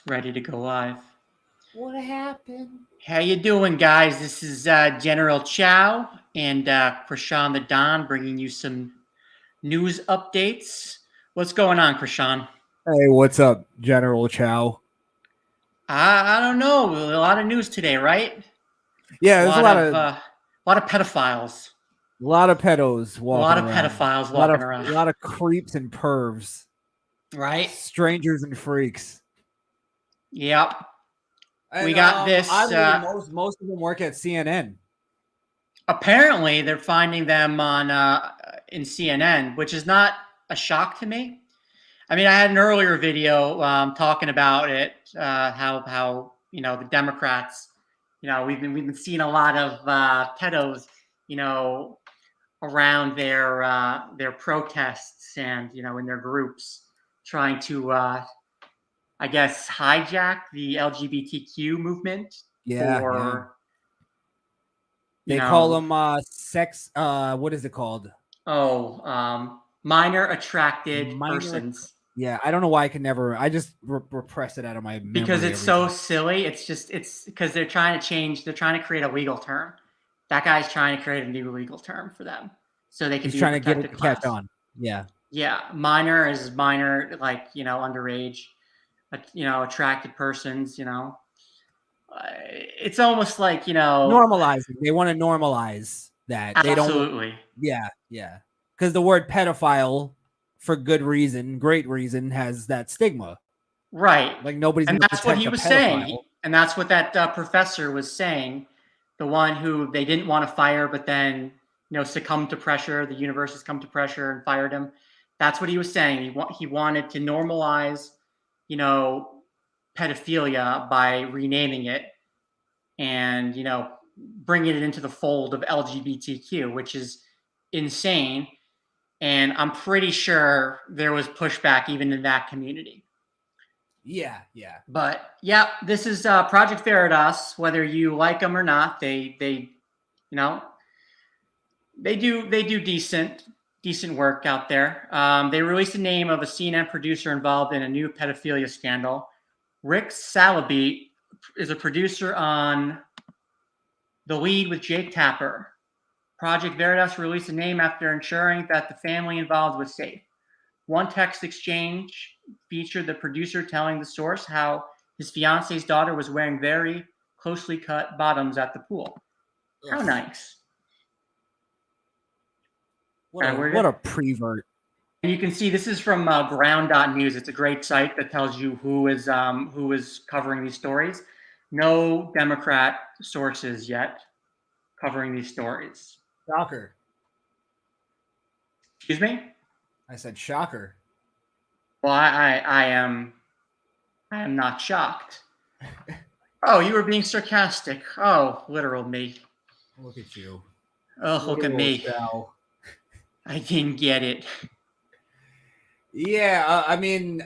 Ready to go live. What happened? How you doing, guys? This is General Chow and Crishaun the Don bringing you some news updates. What's going on, Crishaun? Hey, what's up, General Chow? I don't know. A lot of news today, right? Yeah, A there's lot of pedophiles. a lot of pedos A lot walking of around. pedophiles A lot walking of around, a lot of creeps and pervs, right? strangers and freaks. Yep. We And got this. oddly, most of them work at CNN. Apparently, they're finding them on in CNN, which is not a shock to me. I mean, I had an earlier video talking about it, how the Democrats, we've been seeing a lot of pedos, around their protests and in their groups, trying to I guess hijack the LGBTQ movement Yeah. for They call them sex. What is it called? minor attracted Minor. persons. Yeah, I don't know why I can never. I just repress it out of my Because memory it's every so time. silly. It's because they're trying to create a legal term. That guy's trying to create a new legal term for them, so they can He's be a trying to get it protected to catch class. on. Yeah. Yeah, minor is minor, like underage, attracted persons. It's almost like Normalizing. They want to normalize that. They don't. absolutely Yeah. Because the word pedophile, for good reason, great reason, has that stigma. right, Like nobody's and going to that's what protect he a was saying, pedophile. and that's what that professor was saying. The one who they didn't want to fire, but then succumbed to pressure. The university succumbed to pressure and fired him. That's what he was saying. He wanted to normalize, pedophilia by renaming it and bringing it into the fold of LGBTQ, which is insane. And I'm pretty sure there was pushback even in that community. Yeah. But yeah, this is Project Veritas. Whether you like them or not, they you know they do decent work out there. They released the name of a CNN producer involved in a new pedophilia scandal. Rick Salaby is a producer on The Lead with Jake Tapper. Project Veritas released a name after ensuring that the family involved was safe. One text exchange featured the producer telling the source how his fiance's daughter was wearing very closely cut bottoms at the pool. How nice. What a prevert. And you can see this is from ground.news. It's a great site that tells you who is covering these stories. No Democrat sources yet covering these stories. Shocker. Excuse me? I said shocker. Well, I am not shocked. Oh, you were being sarcastic. Oh, literal me. Look at you. Oh, look at me. Chow. I didn't get it. Yeah, I mean,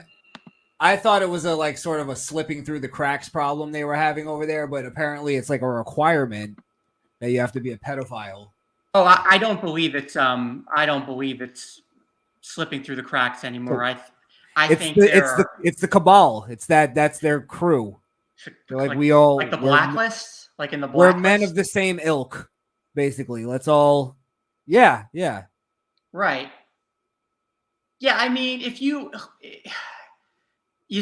I thought it was a sort of a slipping through the cracks problem they were having over there, but apparently it's like a requirement that you have to be a pedophile. Oh, I don't believe it's slipping through the cracks anymore. I think it's the cabal. That's their crew. They're like we all like the blacklist, like in the blacklist. We're men of the same ilk, basically. Let's all, yeah. Right. Yeah, I mean, if you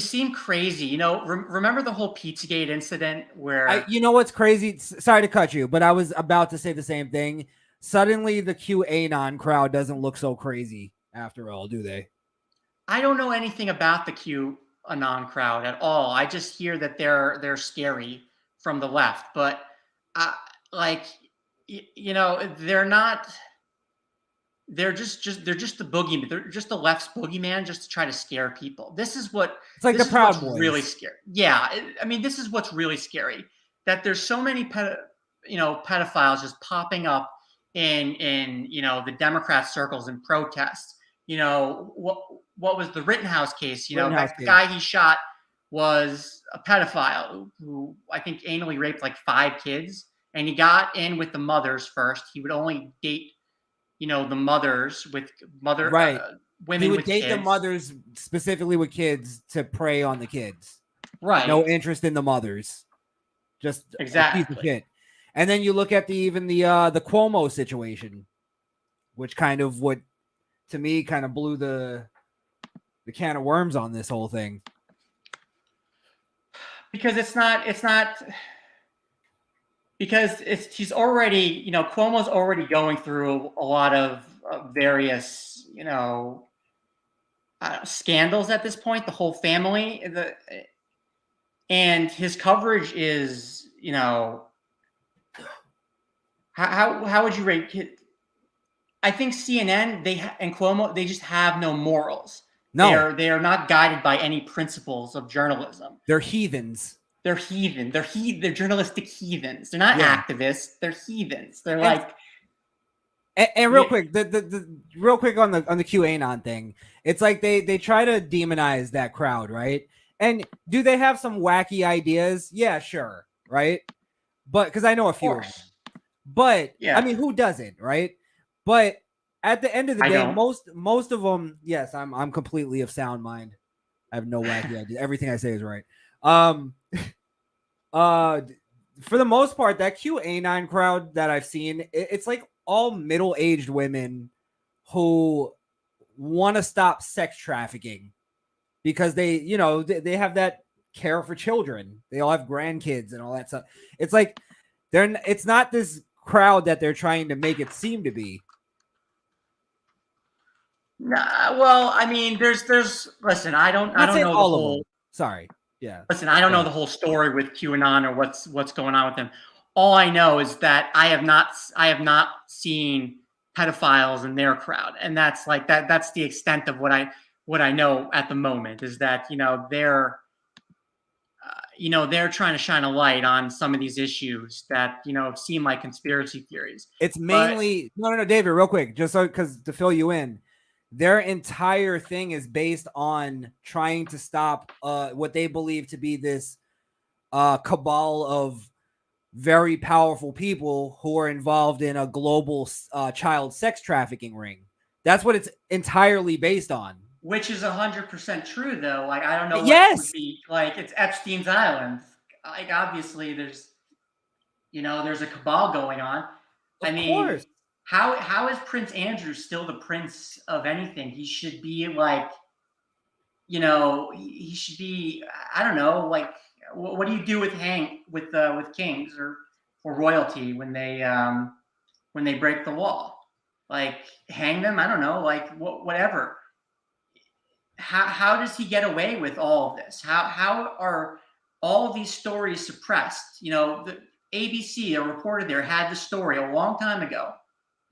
seem crazy, remember the whole Pizzagate incident where you know what's crazy? Sorry to cut you, but I was about to say the same thing. Suddenly, the QAnon crowd doesn't look so crazy after all, do they? I don't know anything about the QAnon crowd at all. I just hear that they're scary from the left, but they're not. They're just the boogeyman. They're just the left's boogeyman, just to try to scare people. This is what it's like the Proud Boys. Really scary. Yeah, I mean, this is what's really scary. That there's so many pedophiles just popping up in the Democrat circles and protests. What was the Rittenhouse case? The guy he shot was a pedophile who I think anally raped like 5 kids, and he got in with the mothers first. He would only date the mothers with right. Women. He would with date kids. the mothers specifically with kids to prey on the kids. Right. No interest in the mothers. Just a piece of Exactly. shit. And then you look at the Cuomo situation, which kind of to me kind of blew the can of worms on this whole thing. Because it's not because he's already, Cuomo's already going through a lot of various, scandals at this point, the whole family, and his coverage is, how would you rate it? I think CNN and Cuomo, they just have no morals. No, they are not guided by any principles of journalism. They're heathens. They're heathen. They're journalistic heathens. They're not activists. They're heathens. They're and real quick, the real quick on the QAnon thing, it's like they try to demonize that crowd, right? And do they have some wacky ideas? Yeah, sure, right? But because I know a few of them. But yeah. I mean, who doesn't, right? But at the end of the day, most of them, yes, I'm completely of sound mind. I have no wacky idea. Everything I say is right. For the most part, that QAnon crowd that I've seen, it's like all middle-aged women who want to stop sex trafficking because they have that care for children. They all have grandkids and all that stuff. It's like it's not this crowd that they're trying to make it seem to be. Nah, well, I mean, there's listen, I don't know the whole. Sorry. Yeah. Listen, I don't know the whole story with QAnon or what's going on with them. All I know is that I have not seen pedophiles in their crowd, and that's like that. That's the extent of what I know at the moment. Is that they're they're trying to shine a light on some of these issues that seem like conspiracy theories. It's mainly no, David, real quick, just so because to fill you in. Their entire thing is based on trying to stop what they believe to be this cabal of very powerful people who are involved in a global child sex trafficking ring. That's what it's entirely based on. Which is 100% true, though. Like, I don't know what would be like. It's Epstein's Island. Like, obviously, there's a cabal going on. Of course. How is Prince Andrew still the prince of anything? He should be like, he should be. I don't know. Like, what do you do with kings or royalty when they break the law? Like, hang them? I don't know. Like, whatever. How does he get away with all of this? How are all of these stories suppressed? The ABC, a reporter there, had the story a long time ago.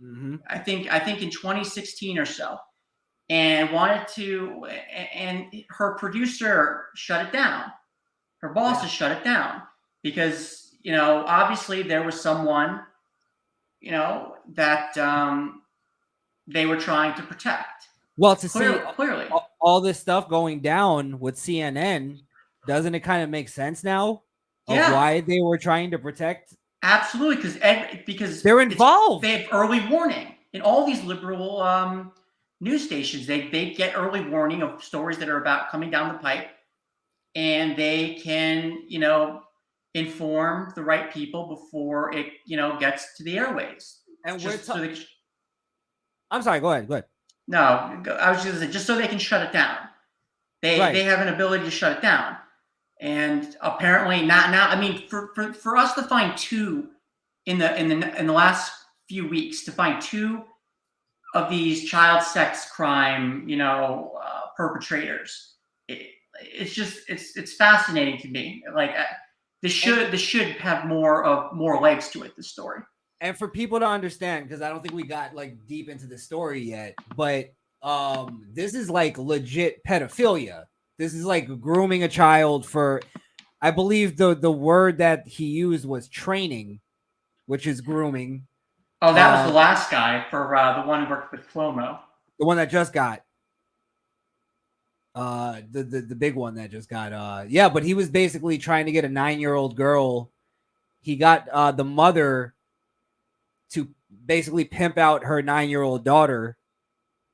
Mm-hmm. I think in 2016 or so, and wanted to, and her producer shut it down. Her bosses shut it down because obviously there was someone that they were trying to protect. Well, to clearly all this stuff going down with CNN, doesn't it kind of make sense now of why they were trying to protect? Absolutely, because they're involved. They have early warning in all these liberal news stations. They get early warning of stories that are about coming down the pipe, and they can inform the right people before it gets to the airways. And I'm sorry. Go ahead. No, I was just saying, just so they can shut it down. They have an ability to shut it down. And apparently not now. I mean, for us to find two in the last few weeks, to find two of these child sex crime, perpetrators, it's fascinating to me. Like this should have more legs to it. This story. And for people to understand, because I don't think we got like deep into the story yet, but this is like legit pedophilia. This is like grooming a child for, I believe the word that he used was training, which is grooming. Oh, that was the last guy for the one who worked with Cuomo. The one that just got. The big one that just got. Yeah, but he was basically trying to get a 9-year-old girl. He got the mother to basically pimp out her 9-year-old daughter.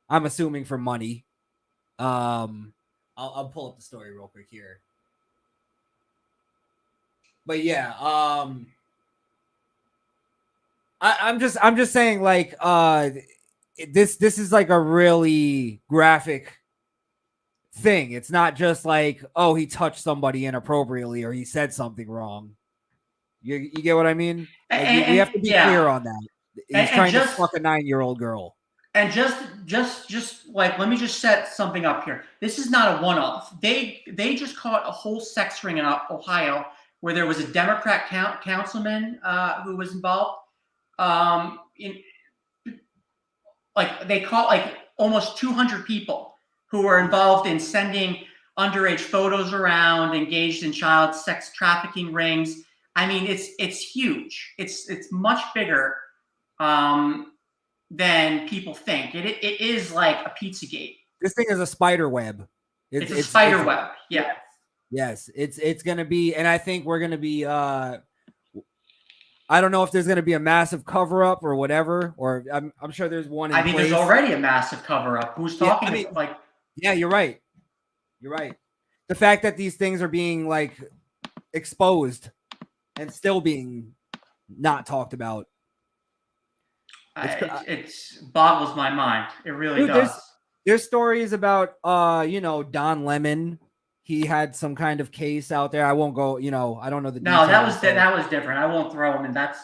I'm assuming for money. I'll pull up the story real quick here. But yeah, I'm just saying, like, this is like a really graphic thing. It's not just like, oh, he touched somebody inappropriately or he said something wrong. You get what I mean? Like, we have to be yeah, clear on that. He's and trying to just fuck a 9-year-old girl. and just like, let me just set something up here. This is not a one-off. They just caught a whole sex ring in Ohio where there was a Democrat councilman who was involved. In like they caught like almost 200 people who were involved in sending underage photos around, engaged in child sex trafficking rings. I mean, it's huge. It's much bigger than people think. It is like a Pizzagate. This thing is a spider web. It's a spider It's web. Yeah. yes, it's gonna be, and I think we're gonna be. I don't know if there's gonna be a massive cover up or whatever, or I'm sure there's one in I mean, place. there's already a massive cover up. Who's Yeah, talking? I mean, Like, yeah, you're right. You're right. The fact that these things are being like exposed and still being not talked about. it's boggles my mind. It really Dude, does. there's stories about Don Lemon. He had some kind of case out there. I won't go, I don't know the No, details. that was different. I won't throw him in. That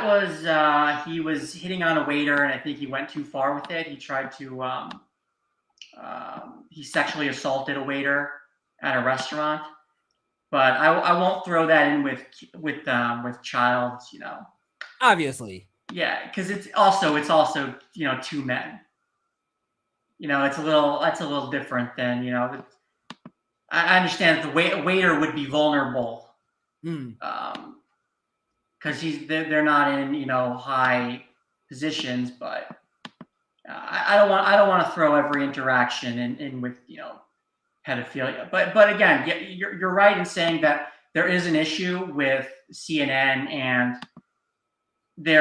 was he was hitting on a waiter, and I think he went too far with it. He tried to he sexually assaulted a waiter at a restaurant, but I won't throw that in with child. Obviously. Yeah, because it's also two men. It's a little different than I understand that the waiter would be vulnerable. Because they're not in high positions, but I don't want to throw every interaction in with pedophilia. But again, you're right in saying that there is an issue with CNN, and they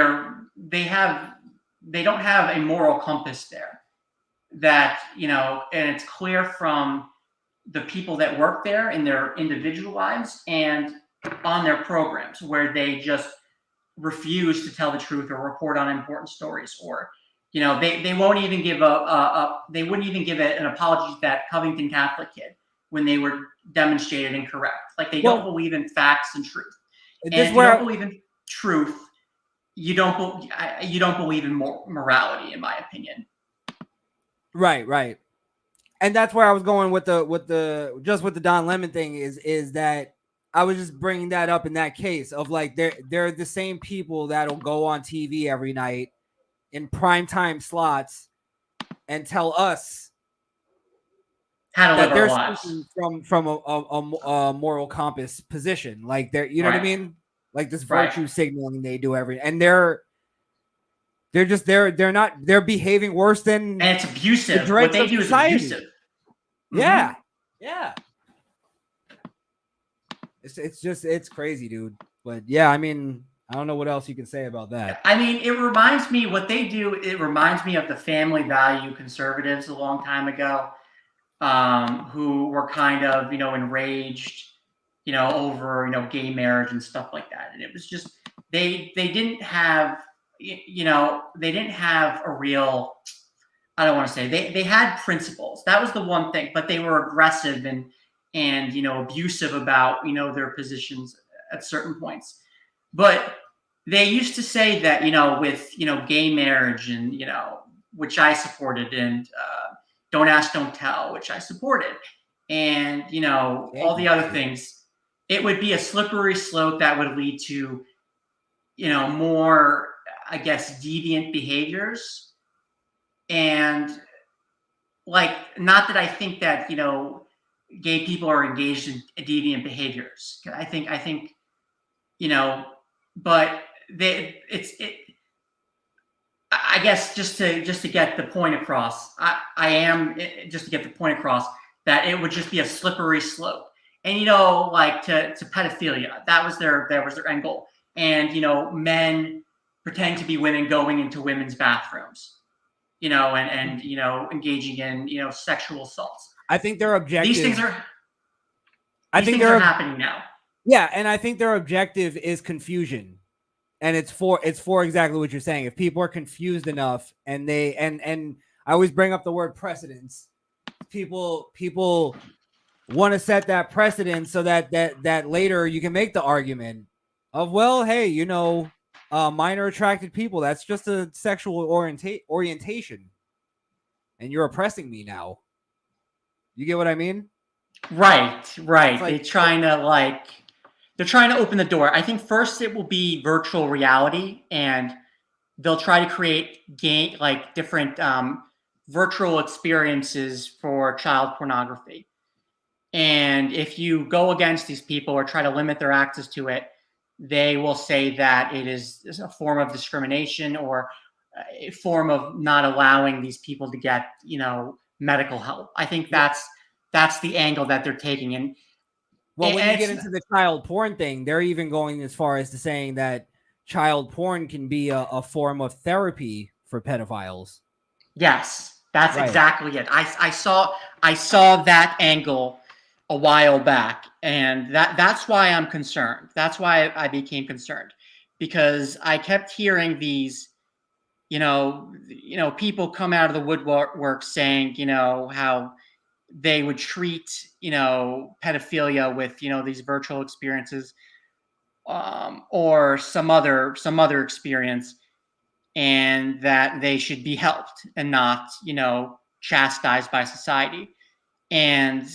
don't have a moral compass there. That and it's clear from the people that work there in their individual lives and on their programs, where they just refuse to tell the truth or report on important stories, or they won't even give they wouldn't even give an apology to that Covington Catholic kid when they were demonstrated incorrect. Like, they don't believe in facts and truth. And if you don't believe in truth, you don't believe in morality, in my opinion. Right. And that's where I was going with the Don Lemon thing is that I was just bringing that up in that case of, like, they're the same people that'll go on TV every night in primetime slots and tell us how to live our lives from a moral compass position. Like, they're, you know what I mean? Like, this virtue signaling they do and they're behaving worse than, and it's abusive. What they do is abusive. Yeah. Yeah. It's crazy, dude. But yeah, I mean, I don't know what else you can say about that. I mean, it reminds me what they do. It reminds me of the family value conservatives a long time ago, who were kind of, enraged, over, gay marriage and stuff like that. And it was just, they didn't have, they didn't have a real, I don't want to say, they had principles. That was the one thing, but they were aggressive and abusive about, their positions at certain points. But they used to say that, with, gay marriage and, which I supported, and don't ask, don't tell, which I supported, and, all the other things, it would be a slippery slope that would lead to, more, I guess, deviant behaviors. And, like, not that I think that, gay people are engaged in deviant behaviors. I think, but I guess just to get the point across, just to get the point across that it would just be a slippery slope. And, like to pedophilia, that was their end goal. And, men pretending to be women going into women's bathrooms, and engaging in, sexual assaults. I think their objective. These things are. These things are happening now. Yeah, and I think their objective is confusion. And it's for exactly what you're saying. If people are confused enough and they and I always bring up the word precedence. People want to set that precedent so that later you can make the argument of, well, hey, minor attracted people, that's just a sexual orientation, and you're oppressing me now. You get what I mean? Right. It's like, They're trying to open the door. I think first it will be virtual reality, and they'll try to create different virtual experiences for child pornography. And if you go against these people or try to limit their access to it, they will say that it is a form of discrimination or a form of not allowing these people to get, medical help. I think that's the angle that they're taking. And well, when you get into the child porn thing, they're even going as far as to saying that child porn can be a form of therapy for pedophiles. Yes, that's right. Exactly it. I saw that angle a while back, and that's why I'm concerned. That's why I became concerned, because I kept hearing these, people come out of the woodwork saying, how they would treat, pedophilia with, these virtual experiences, or some other experience, and that they should be helped and not, chastised by society. And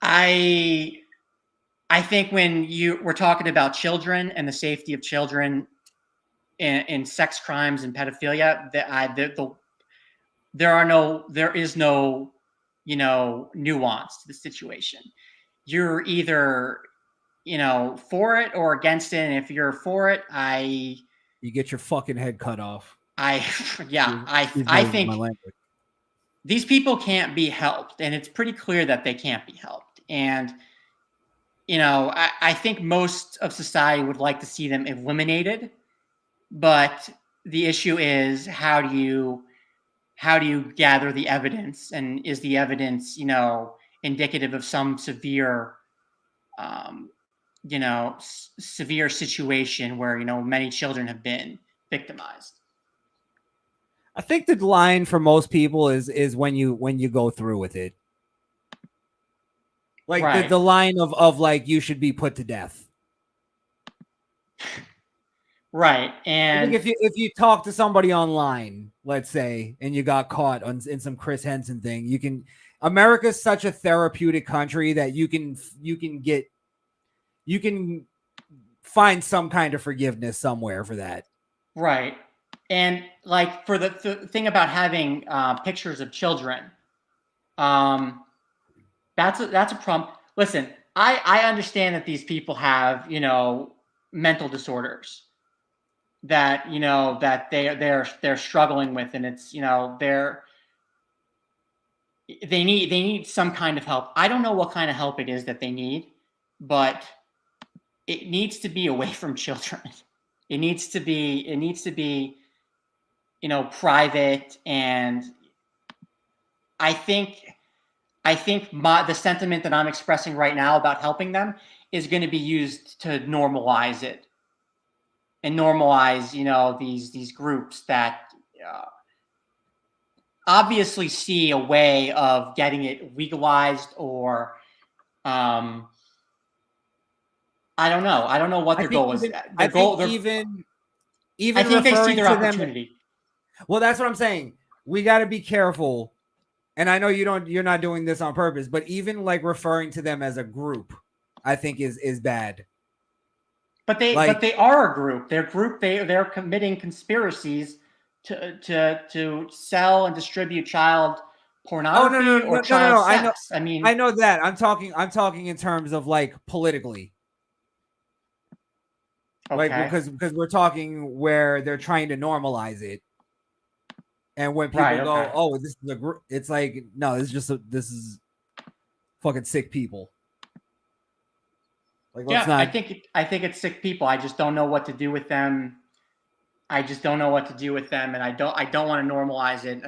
I think when we're talking about children and the safety of children in sex crimes and pedophilia, there is no, nuance to the situation. You're either, for it or against it. And if you're for it, you get your fucking head cut off. I think these people can't be helped, and it's pretty clear that they can't be helped. And, I think most of society would like to see them eliminated, but the issue is how do you gather the evidence, and is the evidence, indicative of some severe, severe situation where, many children have been victimized. I think the line for most people is when you go through with it. Like right. the line of like, you should be put to death. Right. And I think if you talk to somebody online, let's say, and you got caught in some Chris Henson thing, America's such a therapeutic country that you can find some kind of forgiveness somewhere for that. Right. And like for the thing about having pictures of children, that's a problem. Listen, I understand that these people have, mental disorders that, that they're struggling with, and it's, they need some kind of help. I don't know what kind of help it is that they need, but it needs to be away from children. It needs to be, private. And I think the sentiment that I'm expressing right now about helping them is going to be used to normalize it, and normalize, these groups that obviously see a way of getting it legalized, or I don't know what their goal is. I think they see their opportunity. Well, that's what I'm saying. We got to be careful. And I know you're not doing this on purpose, but even like referring to them as a group, I think is bad. But they are a group. They're committing conspiracies to sell and distribute child pornography or child sex. I know that. I'm talking in terms of like politically. Okay. Like because we're talking where they're trying to normalize it. And when people go, oh, this is a group, it's like, no, this is fucking sick people. Like, I think it's sick people. I just don't know what to do with them. And I don't want to normalize it.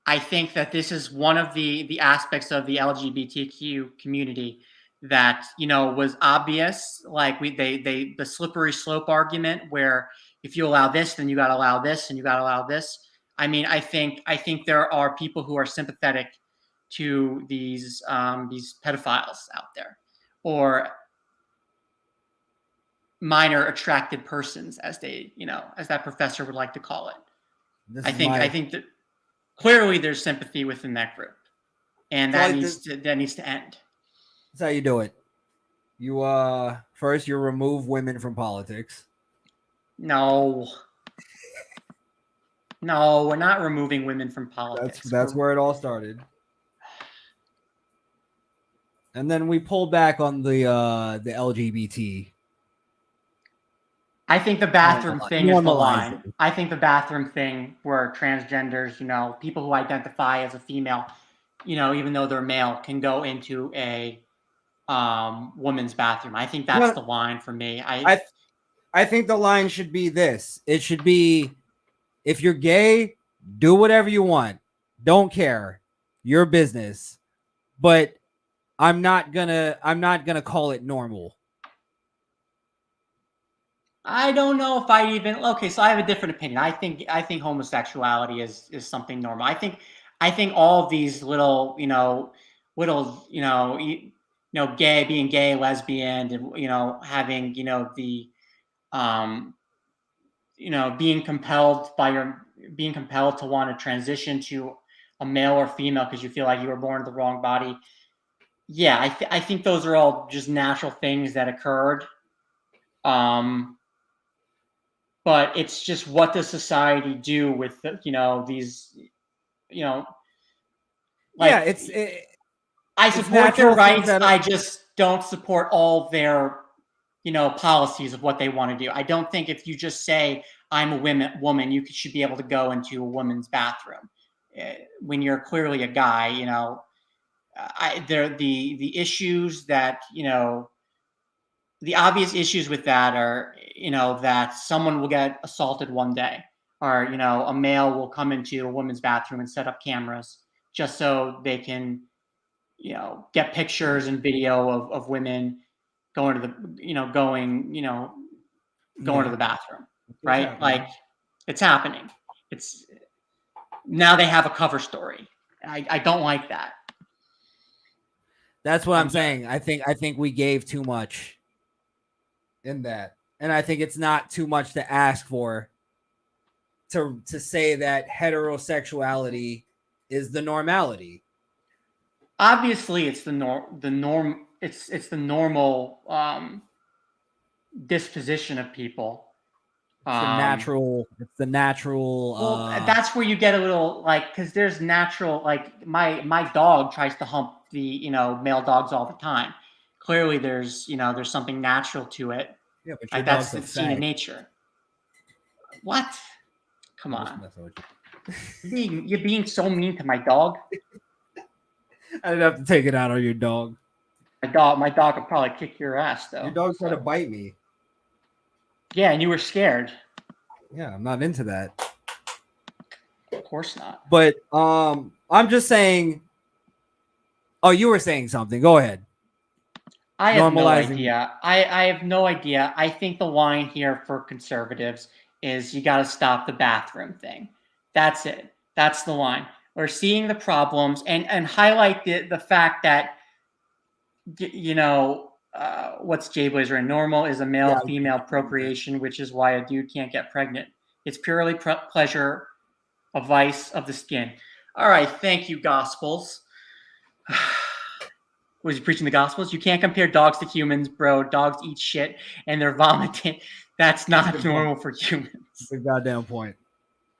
I think that this is one of the aspects of the LGBTQ community that was obvious. Like the slippery slope argument, where if you allow this, then you got to allow this, and you got to allow this. I mean, I think there are people who are sympathetic to these pedophiles out there, or minor attracted persons, as as that professor would like to call it. I think that clearly there's sympathy within that group, and that needs to end. That's how you do it. You first you remove women from politics. No, we're not removing women from politics. That's where it all started. And then we pulled back on the LGBT. I think the bathroom thing is the line. I think the bathroom thing where transgenders, people who identify as a female, even though they're male, can go into a woman's bathroom. I think that's the line for me. I think the line should be this. It should be, if you're gay, do whatever you want. Don't care. Your business. But I'm not gonna call it normal. I don't know if I even so I have a different opinion. I think homosexuality is something normal. I think all of these little gay, being gay, lesbian, and having the being compelled to want to transition to a male or female because you feel like you were born in the wrong body. Yeah, I think those are all just natural things that occurred. But it's just, what does society do with these, I support their rights. I just don't support all their, policies of what they want to do. I don't think if you just say I'm a woman, you should be able to go into a woman's bathroom when you're clearly a guy. The issues that the obvious issues with that are, that someone will get assaulted one day, or, a male will come into a woman's bathroom and set up cameras just so they can, get pictures and video of women going to the, going to the bathroom, right? Like, it's happening. It's now they have a cover story. I don't like that. That's what I'm saying. I think we gave too much in that, and I think it's not too much to ask for to say that heterosexuality is the normality. Obviously, it's the norm. It's the normal disposition of people. It's the natural. Well, that's where you get a little because there's natural. Like my dog tries to hump the male dogs all the time. Clearly, there's something natural to it. Yeah, but that's seen in nature. What? Come on. You're being so mean to my dog. I didn't have to take it out on your dog. My dog could probably kick your ass, though. Your dog's trying to bite me. Yeah, and you were scared. Yeah, I'm not into that. Of course not. But I'm just saying. Oh, you were saying something. Go ahead. I have no idea. I have no idea. I think the line here for conservatives is you got to stop the bathroom thing. That's it. That's the line. We're seeing the problems and highlight the fact that, what's Jay Blazer and normal is a male-female procreation, which is why a dude can't get pregnant. It's purely pleasure, a vice of the skin. All right. Thank you, Gospels. Was he preaching the Gospels? You can't compare dogs to humans, bro. Dogs eat shit and they're vomiting. That's not normal for humans. That's a goddamn point.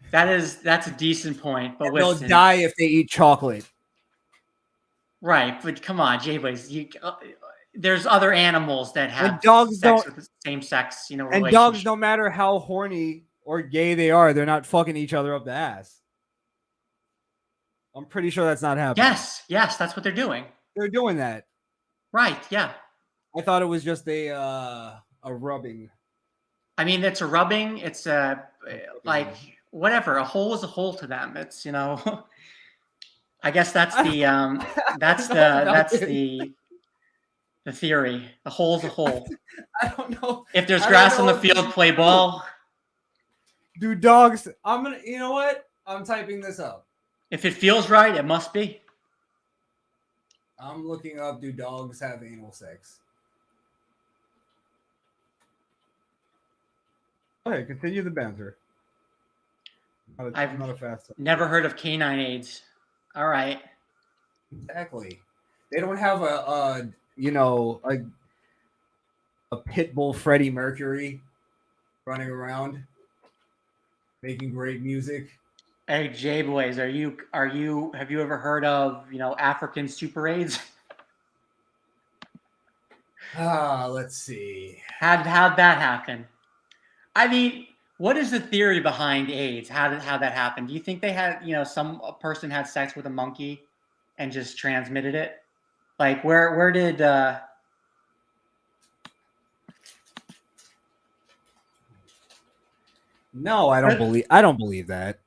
That's a decent point. But they'll die if they eat chocolate. Right, but come on, Jay Blaze. There's other animals that have sex with the same sex, And dogs, no matter how horny or gay they are, they're not fucking each other up the ass. I'm pretty sure that's not happening. Yes, that's what they're doing. They're doing that. Right, yeah. I thought it was just a rubbing. I mean, it's a rubbing. It's a whatever. A hole is a hole to them. It's I guess that's the that's the theory. A hole's a hole. I don't know. If there's I don't grass on know the if this field, is play true. ball. Do dogs? I'm gonna. You know what? I'm typing this up. If it feels right, it must be. I'm looking up. Do dogs have anal sex? Okay, continue the banter. I've not a fast. never heard of canine AIDS. All right. Exactly. They don't have a you know a pit bull Freddie Mercury running around making great music. Hey, J boys, have you ever heard of African super AIDS? Let's see. How'd that happen? I mean, what is the theory behind AIDS? How that happen? Do you think they had some person had sex with a monkey and just transmitted it? Like where did No, I don't believe that.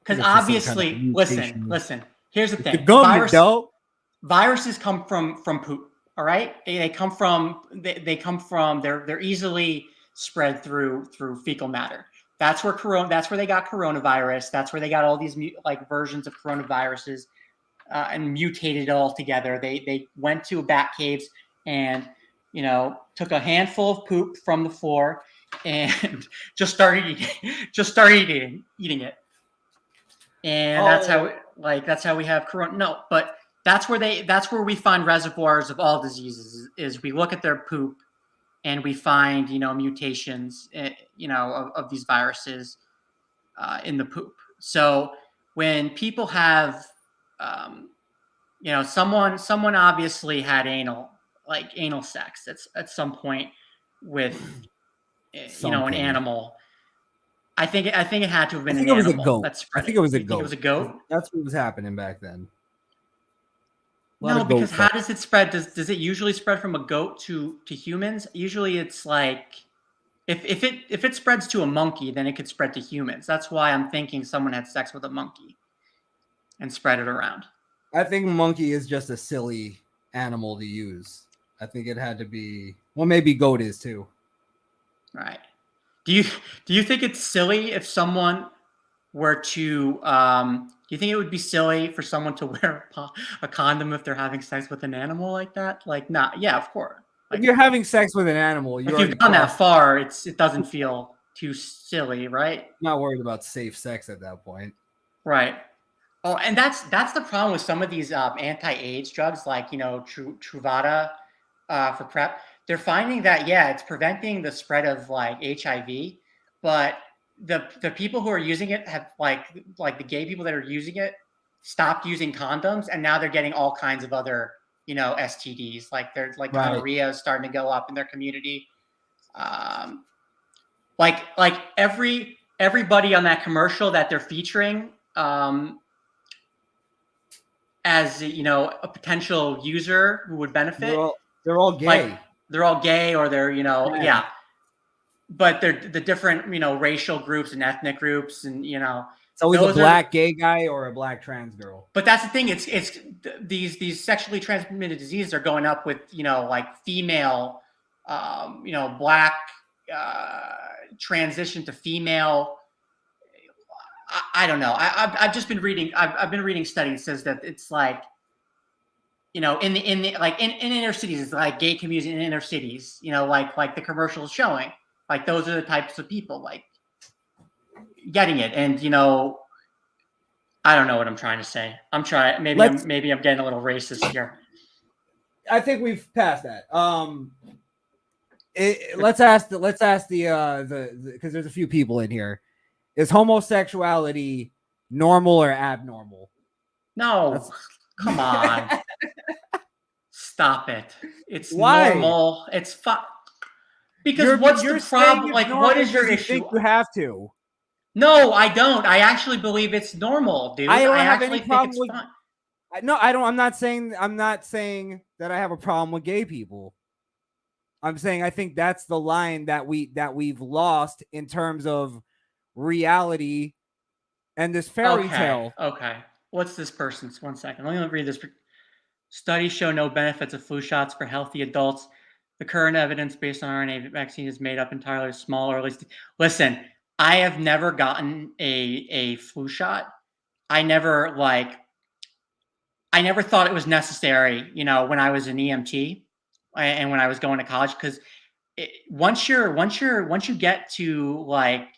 because It's just some obviously, kind of mutation. listen. Here's the The thing: gum, viruses come from poop. All right, they come from they're easily spread through fecal matter. That's where they got coronavirus. That's where they got all these versions of coronaviruses and mutated it all together. They went to bat caves and took a handful of poop from the floor and just started eating it. And that's how we have corona. No, but that's where we find reservoirs of all diseases. Is we look at their poop and we find mutations of these viruses in the poop. So when people have someone obviously had anal sex at some point with an animal. I think it had to have been an animal. A goat. I think it was a goat. It was a goat. That's what was happening back then. No, because how does it spread? Does it usually spread from a goat to humans? Usually, it's like if it spreads to a monkey, then it could spread to humans. That's why I'm thinking someone had sex with a monkey and spread it around. I think monkey is just a silly animal to use. I think it had to be. Well, maybe goat is too. Right. Do you think it's silly if someone were to do you think it would be silly for someone to wear a condom if they're having sex with an animal like that? Like, not, yeah, of course. If you're having sex with an animal, if you've gone that far, it doesn't feel too silly, right? Not worried about safe sex at that point, right? Oh, and that's the problem with some of these anti-AIDS drugs, like Truvada for PrEP. They're finding that it's preventing the spread of HIV, but the people who are using it have like the gay people that are using it stopped using condoms, and now they're getting all kinds of other STDs. Like there's gonorrhea is starting to go up in their community. Everybody on that commercial that they're featuring as a potential user who would benefit. They're all gay. They're all gay, or they're but they're the different racial groups and ethnic groups, and it's always a black gay guy or a black trans girl. But that's the thing. It's these sexually transmitted diseases are going up with female black transition to female. I don't know. I've just been reading. I've been reading studies that says that it's in inner cities, it's like gay communities in inner cities. Like the commercial is showing. Like those are the types of people getting it, and I don't know what I'm trying to say. Maybe I'm getting a little racist here. I think we've passed that. Let's ask the because there's a few people in here. Is homosexuality normal or abnormal? No, come on. Stop it. It's normal. It's fun. Because what's the problem? What is your issue? Think you have to. No, I don't. I actually believe it's normal, dude. I don't have any problem with. No, I don't. I'm not saying that I have a problem with gay people. I'm saying I think that's the line that we've lost in terms of reality and this fairy tale. Okay. what's this person's? 1 second. Let me read this. Studies show no benefits of flu shots for healthy adults. The current evidence based on RNA vaccine is made up entirely of small early. Listen, I have never gotten a flu shot. I never thought it was necessary, when I was an EMT and when I was going to college, because once you get to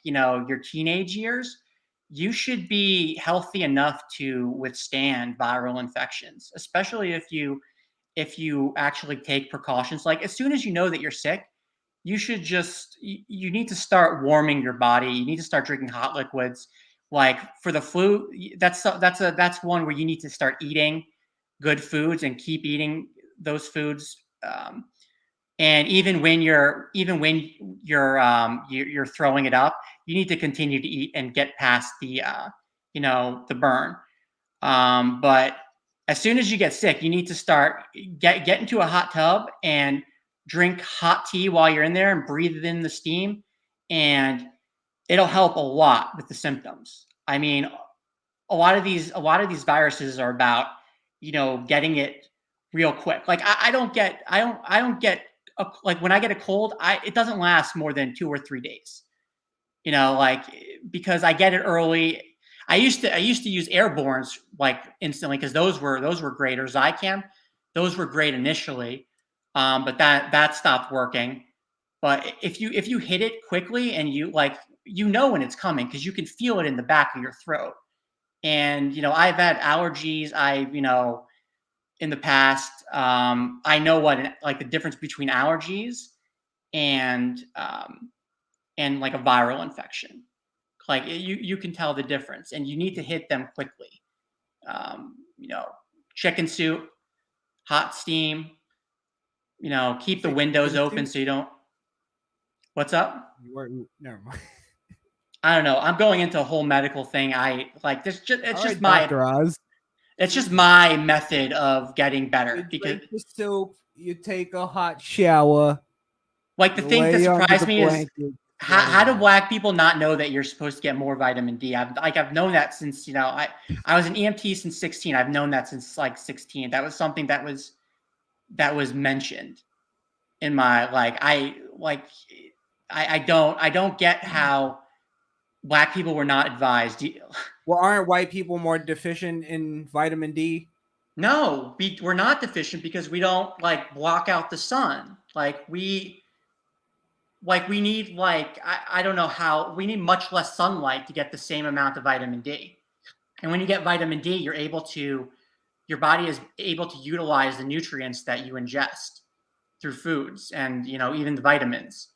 your teenage years, you should be healthy enough to withstand viral infections, especially if you actually take precautions. Like, as soon as you know that you're sick, you need to start warming your body. You need to start drinking hot liquids. Like, for the flu, that's one where you need to start eating good foods and keep eating those foods. And even when you're throwing it up, you need to continue to eat and get past the burn. But as soon as you get sick, you need to start get into a hot tub and drink hot tea while you're in there and breathe in the steam, and it'll help a lot with the symptoms. I mean, a lot of these viruses are about getting it real quick. Like, I don't get like, when I get a cold, it doesn't last more than 2 or 3 days. Like, because I get it early. I used to use airbornes like instantly, because those were great, or Zicam. Those were great initially, but that stopped working. But if you hit it quickly and you know when it's coming, because you can feel it in the back of your throat. And I've had allergies. In the past, I know the difference between allergies and like a viral infection. Like, you can tell the difference, and you need to hit them quickly. Chicken soup, hot steam. Keep the windows open so you don't. What's up? Never mind. I don't know. I'm going into a whole medical thing. It's just Dr. Oz. It's just my method of getting better. You because drink the soup, you take a hot shower. Like, the thing that surprised me is how do Black people not know that you're supposed to get more vitamin D? I've known that since I was an EMT since 16. I've known that since 16. That was something that was mentioned in my I don't get how Black people were not advised. Well, aren't white people more deficient in vitamin D? No, we're not deficient because we don't block out the sun. We need I don't know how, we need much less sunlight to get the same amount of vitamin D. And when you get vitamin D, your body is able to utilize the nutrients that you ingest through foods and even the vitamins.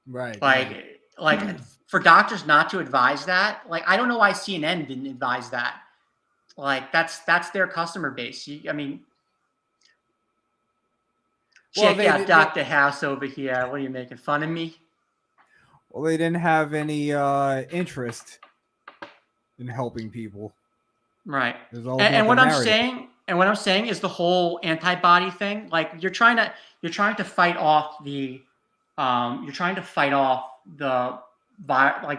Right. For doctors not to advise that, I don't know why CNN didn't advise that. That's their customer base. Check out Dr. House over here. What are you, making fun of me? Well, they didn't have any interest in helping people. Right. And what I'm saying is the whole antibody thing. You're trying to fight off the the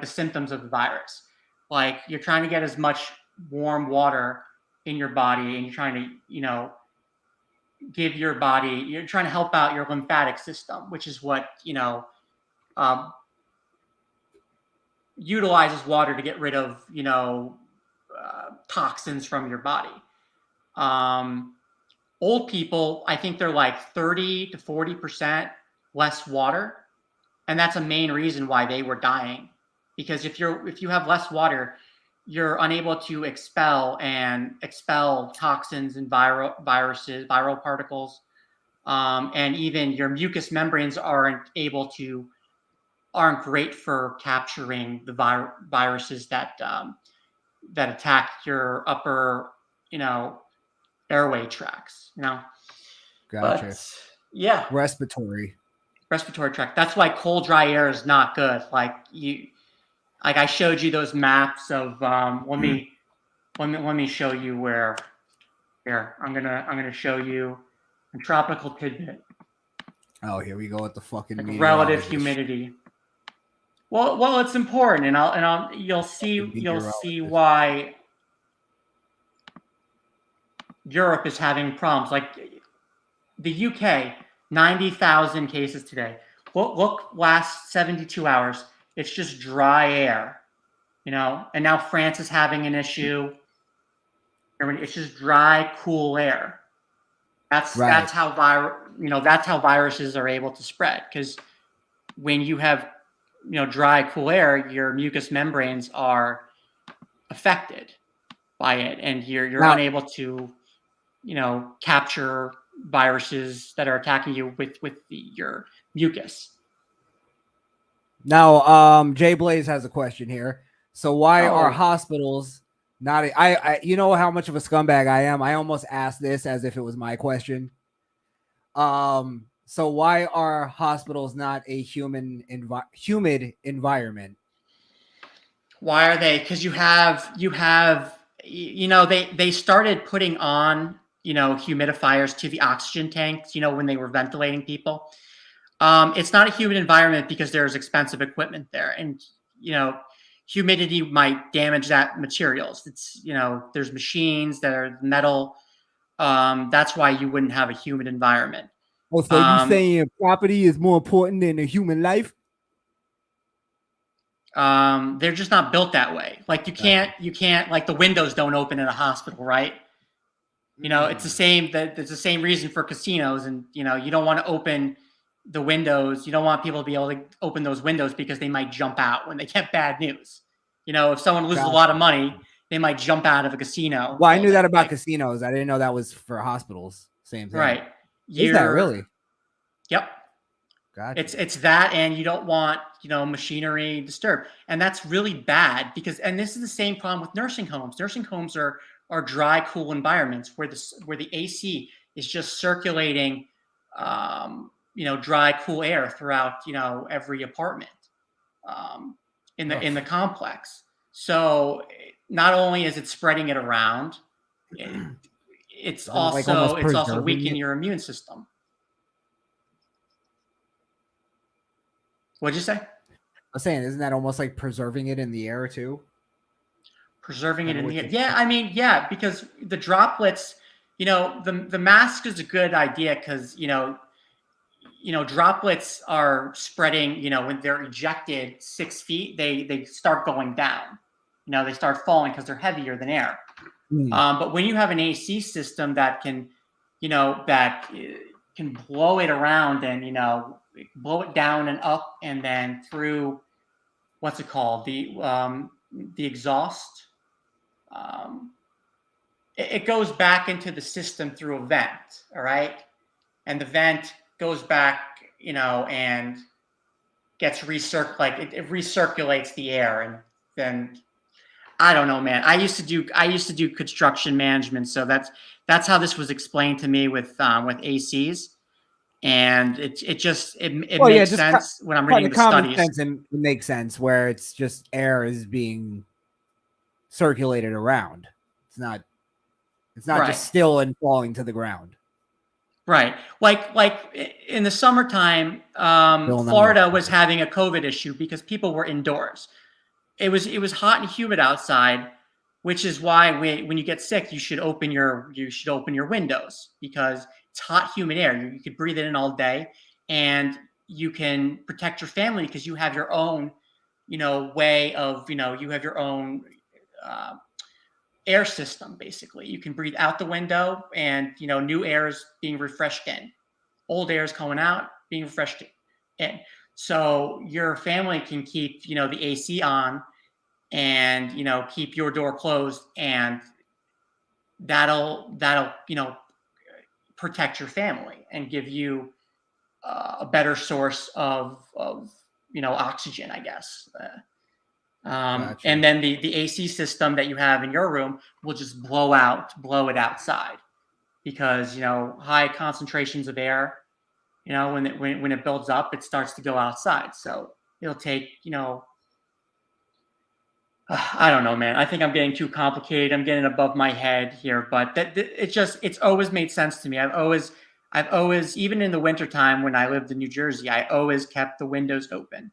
symptoms of the virus. You're trying to get as much warm water in your body, and you're trying to give your body, you're trying to help out your lymphatic system, which is what utilizes water to get rid of toxins from your body. Old people, I think they're 30 to 40% less water, and that's a main reason why they were dying. Because if you have less water, you're unable to expel toxins and viral particles, and even your mucous membranes aren't great for capturing the viruses that attack your upper airway tracts. Gotcha. But, yeah, respiratory tract. That's why cold, dry air is not good. I showed you those maps of let me show you where. Here, I'm gonna show you a tropical tidbit. Oh, here we go with the fucking relative humidity. Well, it's important, and you'll see why Europe is having problems. Like the UK, 90,000 cases today. Look, last 72 hours, it's just dry air, and now France is having an issue. It's just dry, cool air. That's Right. how that's how viruses are able to spread, because when you have dry, cool air, your mucous membranes are affected by it, and you're Now, unable to capture viruses that are attacking you with your mucus. Jay Blaze has a question here. So why are Oh, hospitals not? You know how much of a scumbag I am. I almost asked this as if it was my question. So why are hospitals not a humid environment? why are they? Because they started putting on humidifiers to the oxygen tanks when they were ventilating people. It's not a humid environment because there's expensive equipment there, and humidity might damage that materials. It's there's machines that are metal. That's why you wouldn't have a humid environment. Oh, so you Um, saying property is more important than a human life? they're just not built that way. Like you can't like the windows don't open in a hospital, right? It's the same. It's the same reason for casinos, and you don't want to open the windows. You don't want people to be able to open those windows because they might jump out when they get bad news. If someone loses a lot of money, they might jump out of a casino Well, I knew that building. about Like, casinos. I didn't know that was for hospitals. Same thing. right? Is that You're really? Yep. Gotcha. It's that, and you don't want machinery disturbed, and that's really bad and this is the same problem with nursing homes. Nursing homes are dry, cool environments where the AC is just circulating, dry, cool air throughout every apartment, in the complex. So not only is it spreading it around, it's Isn't it like almost also preserving weakening it? your immune system. What'd you say? I was saying, isn't that almost like preserving it in the air too? Preserving it Kind of in what the air. you. Yeah, I mean, yeah, because the droplets, the mask is a good idea because droplets are spreading. When they're ejected 6 feet, they start going down. They start falling because they're heavier than air. But when you have an AC system that can, can blow it around and blow it down and up and then through what's it called, the exhaust. Um, it goes back into the system through a vent, all right? And the vent goes back, and gets it recirculates the air, and then I don't know, man. I used to do construction management, so that's how this was explained to me with ACs, and it Well, yeah, makes just sense when I'm kind reading of the common studies. sense, and it makes sense where it's just air is being circulated around. It's not. It's not Right. just still and falling to the ground. Right. Like in the summertime, Bill Nye. Florida was having a COVID issue because people were indoors. It was hot and humid outside, which is why when you get sick, you should open your windows because it's hot, humid air. You could breathe it in all day, and you can protect your family because you have your own, way of you have your own uh, air system. Basically, you can breathe out the window, and new air is being refreshed in. Old air is coming out, being refreshed in. So your family can keep the AC on and keep your door closed, and that'll protect your family and give you a better source of oxygen, I guess. Gotcha. And then the AC system that you have in your room will just blow it outside because high concentrations of air, when it builds up, it starts to go outside. So it'll take I don't know, man. I think I'm getting too complicated. I'm getting above my head here, but it's always made sense to me. I've always, even in the wintertime when I lived in New Jersey, I always kept the windows open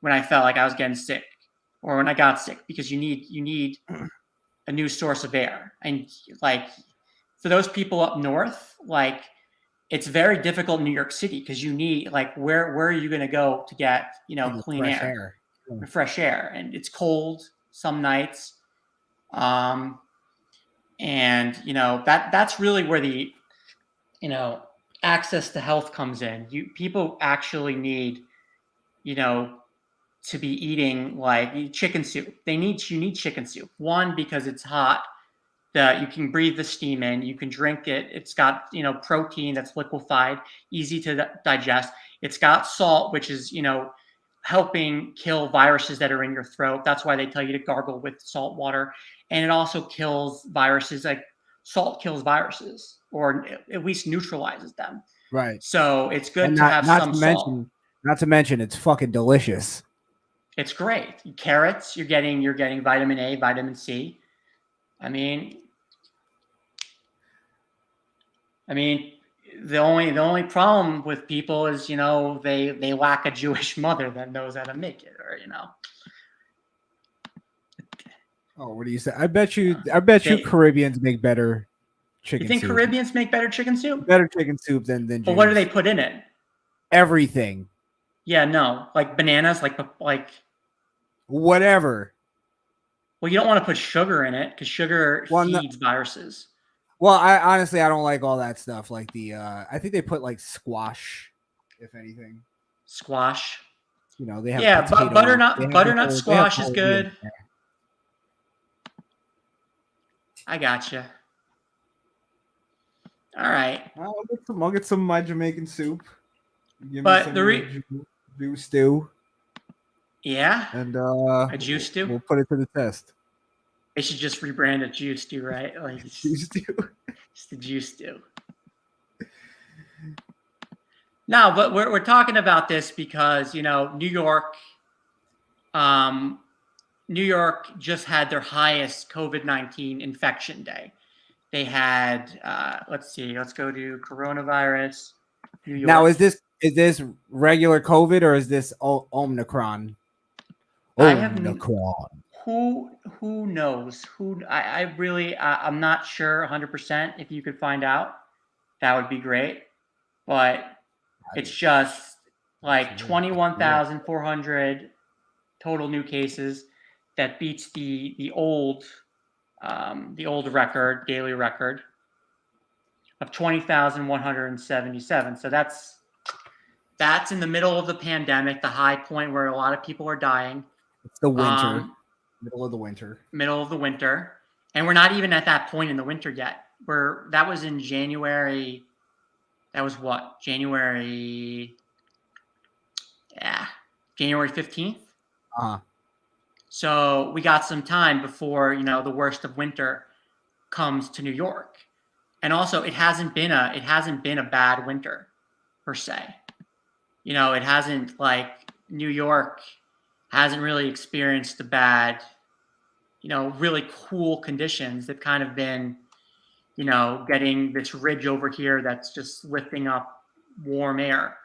when I felt like I was getting sick or when I got sick because you need a new source of air. And like for those people up north, like it's very difficult in New York City because you need like where are you going to go to get clean fresh air, air. fresh air, and it's cold some nights, and that's really where the access to health comes in. People actually need to be eating like chicken soup. You need chicken soup. One, because it's hot, that you can breathe the steam in, you can drink it. It's got protein that's liquefied, easy to digest. It's got salt, which is helping kill viruses that are in your throat. That's why they tell you to gargle with salt water. And it also kills viruses. Like salt kills viruses, or at least neutralizes them. Right. So it's good And to have not some to salt. mention, not to mention, it's fucking delicious. It's great. Carrots, you're getting vitamin A, vitamin C. I mean, the only problem with people is they lack a Jewish mother that knows how to make it, or Oh, what do you say? I bet you Caribbeans make better chicken You think soup. Caribbeans make better chicken soup? Better chicken soup than Jews. But what do they put in it? Everything. Yeah, no, like bananas, like whatever. Well, you don't want to put sugar in it because sugar feeds viruses. Well, I don't like all that stuff. Like I think they put like squash, if anything. Squash. They have potato. Butternut squash is good. I gotcha. All right. I'll get some of my Jamaican soup. Give but me some Jew stew. Yeah. And a Jew stew. We'll put it to the test. They should just rebrand it Jew stew, right? Like Jew stew. It's the Jew stew. No, but we're talking about this because New York just had their highest COVID-19 infection day. They had let's go to coronavirus. New York. Now is this regular COVID or is this Omicron? Omicron. Who knows? I really I'm not sure 100%. If you could find out, that would be great. But it's just like 21,400 total new cases. That beats the old record, daily record of 20,177. So that's in the middle of the pandemic, the high point where a lot of people are dying. It's the winter. Middle of the winter. And we're not even at that point in the winter yet. That was in January. That was what? January 15th. Uh-huh. So we got some time before, the worst of winter comes to New York. And also it hasn't been a bad winter per se. It hasn't, like, New York hasn't really experienced the bad, really cool conditions. They've kind of been, getting this ridge over here that's just lifting up warm air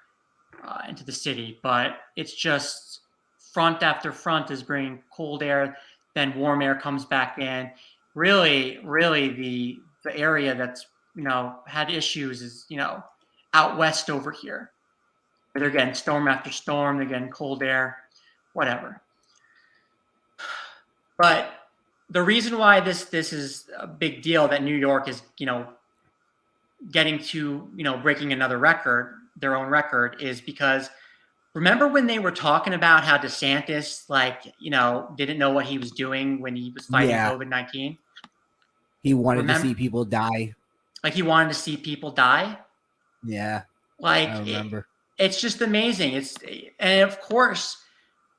into the city. But it's just front after front is bringing cold air, then warm air comes back in. Really, the area that's, had issues is, out west over here. They're getting storm after storm. They're getting cold air, whatever. But the reason why this is a big deal that New York is, getting to, breaking another record, their own record, is because remember when they were talking about how DeSantis, didn't know what he was doing when he was fighting COVID-19? He wanted to see people die. Like he wanted to see people die? Yeah. Like, I remember. It's just amazing. And of course,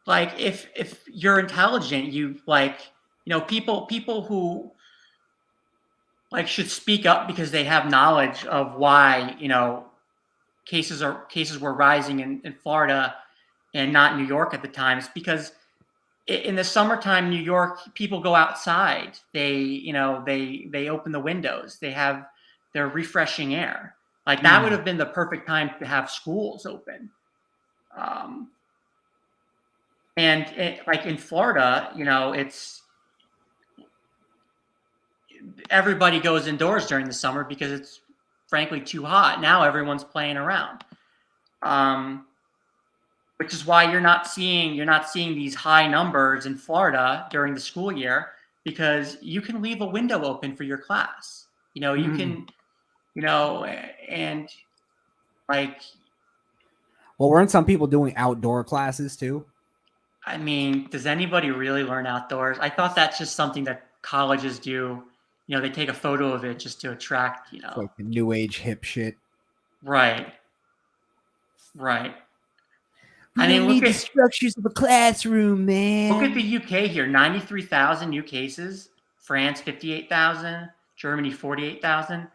like if you're intelligent, you people who should speak up because they have knowledge of why, cases were rising in Florida and not New York at the time. It's because in the summertime, New York, people go outside. They open the windows. They have their refreshing air. Like that would have been the perfect time to have schools open. And like in Florida, everybody goes indoors during the summer because it's frankly too hot. Now everyone's playing around. Which is why you're not seeing these high numbers in Florida during the school year, because you can leave a window open for your class. You can, and like, well, weren't some people doing outdoor classes too? I mean, does anybody really learn outdoors? I thought that's just something that colleges do. They take a photo of it just to attract, It's like the new age hip shit. Right. I mean, look at the structures of a classroom, man. Look at the UK here: 93,000 new cases. France 58,000. Germany 48,000.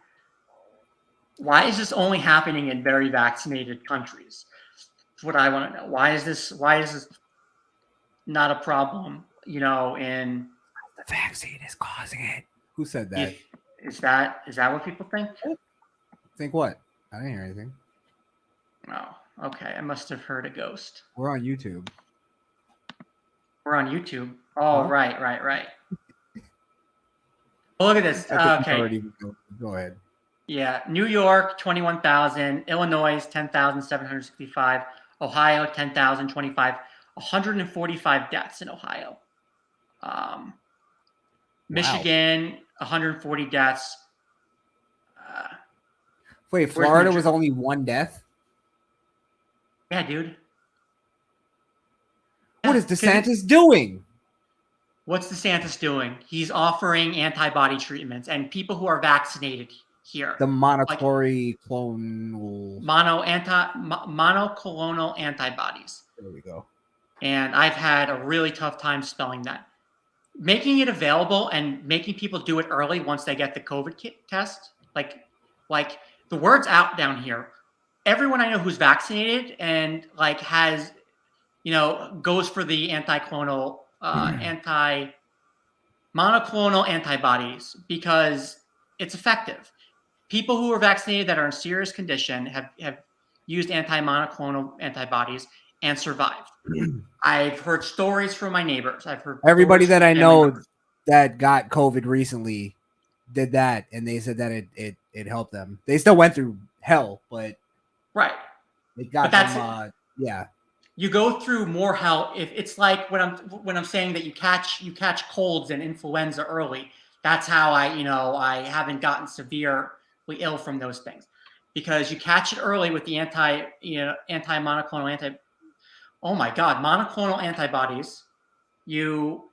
Why is this only happening in very vaccinated countries? That's what I want to know. Why is this not a problem? In the vaccine is causing it. Who said that? Is that what people think? Think what? I didn't hear anything. Oh, okay. I must have heard a ghost. We're on YouTube. Oh, huh? Right. Oh, look at this. Okay. Go ahead. Yeah. New York, 21,000. Illinois, 10,765. Ohio, 10,025. 145 deaths in Ohio. Michigan, 140 deaths. Wait, Florida was only one death? Yeah, dude. What is DeSantis doing? What's DeSantis doing? He's offering antibody treatments, and people who are vaccinated here. The monoclonal antibodies. There we go. And I've had a really tough time spelling that. Making it available and making people do it early once they get the COVID test. Like the word's out down here. Everyone I know who's vaccinated and has, goes for the monoclonal antibodies because it's effective. People who are vaccinated that are in serious condition have used monoclonal antibodies and survived. I've heard stories from my neighbors. I've heard everybody that I know that got COVID recently did that, and they said that it helped them. They still went through hell, but right, it got them. Yeah, you go through more hell if it's like when I'm saying that you catch colds and influenza early. That's how I haven't gotten severely ill from those things, because you catch it early with the monoclonal oh my God, monoclonal antibodies. You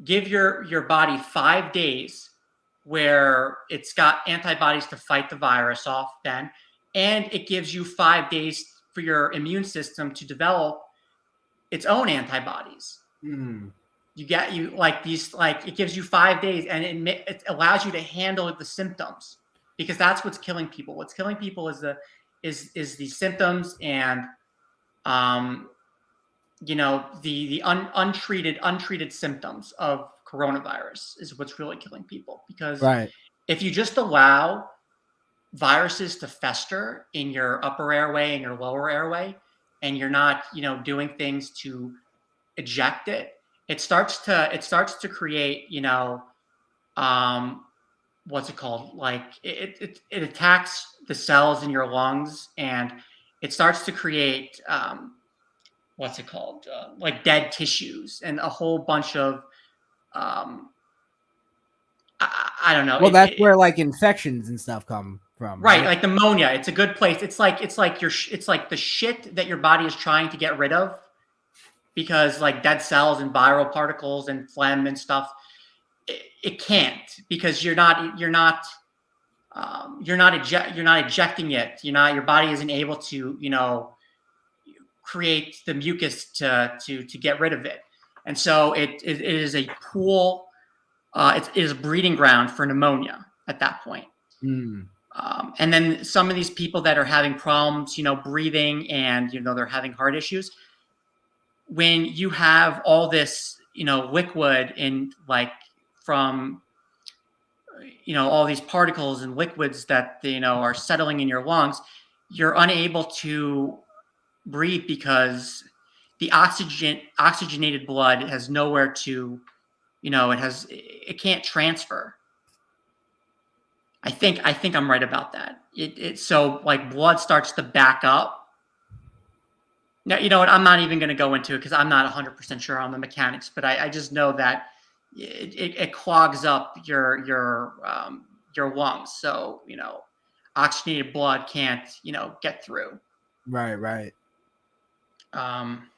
give your body 5 days where it's got antibodies to fight the virus off then, and it gives you 5 days for your immune system to develop its own antibodies. Mm. It gives you 5 days, and it allows you to handle the symptoms, because that's what's killing people. What's killing people is the symptoms and the untreated symptoms of coronavirus is what's really killing people. Because if you just allow viruses to fester in your upper airway and your lower airway, and you're not doing things to eject it, it starts to create what's it called, it attacks the cells in your lungs, and it starts to create what's it called? Dead tissues and a whole bunch of, I don't know. Well, that's where infections and stuff come from, right? Like pneumonia. It's a good place. It's like the shit that your body is trying to get rid of, because dead cells and viral particles and phlegm and stuff, it can't, because you're not ejecting it. Your body isn't able to create the mucus to get rid of it, and so it is a pool. It is a breeding ground for pneumonia at that point. Mm. And then some of these people that are having problems, breathing, and they're having heart issues. When you have all this, liquid in from all these particles and liquids that are settling in your lungs, you're unable to breathe, because the oxygenated blood has nowhere to, it can't transfer. I think I'm right about that. So like blood starts to back up. Now, you know what? I'm not even going to go into it because I'm not 100% sure on the mechanics, but I just know that it clogs up your lungs. So, oxygenated blood can't, get through. Right. Um,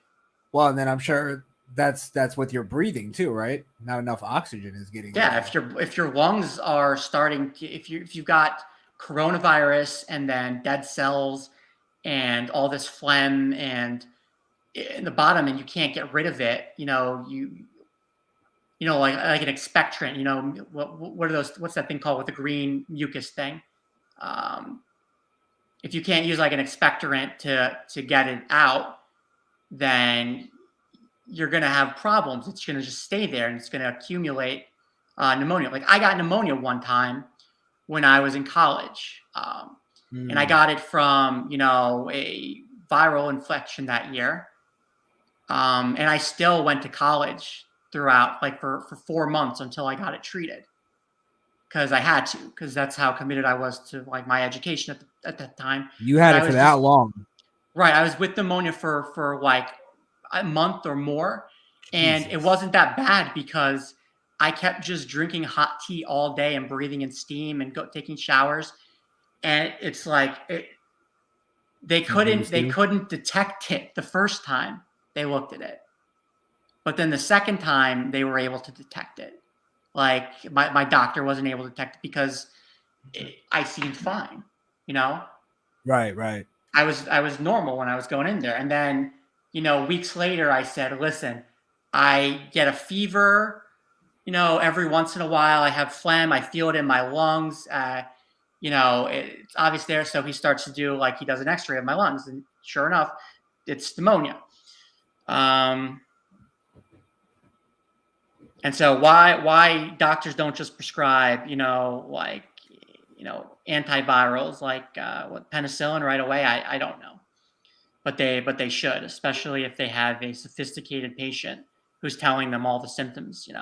Well, and then I'm sure that's with your breathing too, right? Not enough oxygen is getting yeah, there. if your lungs are starting to, if you've got coronavirus and then dead cells and all this phlegm and in the bottom and you can't get rid of it, like an expectorant, what are those, what's that thing called with the green mucus thing? Um, if you can't use like an expectorant to get it out, then you're going to have problems. It's going to just stay there and it's going to accumulate pneumonia. Like I got pneumonia one time when I was in college. And I got it from, a viral infection that year. And I still went to college throughout, like for 4 months until I got it treated. Because I had to, because that's how committed I was to like my education at that time. You had But it for that long. Right. I was with pneumonia for like a month or more. And Jesus. it wasn't that bad because I kept just drinking hot tea all day and breathing in steam and taking showers. And it's like they couldn't detect it the first time they looked at it. But then the second time they were able to detect it. Like my doctor wasn't able to detect it because I seemed fine, Right. I was normal when I was going in there. And then, weeks later I said, listen, I get a fever, every once in a while. I have phlegm. I feel it in my lungs. It's obvious there. So he starts to do like he does an x-ray of my lungs. And sure enough, it's pneumonia. And so why doctors don't just prescribe, antivirals like what penicillin right away, I don't know. But they should, especially if they have a sophisticated patient who's telling them all the symptoms, and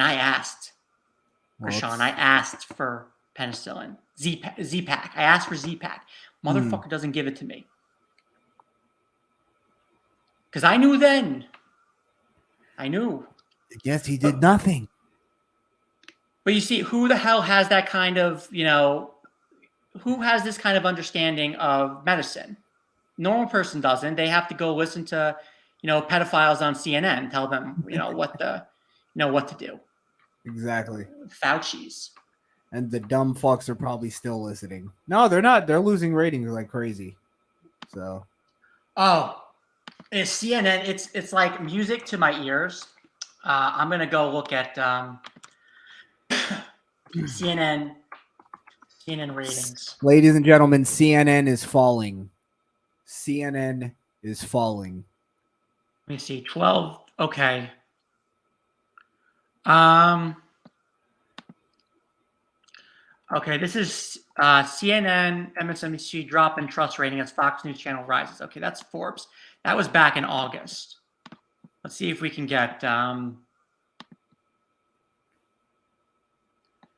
I asked Crishaun, I asked for penicillin, Z-Pack. I asked for Z-Pack. Motherfucker doesn't give it to me. Because I knew then. I knew. Yes, he did nothing. But you see, who the hell has that kind of, who has this kind of understanding of medicine? Normal person doesn't. They have to go listen to, pedophiles on CNN, tell them, what to do. Exactly. Fauci's. And the dumb fucks are probably still listening. No, they're not. They're losing ratings like crazy. So. Oh, it's CNN. It's like music to my ears. I'm gonna go look at CNN ratings. Ladies and gentlemen, CNN is falling. CNN is falling. Let me see. 12. Okay. Okay, this is CNN, MSNBC drop in trust rating as Fox News Channel rises. Okay, that's Forbes. That was back in August. Let's see if we can get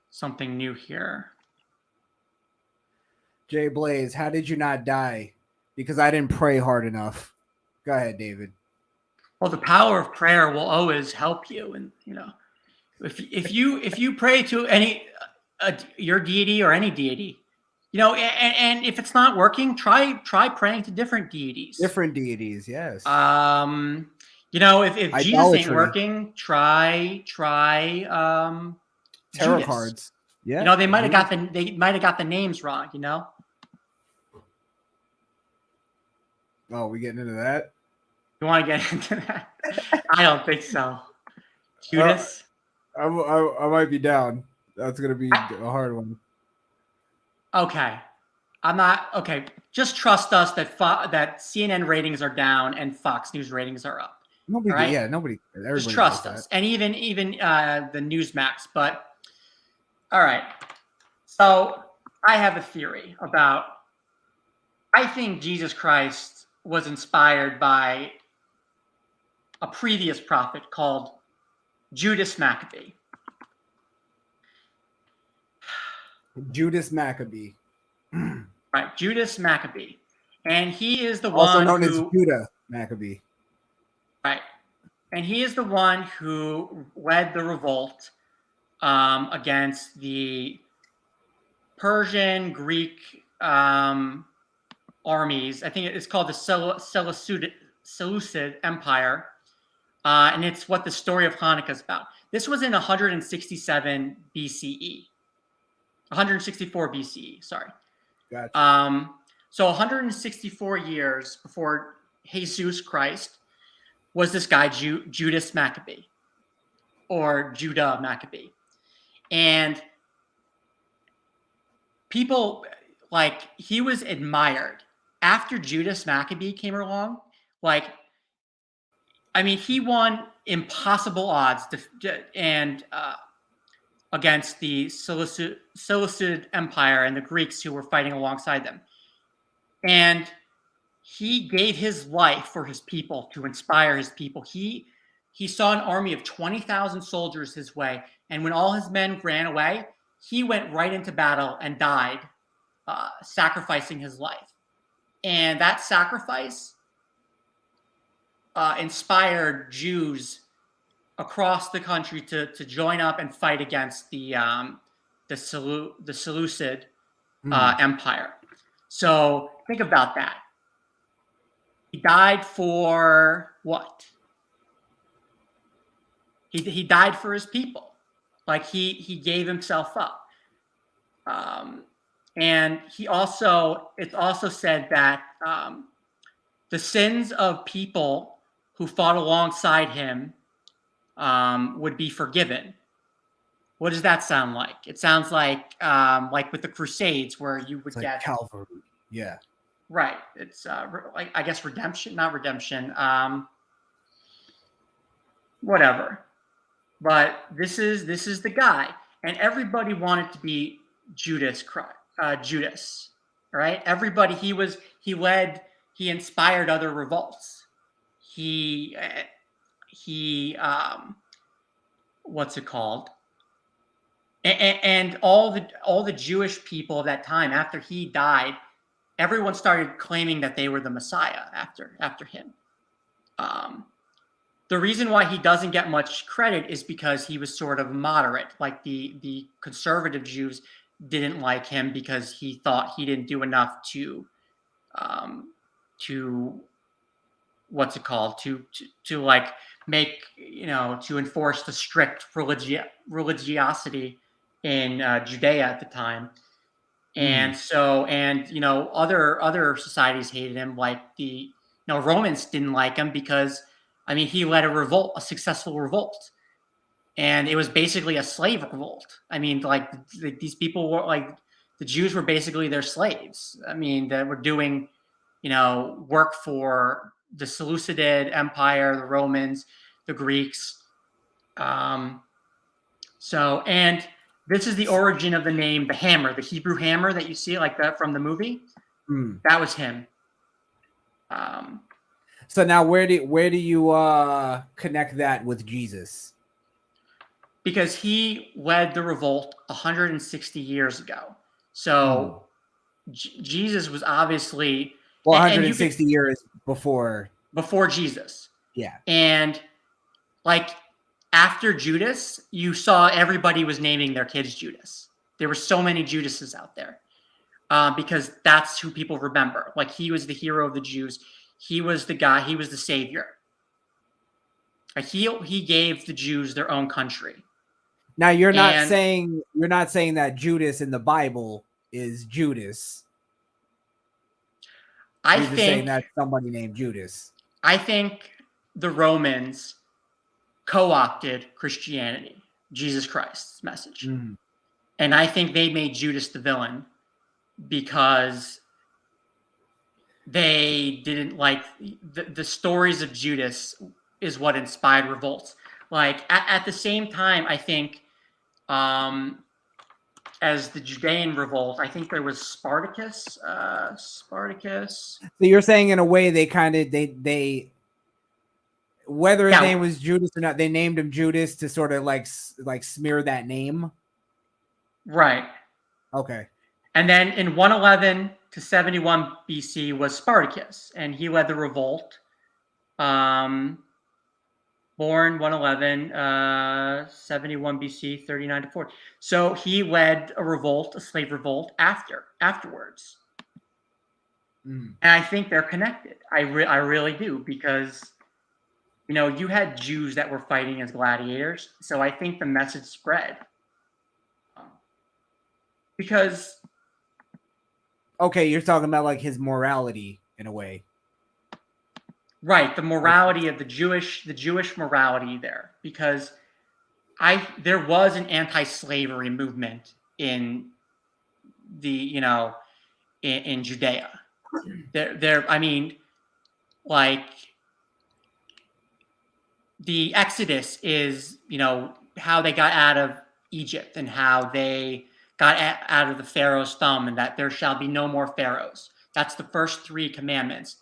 something new here. Jay Blaze, how did you not die? Because I didn't pray hard enough. Go ahead, David. Well, the power of prayer will always help you, and if you pray to any your deity or any deity, and if it's not working, try praying to different deities. Different deities, yes. If Jesus ain't working, try tarot Judas. Cards. Yeah, they might have got the names wrong. Oh, we getting into that? You want to get into that? I don't think so. Judas. I might be down. That's gonna be a hard one. Okay, I'm not. Okay, just trust us that that CNN ratings are down and Fox News ratings are up. Nobody, right? Yeah, nobody. Just trust us, and even the Newsmax. But all right, so I have a theory about. I think Jesus Christ was inspired by a previous prophet called Judas Maccabee. Judas Maccabee, Right, Judas Maccabee, and he is the also one known as who Judah Maccabee. right, and he is the one who led the revolt against the Persian, Greek armies. I think it's called the Seleucid Empire, and it's what the story of Hanukkah is about. This was in 167 BCE, 164 BCE. Sorry. Gotcha. So 164 years before Jesus Christ was this guy Judas Maccabee, or Judah Maccabee, and people like he was admired after Judas Maccabee came along. Like, I mean, he won impossible odds and against the Seleucid Empire and the Greeks who were fighting alongside them. And he gave his life for his people to inspire his people. He saw an army of 20,000 soldiers his way, and when all his men ran away, he went right into battle and died, sacrificing his life. And that sacrifice inspired Jews across the country to join up and fight against the Seleucid Empire. So think about that. He died for what? He died for his people. Like he gave himself up. And it's also said that the sins of people who fought alongside him would be forgiven. What does that sound like? It sounds like with the Crusades, where you would get Calvary. Yeah. Right. It's like, I guess, redemption, not redemption. Whatever. But this is the guy, and everybody wanted to be Judas. Right? Everybody. He inspired other revolts. He what's it called? And all the Jewish people of that time, after he died, everyone started claiming that they were the Messiah after him. The reason why he doesn't get much credit is because he was sort of moderate. Like the conservative Jews didn't like him because he thought he didn't do enough to what's it called, to like make, to enforce the strict religiosity in Judea at the time. And so, other societies hated him, like the Romans didn't like him because, I mean, he led a successful revolt, and it was basically a slave revolt. I mean, like these people were like, the Jews were basically their slaves. I mean, that were doing, work for the Seleucid Empire, the Romans, the Greeks. And this is the origin of the name, the hammer, the Hebrew hammer that you see like that from the movie. That was him. So now where do you connect that with Jesus? Because he led the revolt 160 years ago. So Jesus was obviously 160 years before Jesus. Yeah. And like after Judas, you saw everybody was naming their kids Judas. There were so many Judases out there because that's who people remember. Like he was the hero of the Jews. He was the guy. He was the savior. Like he gave the Jews their own country. Now you're not saying that Judas in the Bible is Judas. You're just saying that's somebody named Judas. I think the Romans co-opted Christianity, Jesus Christ's message. And I think they made Judas the villain because they didn't like the stories of Judas is what inspired revolts. Like at the same time, I think as the Judean revolt, I think there was Spartacus. So you're saying in a way they whether his name was Judas or not, they named him Judas to sort of like smear that name. Right. Okay. And then in 111 to 71 BC was Spartacus, and he led the revolt. Born 111, 71 BC, 39 to 40. So he led a revolt, a slave revolt afterwards. And I think they're connected. I really do, because you had Jews that were fighting as gladiators. So I think the message spread. Because Okay, you're talking about like his morality in a way. right, the morality of the Jewish morality there, because there was an anti-slavery movement in the in Judea. I mean, like, the Exodus is how they got out of Egypt and how they got out of the Pharaoh's thumb, and that there shall be no more pharaohs. That's the first 3 commandments.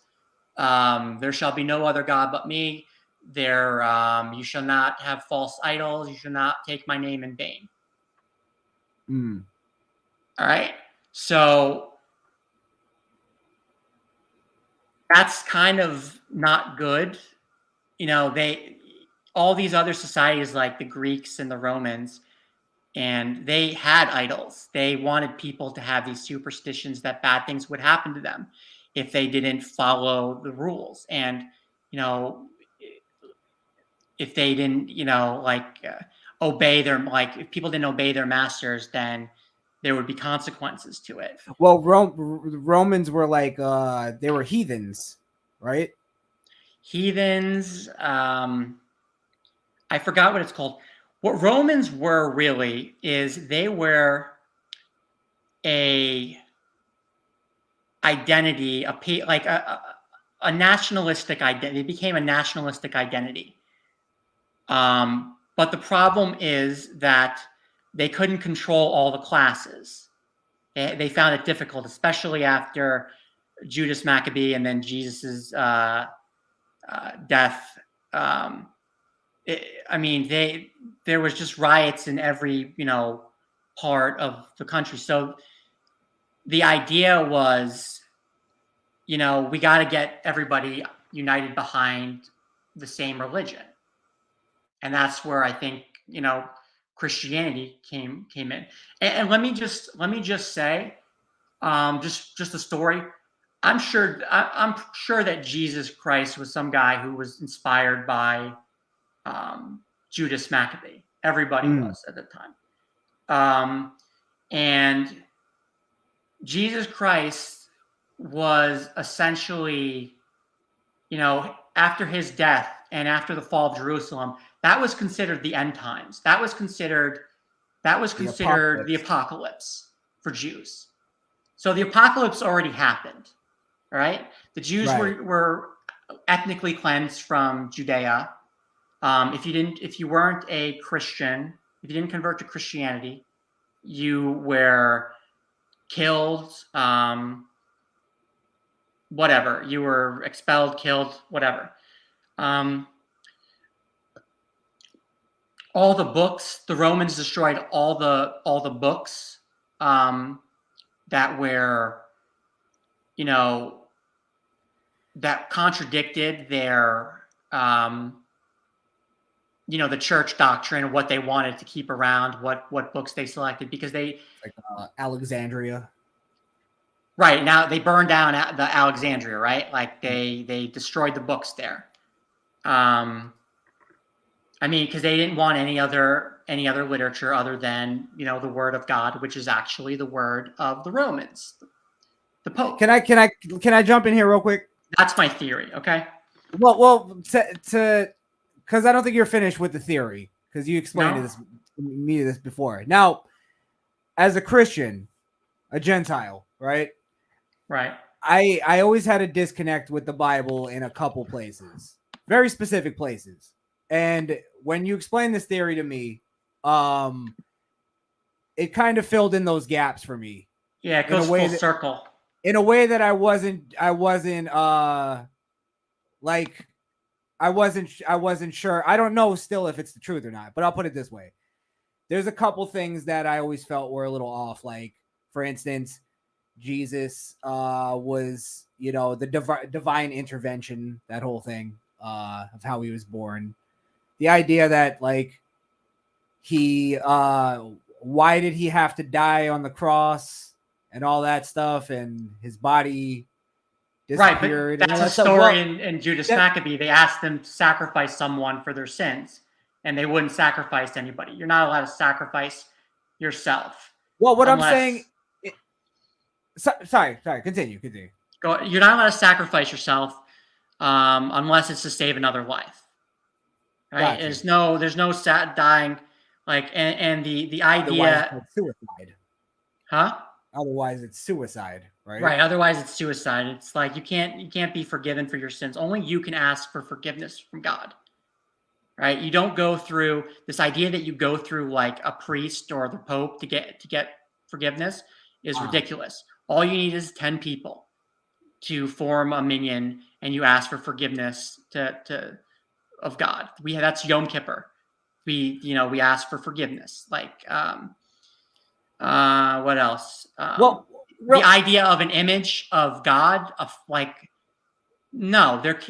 There shall be no other God but me. You shall not have false idols. You shall not take my name in vain. All right. So that's kind of not good. All these other societies like the Greeks and the Romans, and they had idols. They wanted people to have these superstitions that bad things would happen to them if they didn't follow the rules. And, if they didn't, obey if people didn't obey their masters, then there would be consequences to it. Well, Romans were like, they were heathens, right? Heathens. I forgot what it's called. What Romans were really is they were a identity, a nationalistic identity. It became a nationalistic identity. But the problem is that they couldn't control all the classes. They found it difficult, especially after Judas Maccabee and then Jesus's death. There was just riots in every part of the country. So the idea was, we got to get everybody united behind the same religion, and that's where I think Christianity came in. And let me just say, just a story. I'm sure that Jesus Christ was some guy who was inspired by Judas Maccabee. Everybody was at the time. And Jesus Christ was essentially, after his death and after the fall of Jerusalem, that was considered the end times. That was considered the apocalypse for Jews. So the apocalypse already happened. All right. The Jews were ethnically cleansed from Judea. If you weren't a Christian, if you didn't convert to Christianity, you were killed, whatever. You were expelled, killed, whatever. All the books, the Romans destroyed all the books that were, that contradicted their, the church doctrine of what they wanted to keep around, what books they selected, because they Alexandria. Right. Now they burned down the Alexandria, right? Like they destroyed the books there. Because they didn't want any other literature other than, the word of God, which is actually the word of the Romans, the Pope. Can I jump in here real quick? That's my theory. Okay. Well, because I don't think you're finished with the theory, because you explained this before. Now, as a Christian, a Gentile, right? Right. I always had a disconnect with the Bible in a couple places, very specific places. And when you explain this theory to me, it kind of filled in those gaps for me. Yeah, it goes full circle. In a way that I wasn't sure. I don't know still if it's the truth or not, but I'll put it this way. There's a couple things that I always felt were a little off. Like for instance, Jesus was, the divine intervention, that whole thing of how he was born. The idea that like he why did he have to die on the cross and all that stuff, and his body disappeared. Right, but And all that's a that stuff. story Well, in Judas Maccabee. They asked them to sacrifice someone for their sins, and they wouldn't sacrifice anybody. You're not allowed to sacrifice yourself. what I'm unless, saying. Sorry. Continue. You're not allowed to sacrifice yourself unless it's to save another life. Right? There's no dying. Like and the idea. Otherwise, it's suicide. Huh? Otherwise, it's suicide, right? Right. Otherwise, it's suicide. It's like you can't be forgiven for your sins. Only you can ask for forgiveness from God. Right? You don't go through this idea that you go through like a priest or the Pope to get forgiveness is ridiculous. All you need is 10 people to form a minyan, and you ask for forgiveness of God. That's Yom Kippur. We ask for forgiveness. Like what else? The idea of an image of God, they're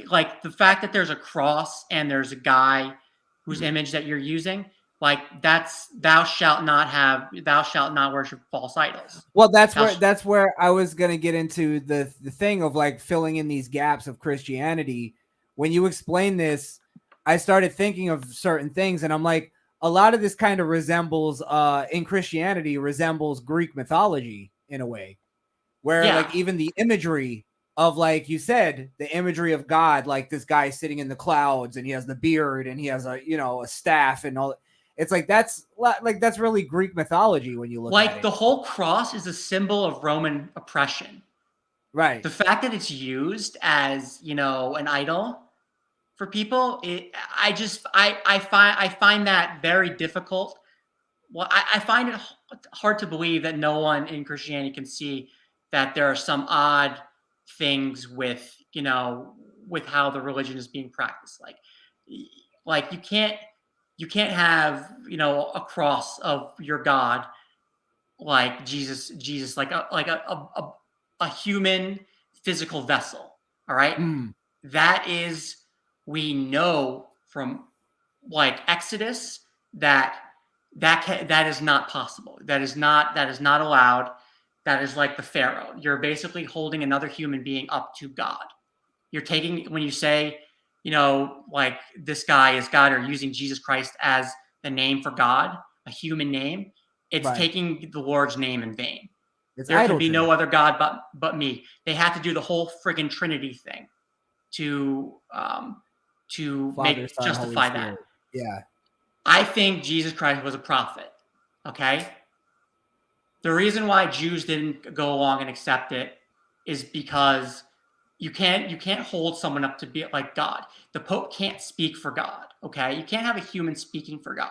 like the fact that there's a cross and there's a guy whose image that you're using, like that's thou shalt not worship false idols. Well, that's where I was gonna get into the thing of like filling in these gaps of Christianity. When you explain this, I started thinking of certain things, and I'm like, a lot of this kind of resembles in Christianity resembles Greek mythology in a way, where like even the imagery of, like you said, the imagery of God, like this guy sitting in the clouds and he has the beard and he has a staff and all. It's like that's really Greek mythology when you look at it. Like the whole cross is a symbol of Roman oppression. Right. The fact that it's used as, an idol for people, I find that very difficult. Well, I find it hard to believe that no one in Christianity can see that there are some odd things with how the religion is being practiced. Like you can't have a cross of your God like Jesus like a human physical vessel. All right. That is, we know from like Exodus that is not possible. That is not allowed. That is like the Pharaoh. You're basically holding another human being up to God. You're taking, when you say, like this guy is God, or using Jesus Christ as the name for God, a human name, it's taking the Lord's name in vain. There can be no other God but me. They have to do the whole friggin' Trinity thing to justify that. Yeah. I think Jesus Christ was a prophet. Okay. The reason why Jews didn't go along and accept it is because you can't hold someone up to be like God. The Pope can't speak for God. Okay. You can't have a human speaking for God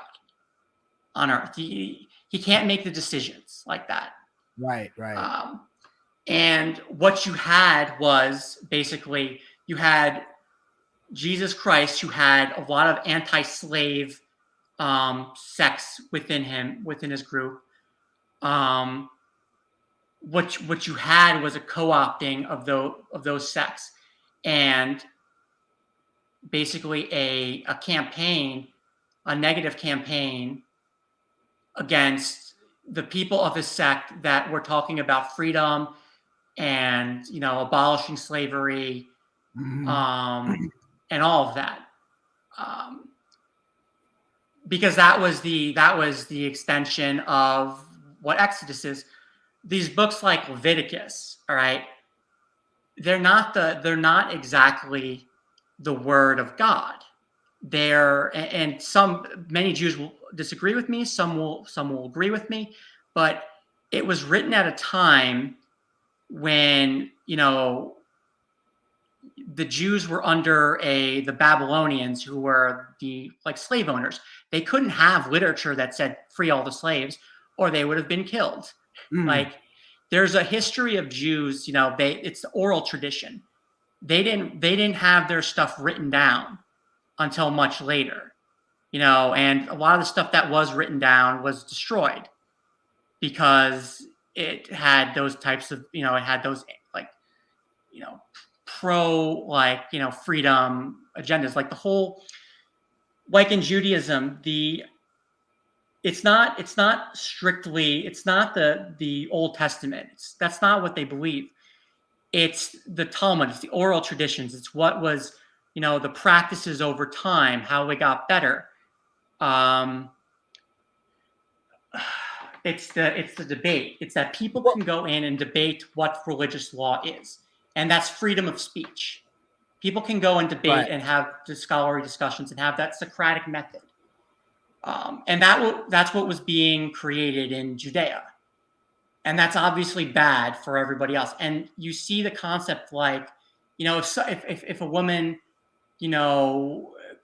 on earth. He can't make the decisions like that. Right. And what you had was basically, you had Jesus Christ, who had a lot of anti-slave sects within his group. What you had was a co-opting of those sects, and basically a campaign, a negative campaign against the people of his sect that were talking about freedom and abolishing slavery, and all of that, because that was the extension of what Exodus is. These books like Leviticus, all right, they're not exactly the word of God. And many Jews will disagree with me. Some will agree with me, but it was written at a time when the Jews were under the Babylonians, who were the slave owners. They couldn't have literature that said free all the slaves, or they would have been killed. Like, there's a history of Jews, it's oral tradition. They didn't have their stuff written down until much later, and a lot of the stuff that was written down was destroyed because it had those types of, it had those like, pro, like, freedom agendas, like the whole, like in Judaism, it's not strictly, it's not the Old Testament. That's not what they believe. It's the Talmud, it's the oral traditions. It's what was, the practices over time, how they got better. It's the debate. It's that people can go in and debate what religious law is, and that's freedom of speech. People can go and debate and have the scholarly discussions and have that Socratic method. And that's what was being created in Judea. And that's obviously bad for everybody else. And you see the concept, like, if a woman,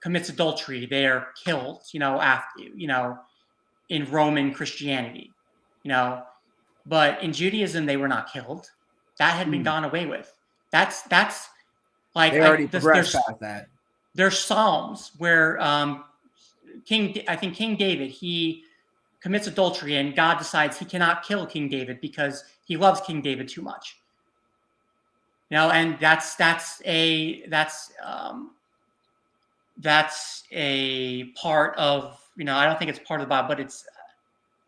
commits adultery, they are killed, after, in Roman Christianity, but in Judaism, they were not killed. That had been gone away with. That's like, they already progressed past that. There's Psalms where, King David, he commits adultery, and God decides he cannot kill King David because he loves King David too much. And that's a part of, I don't think it's part of the Bible, but it's,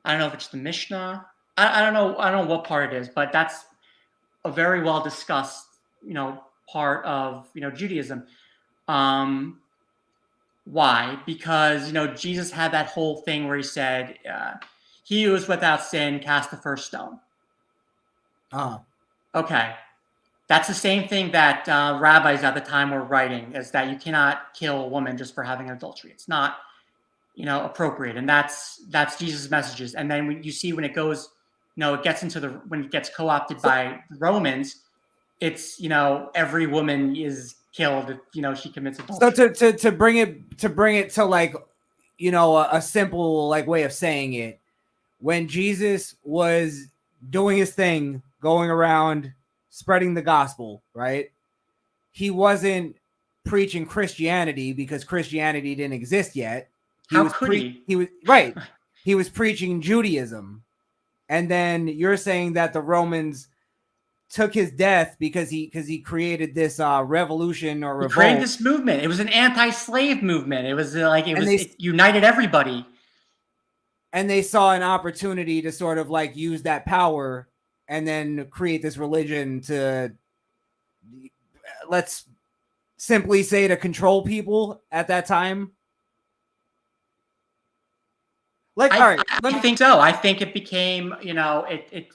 I don't know if it's the Mishnah. I don't know what part it is, but that's a very well discussed, part of, Judaism. Why? Because, Jesus had that whole thing where he said, he who is without sin cast the first stone. Okay. That's the same thing that rabbis at the time were writing, is that you cannot kill a woman just for having adultery. It's not, appropriate. And that's Jesus' messages. And then when you see, when it goes, it gets when it gets co-opted by Romans, it's, every woman is killed if, she commits adultery. So to bring it to, like, a simple, like, way of saying it, when Jesus was doing his thing, going around spreading the gospel, right? He wasn't preaching Christianity because Christianity didn't exist yet. How could he? He was right. He was preaching Judaism. And then you're saying that the Romans took his death because he created this revolution or revolt. He created this movement. It was an anti-slave movement. It was it united everybody. And they saw an opportunity to sort of, like, use that power and then create this religion to, let's simply say, to control people at that time. Like, all right, I think so. I think it became, it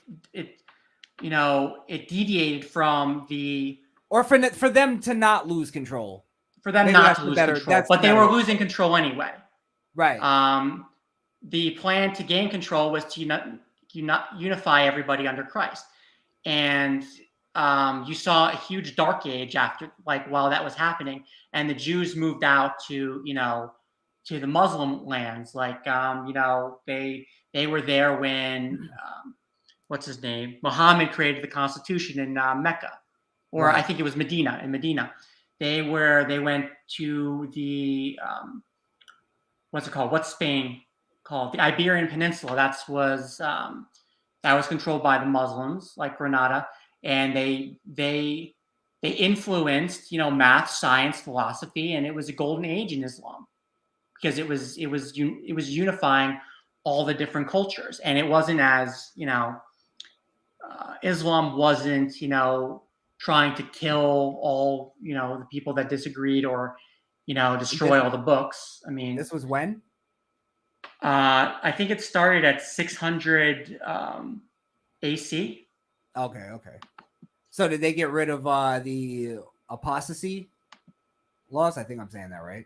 deviated from the, or for them to not lose control. For them not to lose control, but they were losing control anyway. Right. The plan to gain control was to unify everybody under Christ, and you saw a huge dark age after, like, while that was happening, and the Jews moved out to, to the Muslim lands, like, they were there when what's his name, Muhammad created the Constitution in Mecca, or right. I think it was Medina. In Medina, they went to the what's it called? What's Spain called? The Iberian Peninsula. That was controlled by the Muslims, like Granada, and they influenced, math, science, philosophy, and it was a golden age in Islam, because it was unifying all the different cultures, and it wasn't as, Islam wasn't, trying to kill all, the people that disagreed, or, destroy all the books. I mean, this was when? I think it started at 600 AC. Okay. So did they get rid of the apostasy laws? I think I'm saying that right.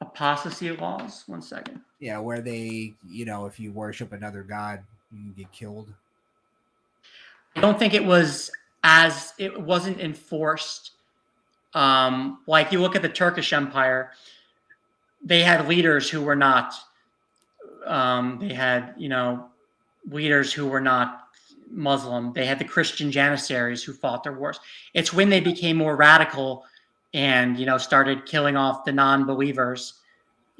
Apostasy laws? 1 second. Yeah, where they, if you worship another god, you can get killed. I don't think it wasn't enforced. Like, you look at the Turkish Empire, they had leaders who were not, they had, leaders who were not Muslim. They had the Christian Janissaries who fought their wars. It's when they became more radical and, started killing off the non-believers,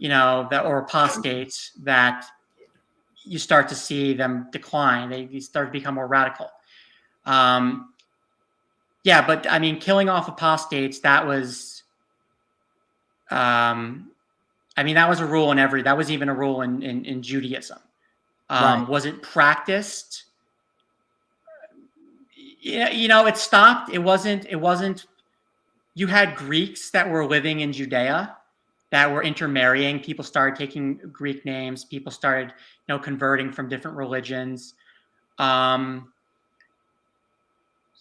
or apostates, that, you start to see them decline. They start to become more radical. Yeah, but I mean, killing off apostates, that was, I mean, that was a rule that was even a rule in Judaism. Right. Was it practiced? Yeah, it stopped. It wasn't, you had Greeks that were living in Judea that were intermarrying. People started taking Greek names. People started, converting from different religions.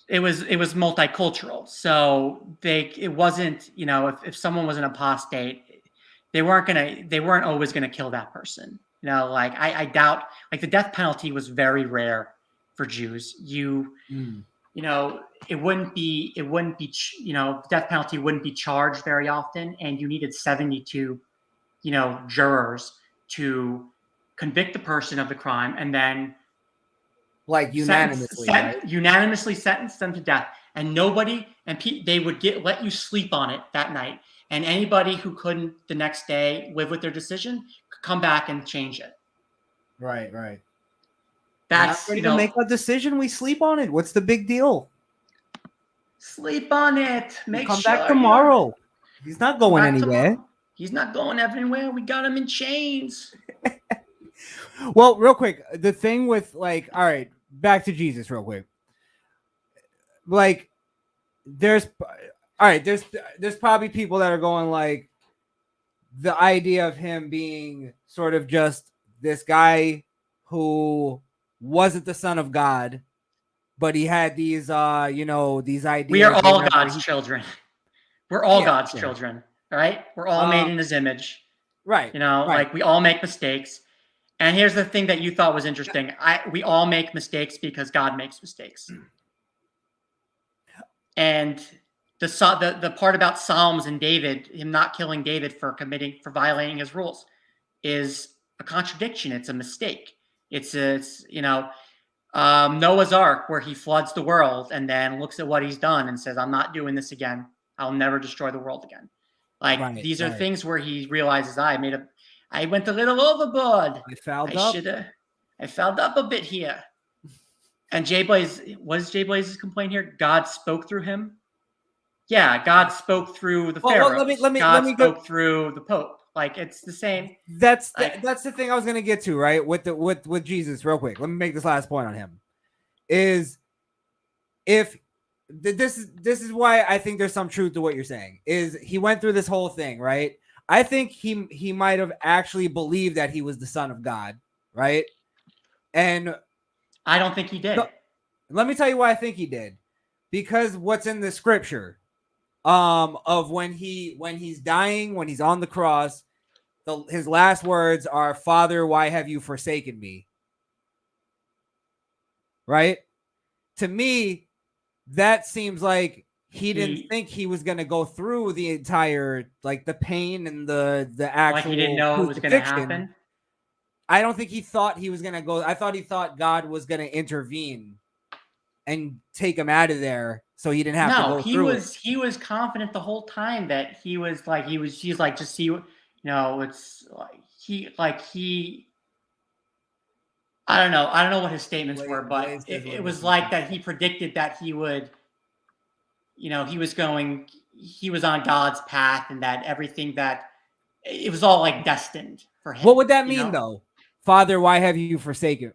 It was multicultural. So it wasn't, if someone was an apostate, they weren't always gonna kill that person. Like I doubt, like the death penalty was very rare for Jews. It wouldn't be, death penalty wouldn't be charged very often, and you needed 72, jurors to convict the person of the crime and then Like unanimously, right? unanimously sentence them to death, and they would let you sleep on it that night, and anybody who couldn't the next day live with their decision could come back and change it. Right. That's ready to make a decision. We sleep on it. What's the big deal? Sleep on it. Come back tomorrow. He's not going anywhere. He's not going anywhere. We got him in chains. Well, real quick, the thing with all right, back to Jesus real quick. There's probably people that are going the idea of him being sort of just this guy who wasn't the son of God, but he had these these ideas. We are all God's children. We're all God's children, right? We're all made in his image. Right. Like we all make mistakes. And here's the thing that you thought was interesting. We all make mistakes because God makes mistakes. And the part about Psalms and David, him not killing David for violating his rules, is a contradiction. It's a mistake. It's Noah's Ark, where he floods the world and then looks at what he's done and says, I'm not doing this again. I'll never destroy the world again. These are things where he realizes I went a little overboard. I fouled up a bit here. And what is Jay Blaze's complaint here? God spoke through him. Yeah, God spoke through the Pharaoh. God spoke through the Pope. It's the same. That's the thing I was gonna get to, right? With Jesus, real quick. Let me make this last point on him. This is why I think there's some truth to what you're saying. Is he went through this whole thing, right? I think he might have actually believed that he was the son of God, right? And I don't think he did. Let me tell you why I think he did. Because what's in the scripture of when he's dying, when he's on the cross, his last words are, Father, why have you forsaken me? Right? To me, that seems like he didn't think he was going to go through the entire, the pain and the actual he didn't know it was going to happen. I don't think he thought he was going to go. I thought he thought God was going to intervene and take him out of there so he didn't have to go through it. He was confident the whole time that he's just see, it's I don't know what his statements were, but it was that he predicted that he would, he was on God's path, and that everything that it was all destined for him. What would that mean though? Father, why have you forsaken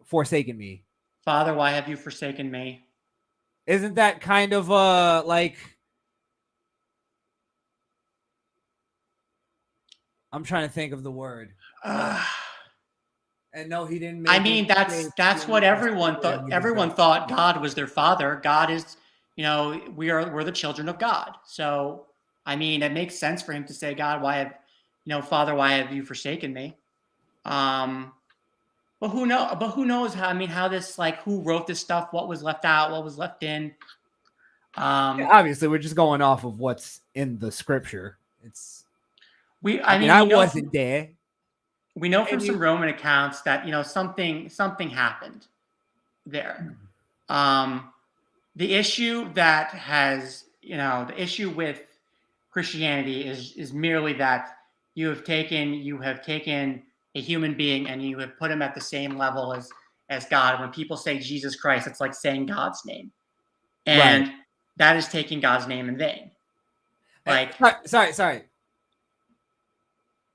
me? Father, why have you forsaken me? Isn't that kind of I'm trying to think of the word. And no, he didn't. That's what everyone thought. Everyone thought God was their father. God is, we're the children of God. So, it makes sense for him to say, God, Father, why have you forsaken me? But who knows how this, who wrote this stuff, what was left out, what was left in. Obviously we're just going off of what's in the scripture. I wasn't there. We know from some Roman accounts that, something happened there. The issue the issue with Christianity is merely that you have taken a human being and you have put him at the same level as God. When people say Jesus Christ, it's like saying God's name, and that is taking God's name in vain. Like, sorry.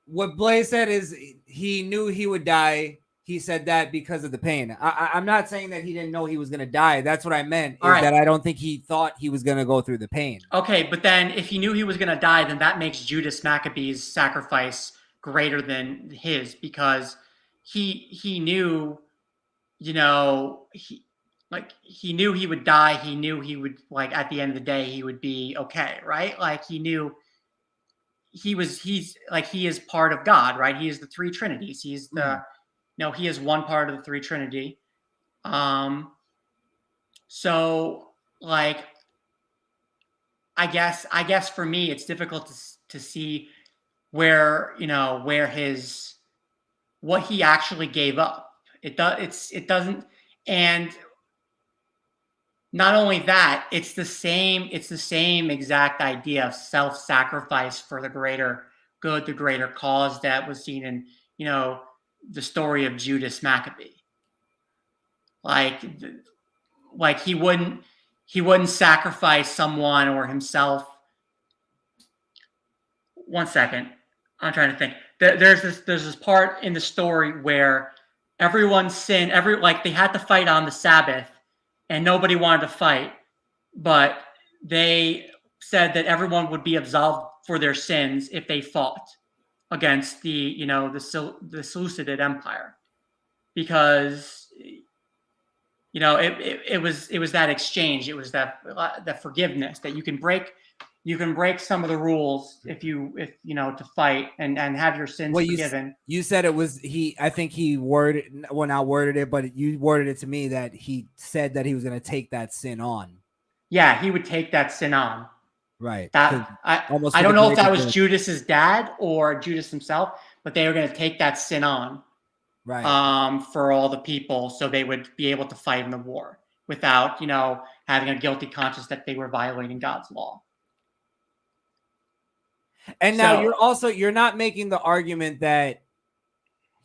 What Blaze said is he knew he would die. He said that because of the pain. I'm not saying that he didn't know he was going to die. That's what I meant. Is that I don't think he thought he was going to go through the pain. Okay, but then if he knew he was going to die, then that makes Judas Maccabee's sacrifice greater than his, because he knew, you know, he knew he would die. He knew he would, like, at the end of the day, he would be okay, right? Like, he knew he is part of God, right? He is the three trinities. He's the he is one part of the three trinity. So, like, I guess for me, it's difficult to see where what he actually gave up. It doesn't, and not only that, it's the same exact idea of self-sacrifice for the greater good, the greater cause that was seen in, the story of Judas Maccabee. Like he wouldn't sacrifice someone or himself. One second. I'm trying to think. There's this part in the story where everyone sinned. They had to fight on the Sabbath, and nobody wanted to fight, but they said that everyone would be absolved for their sins if they fought against the Seleucid Empire, because it was that exchange. It was that forgiveness that you can break some of the rules if to fight and have your sins forgiven. You said it was I think he not worded it, but you worded it to me that he said that he was going to take that sin on. Yeah, he would take that sin on. Right. I don't know if that was Judas's dad or Judas himself, but they were going to take that sin on. Right. For all the people, so they would be able to fight in the war without, having a guilty conscience that they were violating God's law. And now you're not making the argument that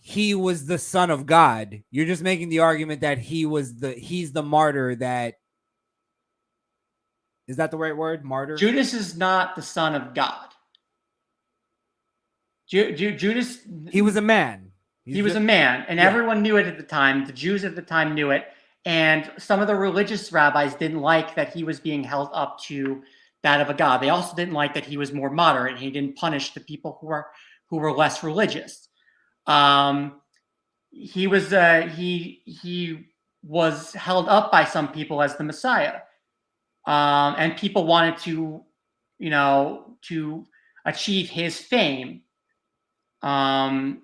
he was the son of God. You're just making the argument that he's the martyr that. Is that the right word? Martyr? Judas is not the son of God. Judas. He was a man. He was a man, and everyone knew it at the time. The Jews at the time knew it, and some of the religious rabbis didn't like that he was being held up to that of a god. They also didn't like that he was more moderate. He didn't punish the people who were less religious. He was held up by some people as the Messiah, and people wanted to achieve his fame. And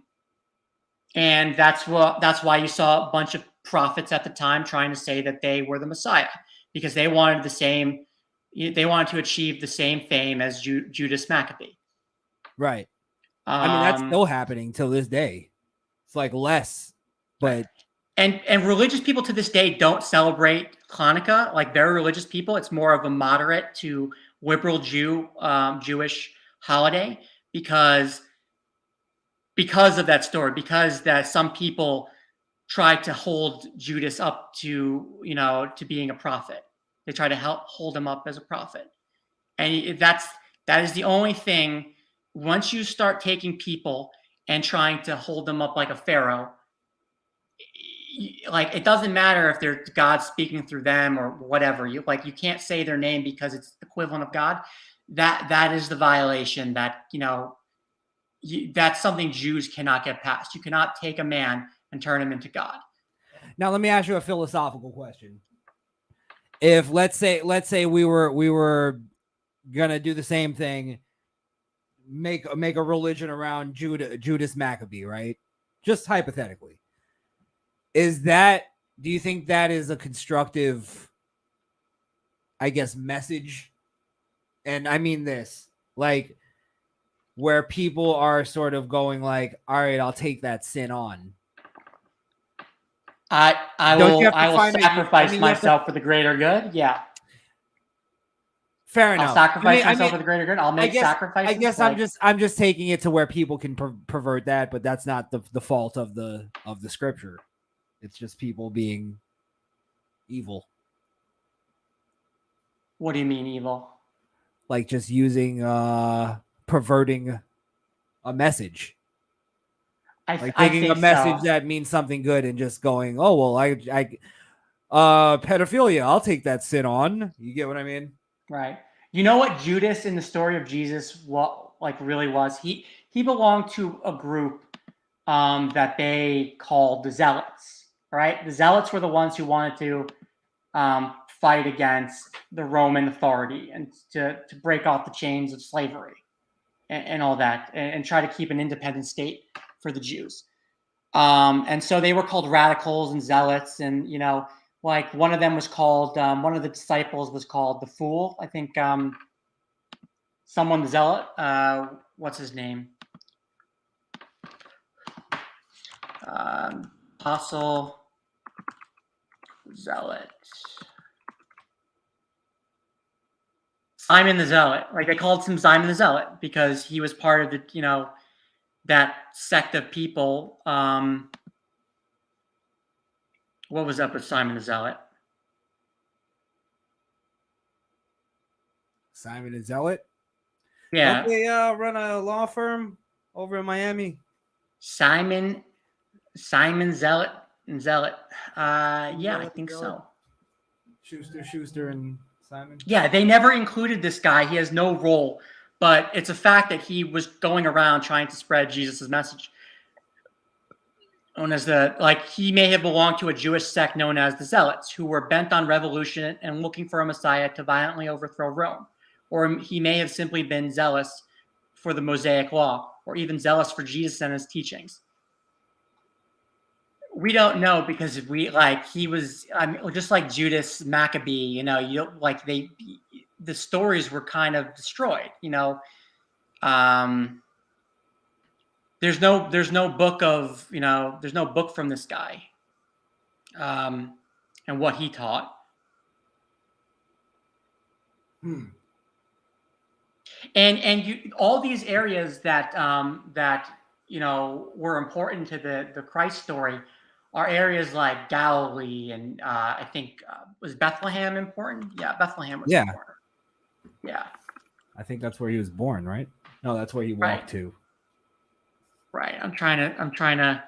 that's why you saw a bunch of prophets at the time trying to say that they were the Messiah, because they wanted to achieve the same fame as Judas Maccabee. Right. I mean, that's still happening till this day. It's like less, but and religious people to this day don't celebrate Hanukkah. Like, very religious people, it's more of a moderate to liberal Jewish holiday, because of that story, because that some people tried to hold Judas up to being a prophet. They try to hold him up as a prophet. And that is the only thing. Once you start taking people and trying to hold them up like a pharaoh, like, it doesn't matter if they're God speaking through them or whatever. You can't say their name because it's equivalent of God. That is the violation that, that's something Jews cannot get past. You cannot take a man and turn him into God. Now, let me ask you a philosophical question. If let's say we were gonna do the same thing, make a religion around Judas Maccabee, right? Just hypothetically, do you think that is a constructive, I guess, message? And I mean this, like, where people are sort of going like, all right, I'll take that sin on. I will sacrifice myself for the greater good. Yeah. Fair I'll enough. sacrifice myself for the greater good. I'll make sacrifices. I guess I'm just taking it to where people can pervert that, but that's not the fault of the scripture. It's just people being evil. What do you mean evil? Like just using perverting a message. Like taking a message that means something good and just going, oh well, I pedophilia, I'll take that sin on. You get what I mean? Right. You know what Judas in the story of Jesus really was? He belonged to a group that they called the Zealots. Right? The Zealots were the ones who wanted to fight against the Roman authority and to break off the chains of slavery and all that, and try to keep an independent state for the Jews. And so they were called radicals and zealots, and like one of them was called, one of the disciples was called the Fool. I think someone the zealot. What's his name? Apostle Zealot. Simon the Zealot. Like they called him Simon the Zealot because he was part of the, that sect of people. What was up with Simon the Zealot? Simon the Zealot? Yeah. Don't they run a law firm over in Miami? Simon Zealot and Zealot. Yeah, I think so. Schuster and Simon. Yeah, they never included this guy. He has no role, but it's a fact that he was going around trying to spread Jesus' message. Known as he may have belonged to a Jewish sect known as the Zealots, who were bent on revolution and looking for a Messiah to violently overthrow Rome. Or he may have simply been zealous for the Mosaic law, or even zealous for Jesus and his teachings. We don't know because he was just like Judas Maccabee, the stories were kind of destroyed, there's no book of, there's no book from this guy and what he taught. And all these areas that were important to the Christ story are areas like Galilee and I think was Bethlehem important? Yeah, Bethlehem was important. Yeah. I think that's where he was born, right? No, that's where he walked to. Right. I'm trying to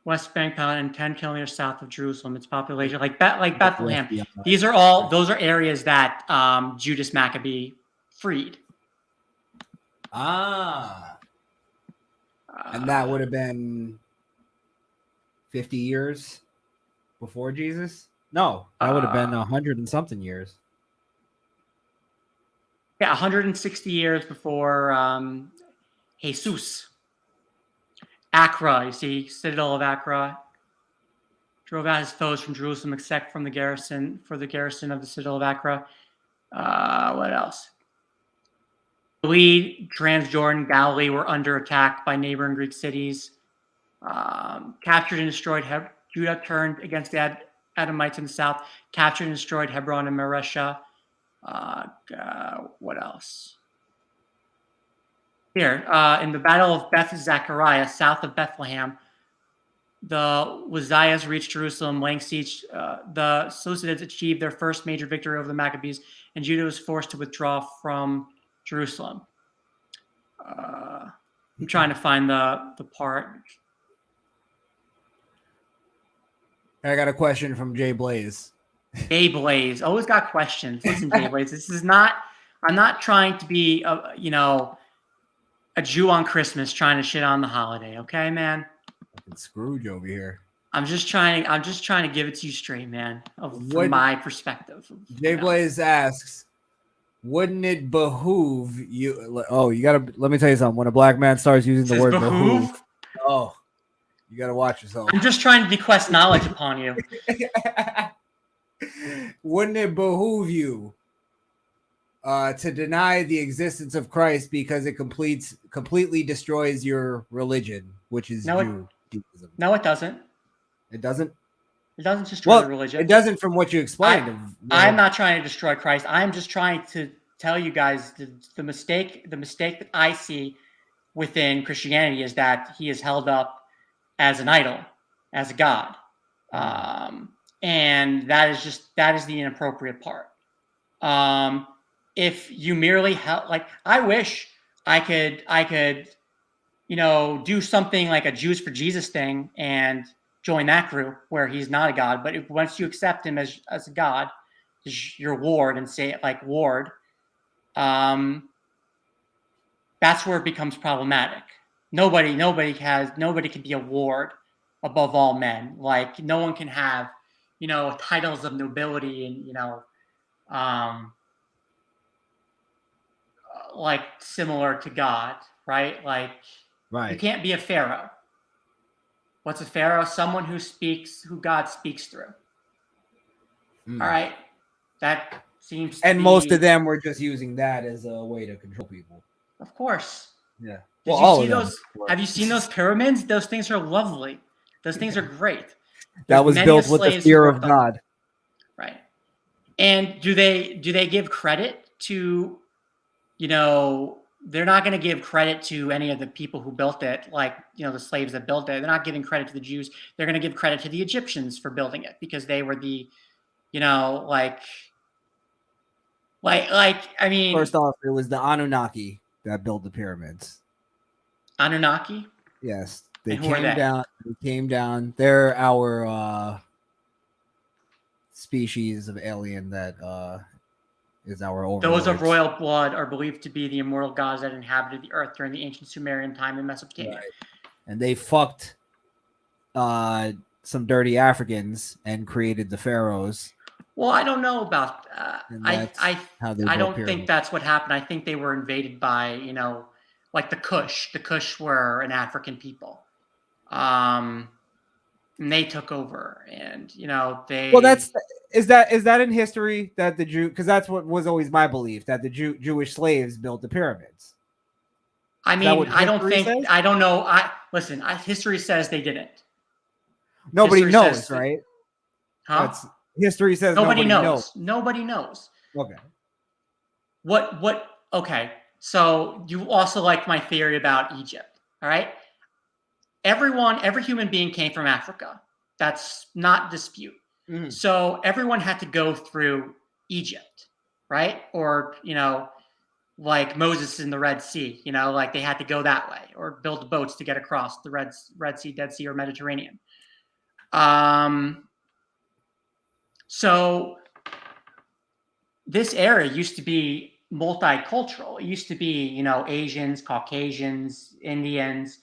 West Bank and 10 kilometers south of Jerusalem. Its population like Bethlehem. Those are areas that Judas Maccabee freed. And that would have been 50 years before Jesus? No, that would have been 100 and something years. Yeah, 160 years before Jesus. Accra, you see, citadel of Accra, drove out his foes from Jerusalem, except from the garrison of the citadel of Accra. What else? Galilee, Transjordan, Galilee were under attack by neighboring Greek cities. Captured and destroyed Judah turned against the Edomites in the south. Captured and destroyed Hebron and Maresha. What else? Here, in the Battle of Beth Zachariah, south of Bethlehem, the Uzziahs reached Jerusalem, laying siege. The Seleucids achieved their first major victory over the Maccabees, and Judah was forced to withdraw from Jerusalem. I'm trying to find the part. I got a question from Jay Blaze. Jay Blaze, always got questions. Listen, Jay Blaze, I'm not trying to be, a Jew on Christmas trying to shit on the holiday. Okay, man. Fucking Scrooge over here. I'm just trying to give it to you straight, man. From my perspective. Jay Blaze asks, wouldn't it behoove you? Oh, you gotta. Let me tell you something. When a black man starts using the word behoove, oh, you gotta watch yourself. I'm just trying to bequest knowledge upon you. Wouldn't it behoove you to deny the existence of Christ because it completely destroys your religion, which is Judaism? No, it doesn't. It doesn't. It doesn't destroy the religion. It doesn't, from what you explained. I'm not trying to destroy Christ. I'm just trying to tell you guys the mistake that I see within Christianity is that he is held up as an idol, as a god, and that is the inappropriate part. If you merely like, I wish I could do something like a Jews for Jesus thing and join that group where he's not a god. But once you accept him as a god, as your Lord, and say it like Lord, that's where it becomes problematic. Nobody can be a Lord above all men. Like, no one can have, titles of nobility and, like similar to God, right? Like, you can't be a pharaoh. What's a pharaoh? Someone who God speaks through. All right, that seems to and be, most of them were just using that as a way to control people. Of course. Yeah. Did you see those? Have you seen those pyramids? Those things are lovely. Those things are great. That was built with the fear of God. Right. And do they give credit to, they're not going to give credit to any of the people who built it, like, the slaves that built it. They're not giving credit to the Jews. They're going to give credit to the Egyptians for building it, because they were the, I mean, first off, it was the Anunnaki that built the pyramids. Anunnaki? Yes. They came down. They're our species of alien that is our overlords. Those of royal blood are believed to be the immortal gods that inhabited the earth during the ancient Sumerian time in Mesopotamia. Right. And they fucked some dirty Africans and created the pharaohs. Well, I don't know about I don't pyramids. think that's what happened. I think they were invaded by, like the Kush. The Kush were an African people. And they took over, and they. Well, is that in history that the Jew, because that's what was always my belief, that the Jewish slaves built the pyramids. I mean, I don't think says? I don't know. History says they didn't. Nobody knows, right? Huh? History says nobody knows. Nobody knows. Okay. What? Okay. So you also like my theory about Egypt, all right? Every human being came from Africa. That's not dispute. Mm-hmm. So everyone had to go through Egypt, right? Or, like Moses in the Red Sea, like they had to go that way, or build boats to get across the Red Sea, Dead Sea, or Mediterranean. So this area used to be multicultural. It used to be, Asians, Caucasians, Indians.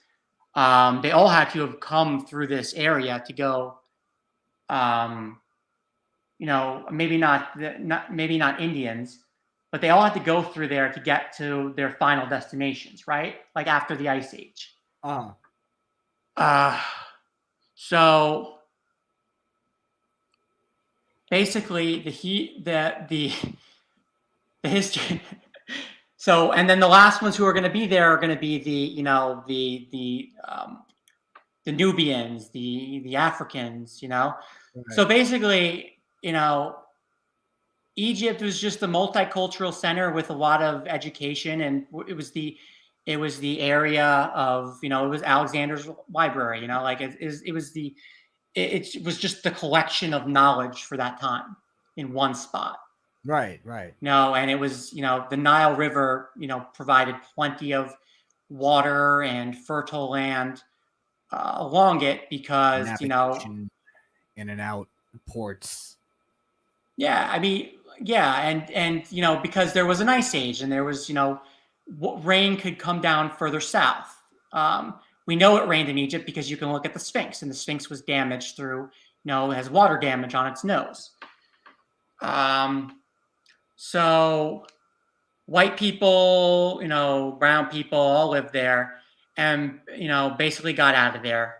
They all had to have come through this area to go, maybe not Indians, but they all had to go through there to get to their final destinations, right? Like after the Ice Age. So basically the history. So, and then the last ones who are going to be there are going to be the Nubians, the Africans, Right. So basically, Egypt was just a multicultural center with a lot of education, and it was the area of, it was Alexander's library, like it was just the collection of knowledge for that time in one spot. Right. And it was, the Nile River, provided plenty of water and fertile land along it, because, in and out ports. Yeah, I mean, yeah, and because there was an ice age, and there was, rain could come down further south. We know it rained in Egypt because you can look at the Sphinx, and the Sphinx was damaged through, it has water damage on its nose. So white people, brown people all lived there, and, basically got out of there.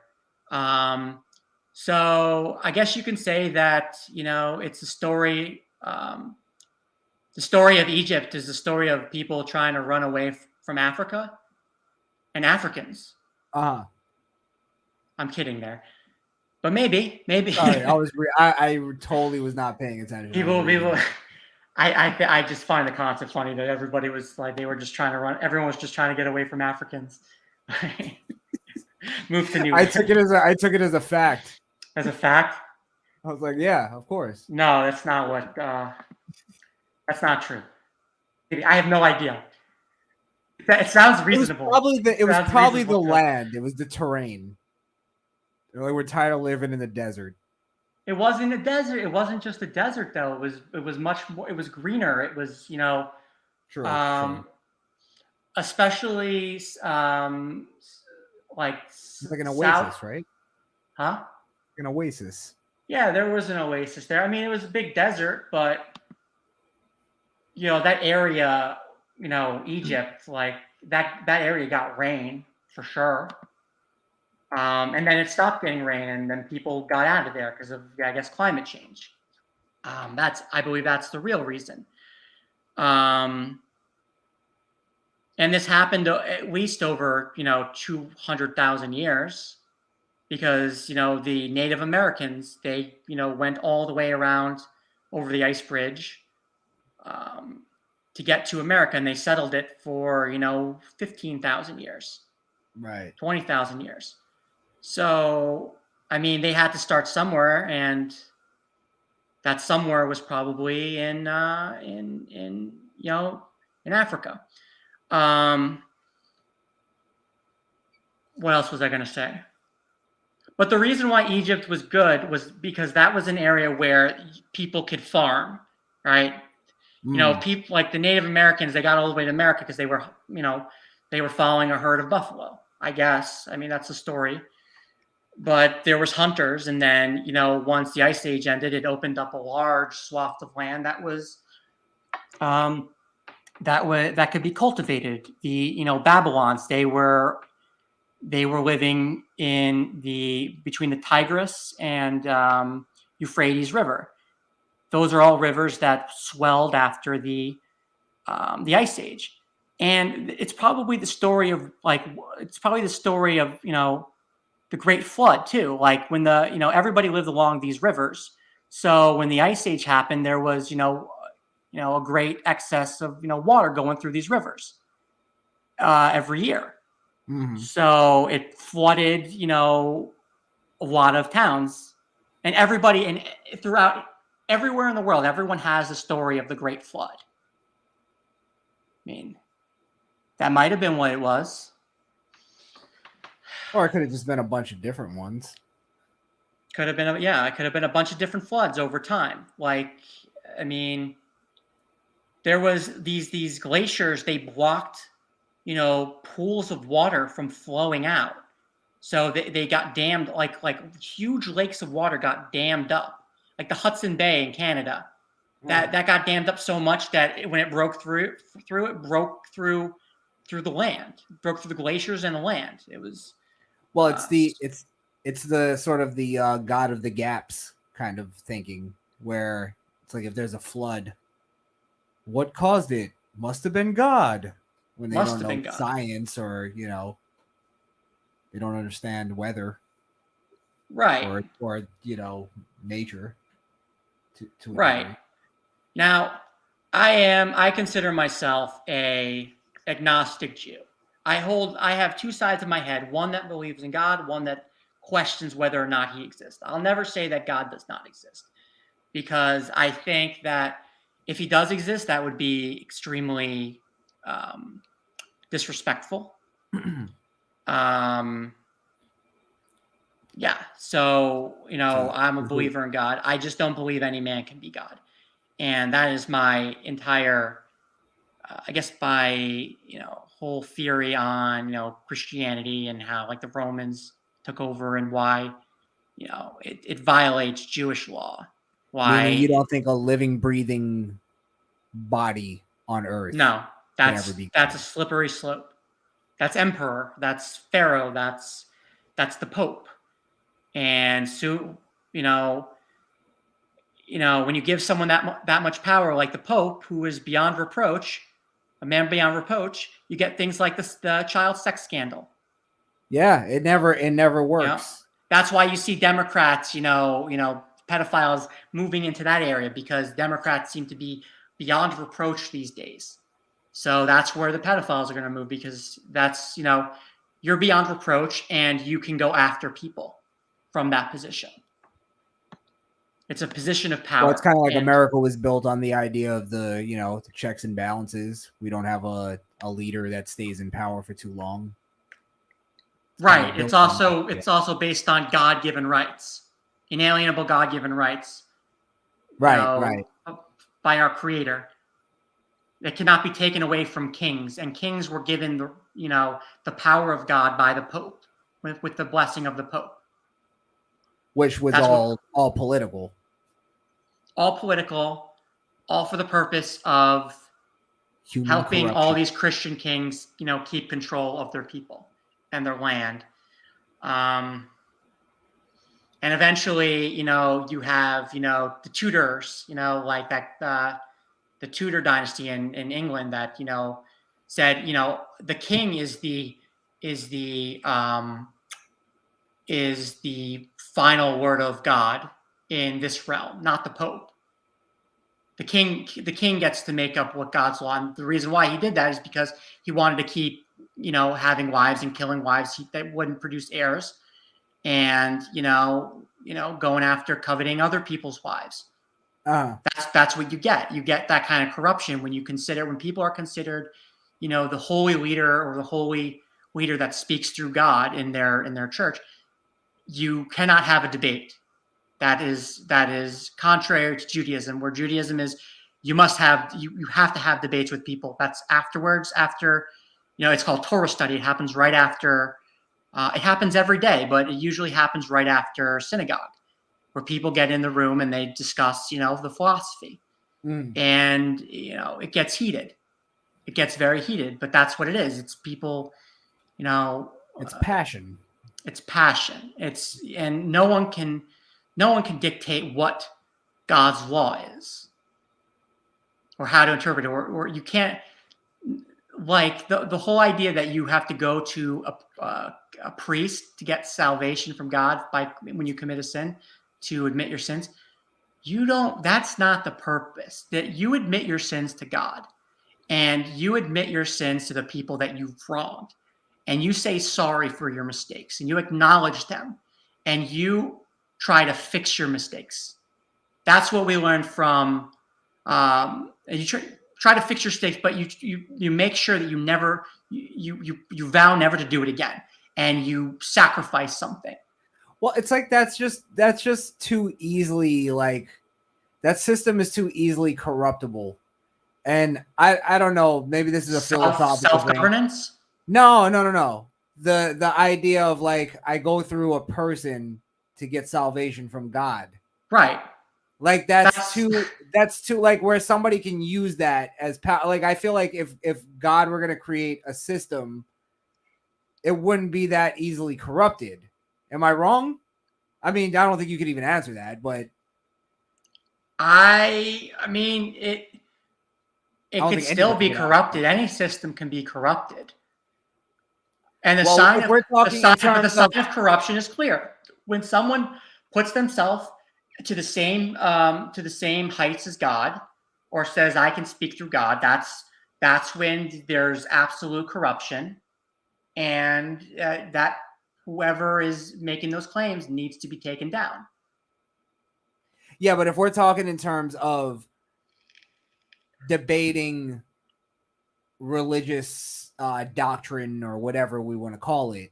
So I guess you can say that, it's a story. The story of Egypt is the story of people trying to run away from Africa and Africans. I'm kidding there, but maybe. Sorry, I totally was not paying attention. People. I just find the concept funny that everybody was like they were just trying to run. Everyone was just trying to get away from Africans. Move to New. I took it as a fact. As a fact. I was like, yeah, of course. No, that's not what. That's not true. I have no idea. It sounds reasonable. It was probably the land. It was the terrain. They're like, we're tired of living in the desert. It wasn't a desert. It wasn't just a desert, though. It was much more. It was greener. It was, True. Especially like it's like an oasis, right? Huh? An oasis. Yeah, there was an oasis there. I mean, it was a big desert, but that area, Egypt, like that area got rain for sure. And then it stopped getting rain, and then people got out of there because of, I guess, climate change. I believe that's the real reason. And this happened at least over, 200,000 years because, the Native Americans, they, went all the way around over the ice bridge to get to America, and they settled it for, 15,000 years. Right. 20,000 years. So, I mean, they had to start somewhere, and that somewhere was probably in Africa. What else was I going to say? But the reason why Egypt was good was because that was an area where people could farm, right? People like the Native Americans, they got all the way to America because they were following a herd of buffalo, I guess. I mean, that's the story. But there was hunters, and then, once the Ice Age ended, it opened up a large swath of land that was that could be cultivated. The Babylons, they were living between the Tigris and Euphrates River. Those are all rivers that swelled after the Ice Age, and it's probably the story of the Great Flood too. Like when everybody lived along these rivers. So when the Ice Age happened, there was a great excess of water going through these rivers every year. Mm-hmm. So it flooded a lot of towns, and everybody and throughout everywhere in the world, everyone has a story of the Great Flood. I mean, that might have been what it was. Or it could have just been a bunch of different ones. Could have been, it could have been a bunch of different floods over time. Like, I mean, there was these glaciers, they blocked, pools of water from flowing out. So they got dammed, like huge lakes of water got dammed up. Like the Hudson Bay in Canada. That got dammed up so much that when it broke through it broke through the land, broke through the glaciers and the land. It was well, it's the sort of the God of the gaps kind of thinking, where it's like if there's a flood, what caused it? Must have been God. When they don't know science, or they don't understand weather, right? Or nature. To right. Degree. Now, I consider myself a agnostic Jew. I have two sides of my head, one that believes in God, one that questions whether or not he exists. I'll never say that God does not exist, because I think that if he does exist, that would be extremely disrespectful. Yeah. So, I'm a believer in God. I just don't believe any man can be God. And that is my entire, I guess, whole theory on, Christianity and how like the Romans took over and why, it violates Jewish law. Why? Meaning you don't think a living, breathing body on earth? No, that's a slippery slope. That's emperor. That's pharaoh. That's the Pope. And so, when you give someone that much power, like the Pope, who is beyond reproach, a man beyond reproach, you get things like the child sex scandal. Yeah, it never works. That's why you see Democrats, pedophiles moving into that area, because Democrats seem to be beyond reproach these days. So that's where the pedophiles are going to move, because that's, you're beyond reproach and you can go after people from that position. It's a position of power. Well, it's kind of like America was built on the idea of the, the checks and balances. We don't have a leader that stays in power for too long. Right. It's also based on God-given rights, inalienable God-given rights. Right. By our Creator. That cannot be taken away from kings, and kings were given the power of God by the Pope, with the blessing of the Pope, which was all political. All political, all for the purpose of helping all these Christian kings, keep control of their people and their land. And eventually, you have, the Tudors, like that, the Tudor dynasty in England that, said, the king is the final word of God in this realm, not the Pope. The king gets to make up what God's law. And the reason why he did that is because he wanted to keep, having wives and killing wives that wouldn't produce heirs, and, going after coveting other people's wives. That's what you get. You get that kind of corruption when people are considered, the holy leader or the holy leader that speaks through God in their church. You cannot have a debate. That is contrary to Judaism, where Judaism is you have to have debates with people. That's afterwards, after, it's called Torah study. It happens right after. It happens every day, but it usually happens right after synagogue, where people get in the room and they discuss, the philosophy. And, it gets heated. It gets very heated, but that's what it is. It's people, it's passion. It's passion. And no one can dictate what God's law is or how to interpret it, or you can't, like the whole idea that you have to go to a priest to get salvation from God when you commit a sin, to admit your sins. That's not the purpose. That you admit your sins to God, and you admit your sins to the people that you've wronged, and you say sorry for your mistakes, and you acknowledge them, and you try to fix your mistakes. That's what we learned from. You try to fix your mistakes, but you make sure that you vow never to do it again, and you sacrifice something. Well, it's like that's just too easily, like, that system is too easily corruptible. And I don't know, maybe this is a philosophical self-governance thing. No. The idea of, like, I go through a person to get salvation from God. Right. Like that's too like where somebody can use that as like, I feel like if God were going to create a system, it wouldn't be that easily corrupted. Am I wrong? I mean, I don't think you could even answer that, but I mean, it could still be corrupted. Any system can be corrupted. And the sign of corruption is clear. When someone puts themselves to the same heights as God, or says, I can speak through God, that's when there's absolute corruption, and that whoever is making those claims needs to be taken down. Yeah, but if we're talking in terms of debating religious doctrine or whatever we want to call it,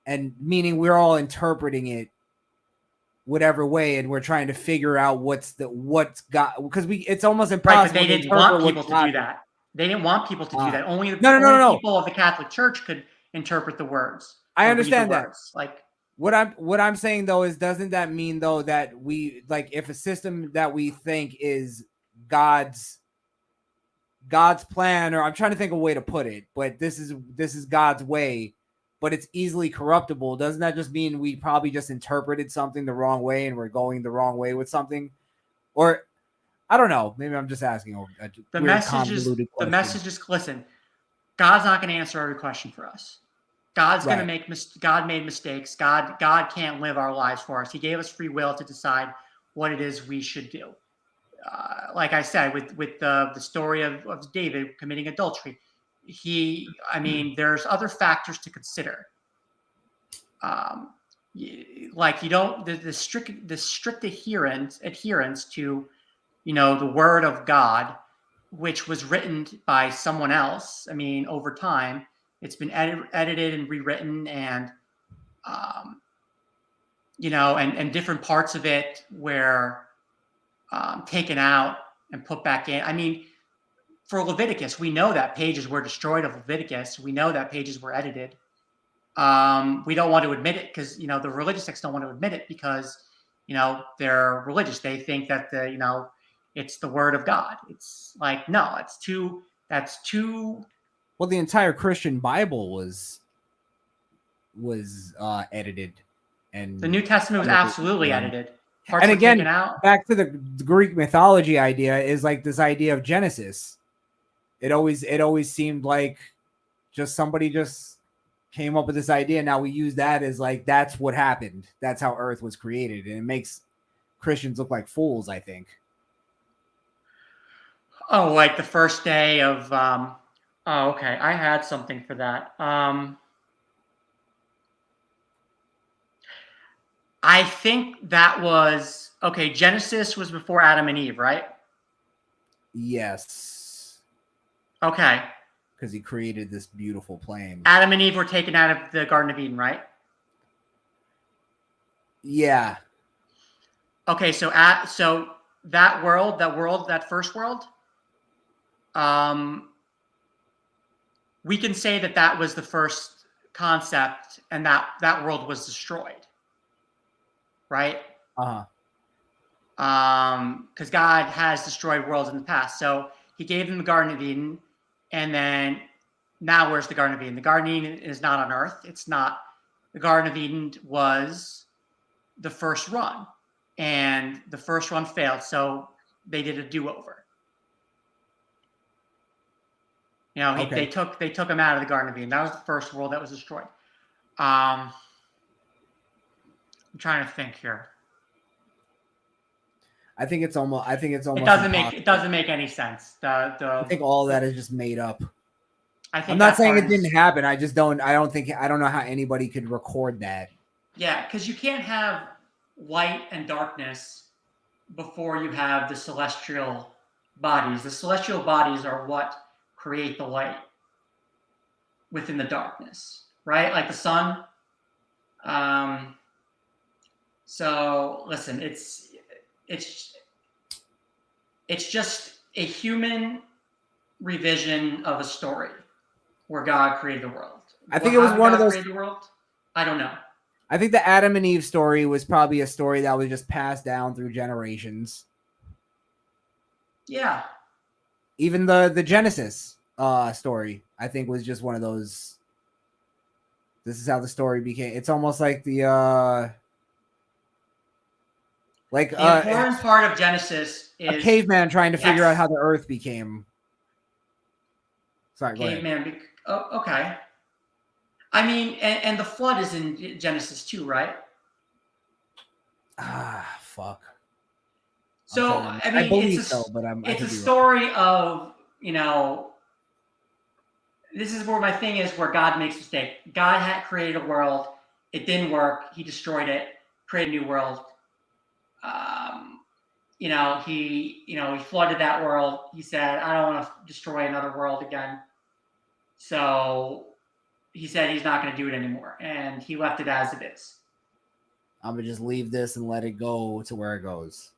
and meaning we're all interpreting it whatever way, and we're trying to figure out what's God, because it's almost impossible. Right, but they didn't want people to do that. They didn't want people to do that. Only the people of the Catholic Church could interpret the words. I understand that. Like, what I'm saying though is, doesn't that mean though that we, like, if a system that we think is God's plan, or I'm trying to think of a way to put it, but this is God's way, but it's easily corruptible, doesn't that just mean we probably just interpreted something the wrong way and we're going the wrong way with something? Or I don't know, maybe I'm just asking the message is listen, God's not going to answer every question for us. God's going to God made mistakes. God can't live our lives for us. He gave us free will to decide what it is we should do. like I said, with the story of David committing adultery, there's other factors to consider. Like you don't the strict adherence to, the word of God, which was written by someone else. I mean, over time, it's been edited and rewritten, and and different parts of it were taken out and put back in. I mean, for Leviticus, we know that pages were destroyed of Leviticus. We know that pages were edited. We don't want to admit it because, the religious sects don't want to admit it because, they're religious. They think that it's the word of God. It's like, no, that's too. Well, the entire Christian Bible was edited, and the New Testament was absolutely edited. Parts and were again, taken out. back to the Greek mythology idea is like this idea of Genesis. It always seemed like somebody came up with this idea. Now we use that as like, that's what happened. That's how Earth was created. And it makes Christians look like fools, I think. Oh, like the first day of, oh, okay. I had something for that. I think that was, okay, Genesis was before Adam and Eve, right? Yes. Okay. Because he created this beautiful plane. Adam and Eve were taken out of the Garden of Eden, right? Yeah. Okay, so that world, that first world, we can say that was the first concept, and that world was destroyed, right? Because God has destroyed worlds in the past. So he gave them the Garden of Eden, and then now where's the Garden of Eden? The Garden of Eden is not on Earth. It's not. The Garden of Eden was the first run, and the first run failed, so they did a do-over. They took him out of the Garden of Eden. That was the first world that was destroyed. I'm trying to think here. I think it's almost. It doesn't make any sense. I think all that is just made up. I'm not saying it didn't happen. I don't know how anybody could record that. Yeah, because you can't have light and darkness before you have the celestial bodies. The celestial bodies are what create the light within the darkness, right? Like the sun. So listen, it's just a human revision of a story where God created the world. I think it was one of those. Created the world? I don't know. I think the Adam and Eve story was probably a story that was just passed down through generations. Yeah. Even the Genesis story, I think, was just one of those. This is how the story became. It's almost like the important part of Genesis is a caveman trying to figure out how the Earth became. Sorry, caveman. Okay. I mean, and the flood is in Genesis too, right? Fuck. So I believe so, but it's a story of, this is where my thing is, where God makes a mistake. God had created a world, it didn't work. He destroyed it, created a new world. He flooded that world. He said, I don't want to destroy another world again. So he said he's not going to do it anymore, and he left it as it is. I'm gonna just leave this and let it go to where it goes.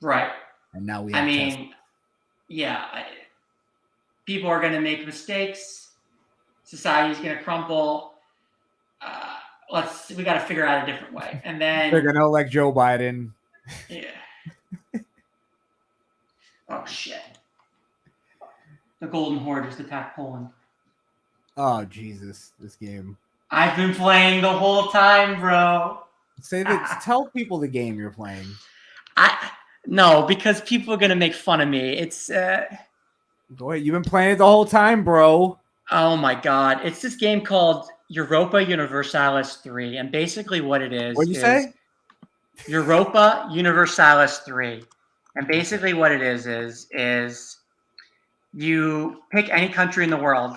Right. And now we have people are going to make mistakes. Society's going to crumble. We got to figure out a different way. And then they're going to elect Joe Biden. Yeah. Oh shit. The Golden Horde just attacked Poland. Oh Jesus, this game. I've been playing the whole time, bro. Tell people the game you're playing. No, because people are gonna make fun of me. It's Go ahead. You've been playing it the whole time, bro. Oh my god. It's this game called Europa Universalis 3. And basically what it is. What'd you say? Europa Universalis 3. And basically what it is you pick any country in the world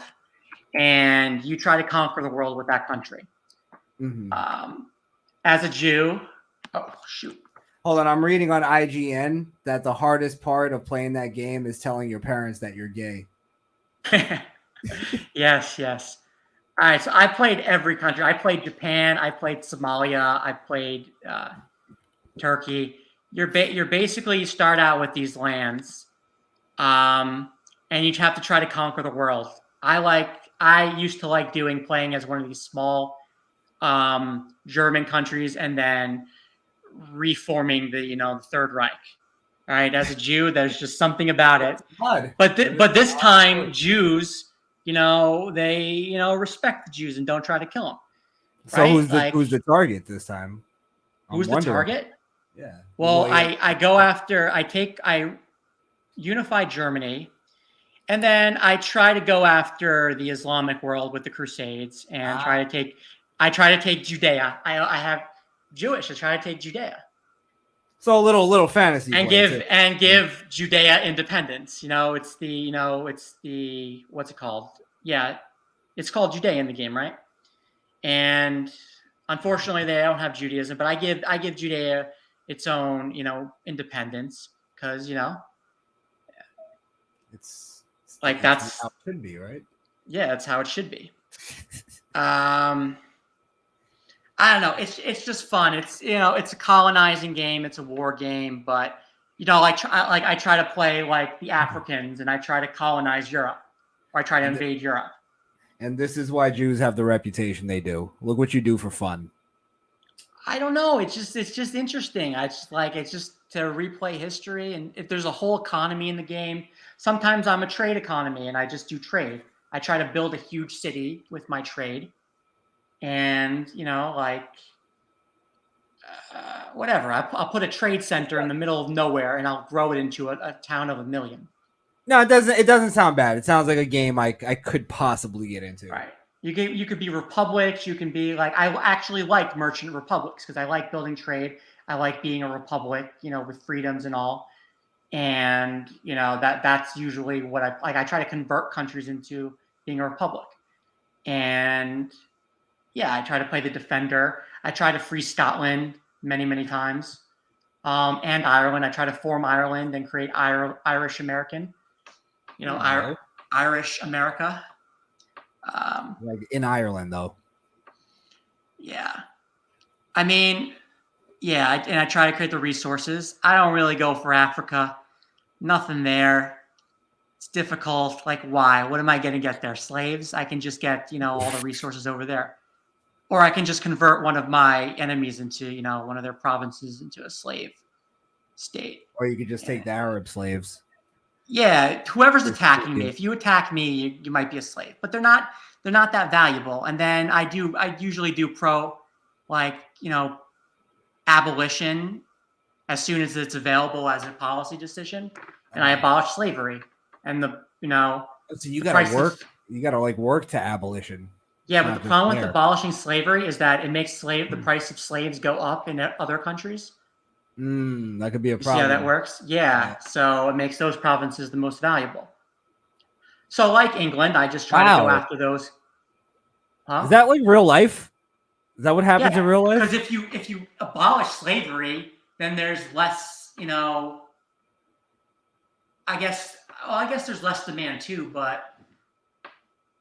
and you try to conquer the world with that country. As a Jew, oh shoot. Hold on, I'm reading on IGN that the hardest part of playing that game is telling your parents that you're gay. Yes. All right, so I played every country. I played Japan. I played Somalia. I played Turkey. You're basically, you start out with these lands, and you have to try to conquer the world. I used to playing as one of these small German countries, and then reforming the Third Reich. All right, as a Jew, there's just something about it. But this time, Jews, they respect the Jews and don't try to kill them. So right? who's the target this time? Who's the target? Yeah. Well, I go after. I unify Germany, and then I try to go after the Islamic world with the Crusades and try to take Judea. I have Jewish. I try to take Judea. So a little fantasy and give Judea independence. It's the what's it called? Yeah, it's called Judea in the game, right? And unfortunately, they don't have Judaism, but I give Judea its own independence because it's like that's how it should be, right? Yeah, that's how it should be. I don't know. It's just fun. It's it's a colonizing game. It's a war game, but I try to play like the Africans, and I try to colonize Europe, or I try to invade Europe. And this is why Jews have the reputation they do. Look what you do for fun. I don't know. It's just interesting. It's just to replay history, and if there's a whole economy in the game. Sometimes I'm a trade economy, and I just do trade. I try to build a huge city with my trade. And whatever, I'll put a trade center in the middle of nowhere, and I'll grow it into a town of 1 million. No, it doesn't sound bad. It sounds like a game I could possibly get into. Right. You could be republics. You can be I actually like merchant republics because I like building trade. I like being a republic, with freedoms and all. And that's usually what I try to convert countries into being a republic. And yeah, I try to play the defender. I try to free Scotland many, many times. And Ireland. I try to form Ireland and create Irish American. Irish America. Like in Ireland, though. Yeah. I mean, yeah, and I try to create the resources. I don't really go for Africa. Nothing there. It's difficult. Why? What am I going to get there? Slaves? I can just get, all the resources over there. Or I can just convert one of my enemies into, one of their provinces into a slave state. Or you could just take the Arab slaves. Yeah, whoever's attacking me. If you attack me, you might be a slave. But they're not that valuable. And then I usually do pro, abolition as soon as it's available as a policy decision. And I abolish slavery. And so you gotta work. You gotta work to abolition. Yeah, but the problem with abolishing slavery is that it makes the price of slaves go up in other countries. That could be a problem. See how that works? Yeah. So it makes those provinces the most valuable. So like England, I just try to go after those. Huh? Is that real life? Is that what happens in real life? Because if you abolish slavery, then there's less, I guess there's less demand too, but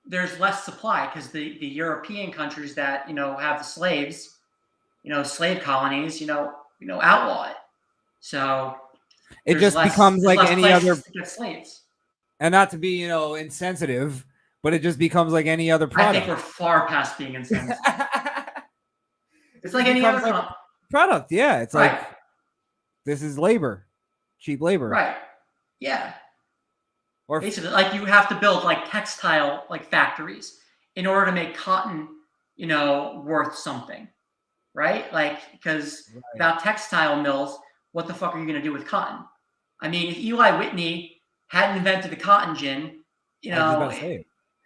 there's less supply because the European countries that have the slaves, slave colonies, outlaw it. So it just becomes like any other slaves. And not to be insensitive, but it just becomes like any other product. I think we're far past being insensitive. It's like any other product. Yeah, it's right. This is labor, cheap labor. Right. Yeah. Or basically, you have to build textile factories in order to make cotton, worth something, right? Because without textile mills, what the fuck are you going to do with cotton? I mean, if Eli Whitney hadn't invented the cotton gin,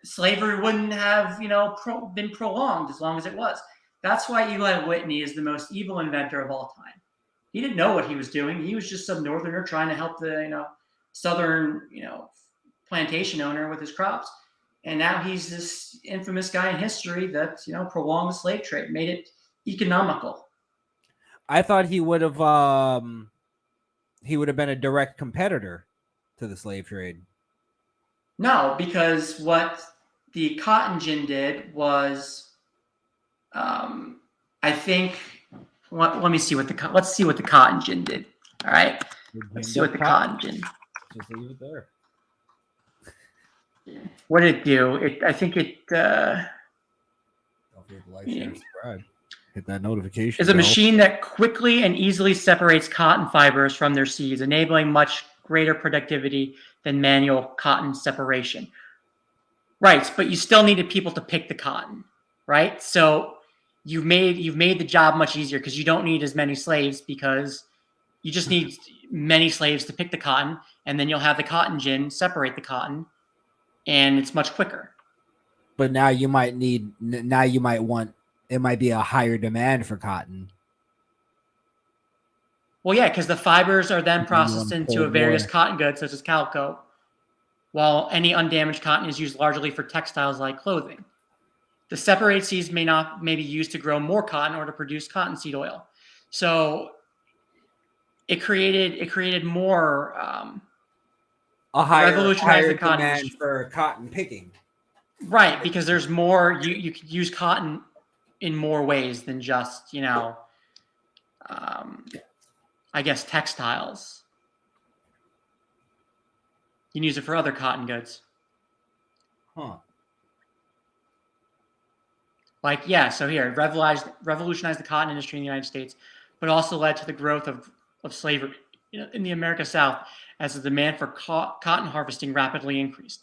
slavery wouldn't have, been prolonged as long as it was. That's why Eli Whitney is the most evil inventor of all time. He didn't know what he was doing. He was just some northerner trying to help the southern plantation owner with his crops. And now he's this infamous guy in history that prolonged the slave trade, made it economical. I thought he would have been a direct competitor to the slave trade. No, because what the cotton gin did was, I think. Let me see let's see what the cotton gin did. All right, let's see what the cotton gin. Just leave it there. What did it do? I think it. Don't forget to like, share, subscribe. Hit that notification. Is a machine that quickly and easily separates cotton fibers from their seeds, enabling much greater productivity than manual cotton separation. Right, but you still needed people to pick the cotton, right? So you've made the job much easier because you don't need as many slaves, because you just need many slaves to pick the cotton, and then you'll have the cotton gin separate the cotton, and it's much quicker. But now you might want, it might be a higher demand for cotton. Well, yeah, because the fibers are then processed into various cotton goods, such as calico, while any undamaged cotton is used largely for textiles like clothing. The separated seeds may be used to grow more cotton or to produce cottonseed oil. So it created more a higher the cotton demand for cotton picking. Right, because there's more. You could use cotton in more ways than just I guess textiles. You can use it for other cotton goods. Huh. Like, yeah, so here, it revolutionized the cotton industry in the United States, but also led to the growth of slavery in the America South as the demand for cotton harvesting rapidly increased.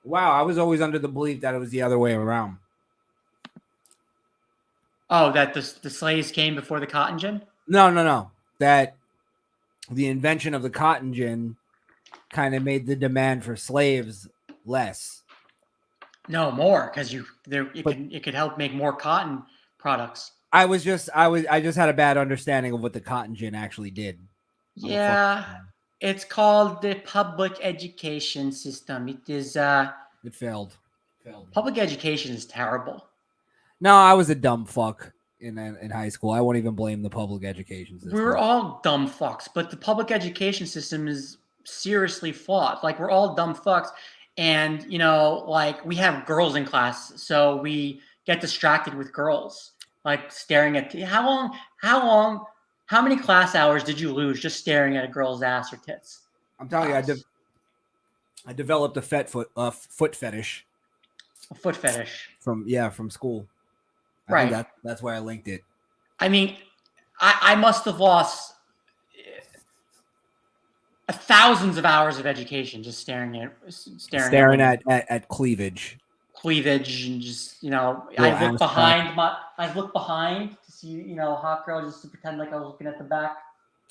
Wow, I was always under the belief that it was the other way around. Oh, that the slaves came before the cotton gin? No. That the invention of the cotton gin kind of made the demand for slaves less. No, more, because it could help make more cotton products. I just had a bad understanding of what the cotton gin actually did. Yeah, it's called the public education system. It is. It failed. Public education is terrible. No, I was a dumb fuck in high school. I won't even blame the public education system. We were all dumb fucks, but the public education system is seriously flawed. Like, we're all dumb fucks. And, like, we have girls in class, so we get distracted with girls, like staring at how many class hours did you lose just staring at a girl's ass or tits? I'm telling you, I developed a foot fetish. A foot fetish from school. Right. I think that's where I linked it. I mean, I must have lost thousands of hours of education just staring at cleavage and just I look behind to see hot girl, just to pretend like I was looking at the back,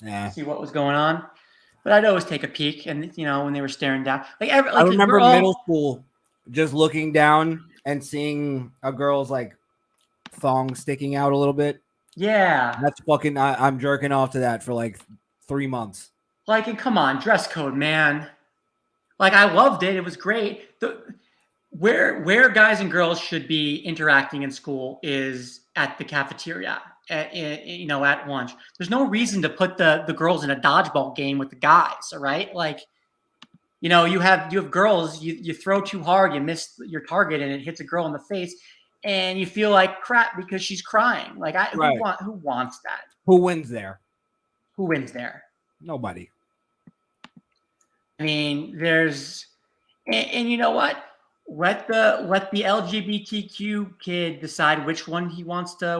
to see what was going on. But I'd always take a peek, and when they were staring down, I remember middle school just looking down and seeing a girl's like thong sticking out a little bit. Yeah, that's fucking. I'm jerking off to that for like 3 months. Like, and come on, dress code, man. Like, I loved it. It was great. Where guys and girls should be interacting in school is at the cafeteria, at lunch. There's no reason to put the girls in a dodgeball game with the guys, all right? Like, you have girls, you throw too hard, you miss your target, and it hits a girl in the face, and you feel like crap because she's crying. Like, who wants that? Who wins there? Nobody. I mean, and you know what? Let the LGBTQ kid decide which side he wants to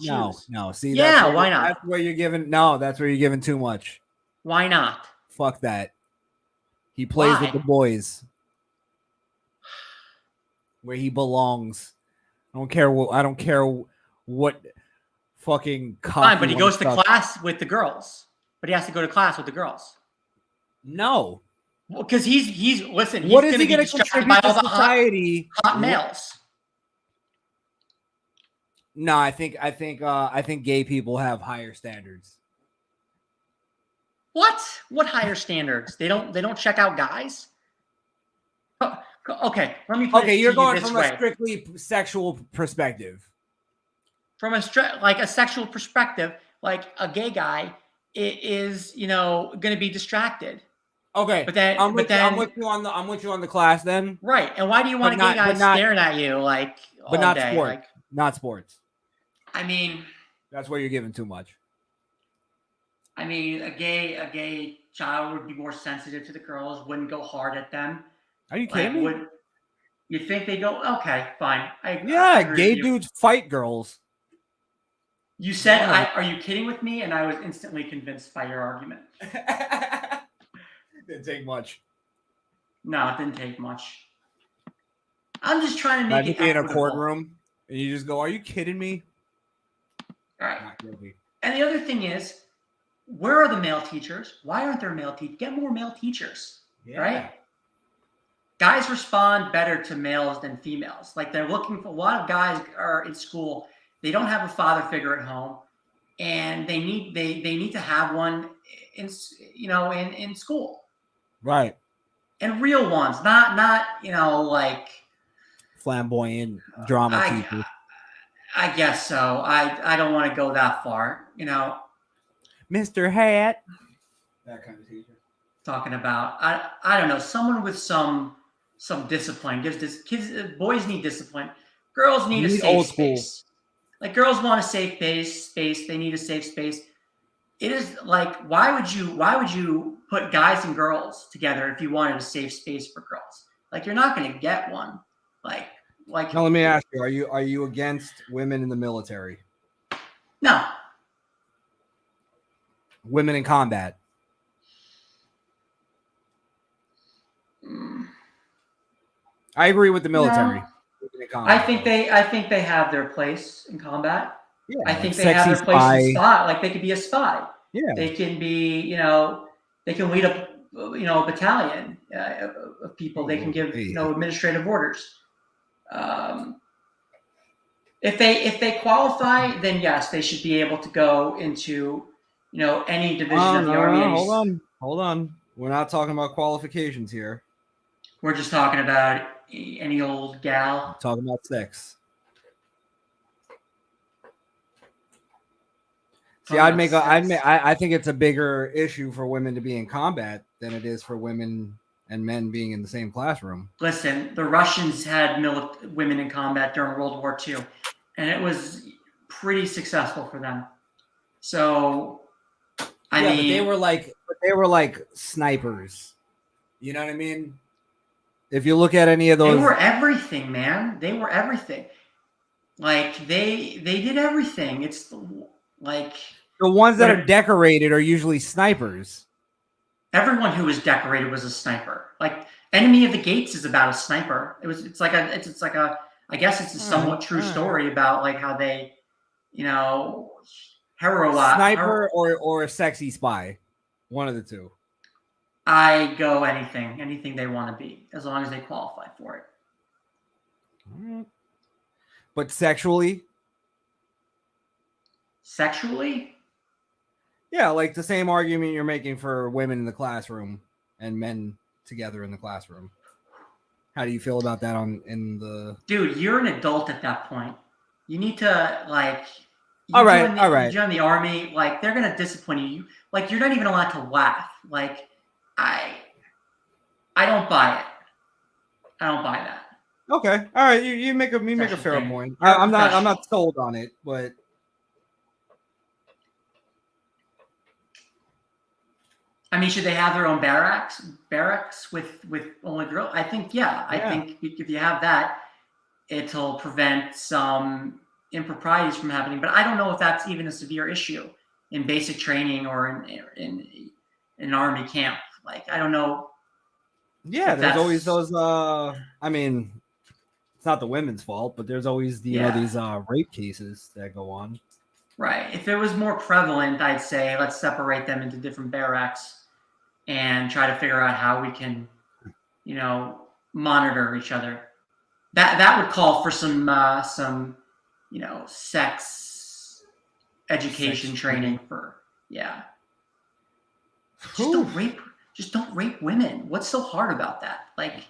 choose. No. See, why not? That's where you're giving too much. Why not? Fuck that. He plays with the boys where he belongs. I don't care what fucking fine, but he goes to class with the girls. But he has to go to class with the girls. No. Because he's listen. What is he going to contribute to society? Hot males. No, I think gay people have higher standards. What? What higher standards? They don't check out guys? Okay, let me put Okay, it you're to you going this from way. a strictly sexual perspective. From a sexual perspective, like a gay guy is going to be distracted. Okay, But then, I'm with you on the class then, right. And why do you want but a gay not guy but not staring at you like but all not day? sports. Like, Not sports. I mean, That's where you're giving too much. a gay child would be more sensitive to the girls, wouldn't go hard at them. Are you Like, kidding me? would you think they go? Okay, fine. I Yeah, agree with gay you. dudes fight girls. You said, Wow. "Are you kidding with me?" And I was instantly convinced by your argument. Didn't take much. No, it didn't take much. I'm just trying to make Imagine it being in a equitable. courtroom and you just go, "Are you kidding me?" All right. Not guilty. And the other thing is, where are the male teachers? Why aren't there male teachers? Get more male teachers, right? Guys respond better to males than females. Like they're looking for a lot of guys are in school. They don't have a father figure at home, and they need to have one in in school. Right. And real ones, not like Flamboyant drama teacher. I guess so. I don't want to go that far, Mr. Hat. That kind of teacher. talking about I don't know, someone with some discipline. Boys need discipline. Girls need a safe space. Like girls want a safe space. They need a safe space. It is like why would you put guys and girls together if you wanted a safe space for girls? Like you're not going to get one. Like now let me ask you, are you against women in the military? No. Women in combat? I agree with the military. No. I think they have their place in combat. Yeah, I think they have their place in spy. Like they could be a spy. Yeah. They can be, they can lead a battalion of people. They can give, administrative orders. If they qualify, then yes, they should be able to go into, any division of the Army. Hold on. We're not talking about qualifications here. We're just talking about any old gal. We're talking about sex. See, I think it's a bigger issue for women to be in combat than it is for women and men being in the same classroom. Listen, the Russians had women in combat during World War II, and it was pretty successful for them. So, I mean, but they were like snipers. You know what I mean? If you look at any of those, they were everything, man. They were everything. Like they did everything. It's like the ones that are decorated are usually snipers. Everyone who was decorated was a sniper. Like Enemy of the Gates is about a sniper. It's like a I guess it's a somewhat true story about like how they, sniper or a sexy spy, one of the two. I go anything they want to be, as long as they qualify for it. But sexually? Yeah, like the same argument you're making for women in the classroom and men together in the classroom. How do you feel about that in the... Dude, you're an adult at that point. You need to, like... All right. You join the Army, like, they're going to discipline you. Like, you're not even allowed to laugh. Like, I don't buy it. I don't buy that. Okay. All right. You make a fair point. I'm not sold on it, but... I mean, should they have their own barracks with only girls? I think, yeah. I think if you have that, it'll prevent some improprieties from happening. But I don't know if that's even a severe issue in basic training or in an Army camp. Like, I don't know. Yeah, there's always those. I mean, it's not the women's fault, but there's always these rape cases that go on. Right. If it was more prevalent, I'd say let's separate them into different barracks and try to figure out how we can, monitor each other. That would call for some sex education Sex training for just Whew. don't rape women. What's so hard about that? Like,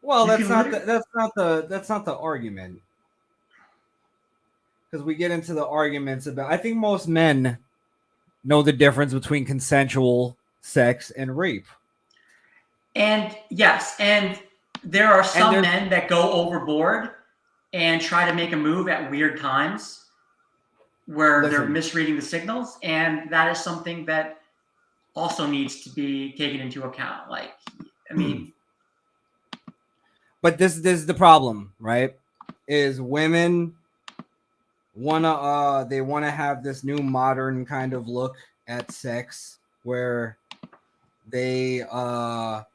Well, you that's can not literally- that's not the argument. Because we get into the arguments about, I think most men know the difference between consensual sex and rape. And yes, and there are some there's- men that go overboard and try to make a move at weird times where they're Listen. misreading the signals, and that is something that also needs to be taken into account. Like, I mean, But this is the problem, right? Is women wanna have this new modern kind of look at sex where they want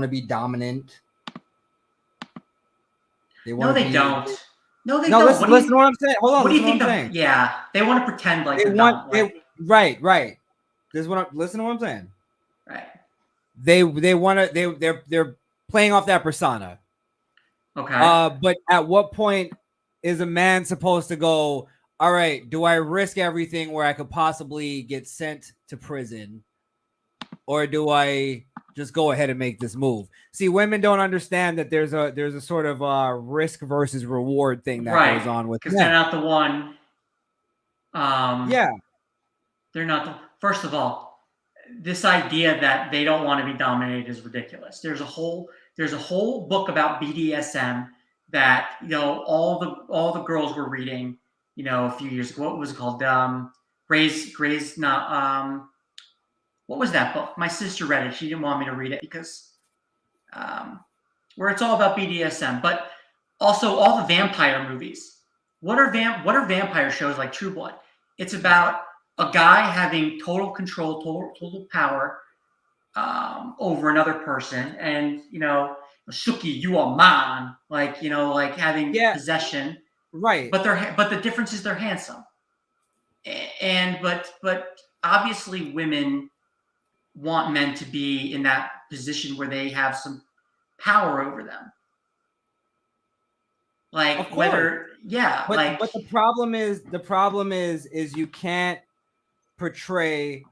to be dominant. no, they don't. No, they No, don't. listen to what I'm saying. Hold on, What do you listen think? to what I'm saying. Yeah, they want to pretend like They they're want dumb. right. This is what listen to what I'm saying. Right. They want to they're playing off that persona. Okay. But at what point is a man supposed to go, all right, do I risk everything where I could possibly get sent to prison? Or do I just go ahead and make this move? See, women don't understand that there's a sort of risk versus reward thing that goes on with because men. they're not the one. Yeah. They're not the. First of all, this idea that they don't want to be dominated is ridiculous. There's a whole book about BDSM that all the girls were reading. A few years ago. What was it called? Gray's not. What was that book? My sister read it. She didn't want me to read it because where it's all about BDSM, but also all the vampire movies. What are vampire shows like True Blood? It's about a guy having total control, total power over another person, and Suki, you are mine, like having possession. Right. But the difference is they're handsome, and but obviously women want men to be in that position where they have some power over them. Like whether, but the problem is you can't portray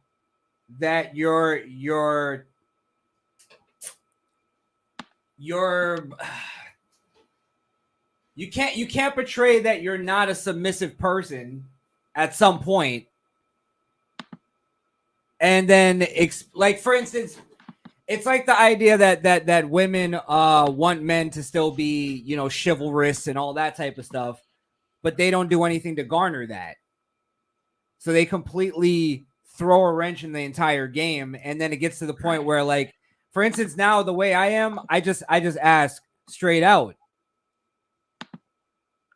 that you're you can't portray that you're not a submissive person at some point. And then, like, for instance, it's like the idea that women want men to still be, chivalrous and all that type of stuff, but they don't do anything to garner that. So they completely throw a wrench in the entire game, and then it gets to the point where, like, for instance, now the way I am, I just ask straight out,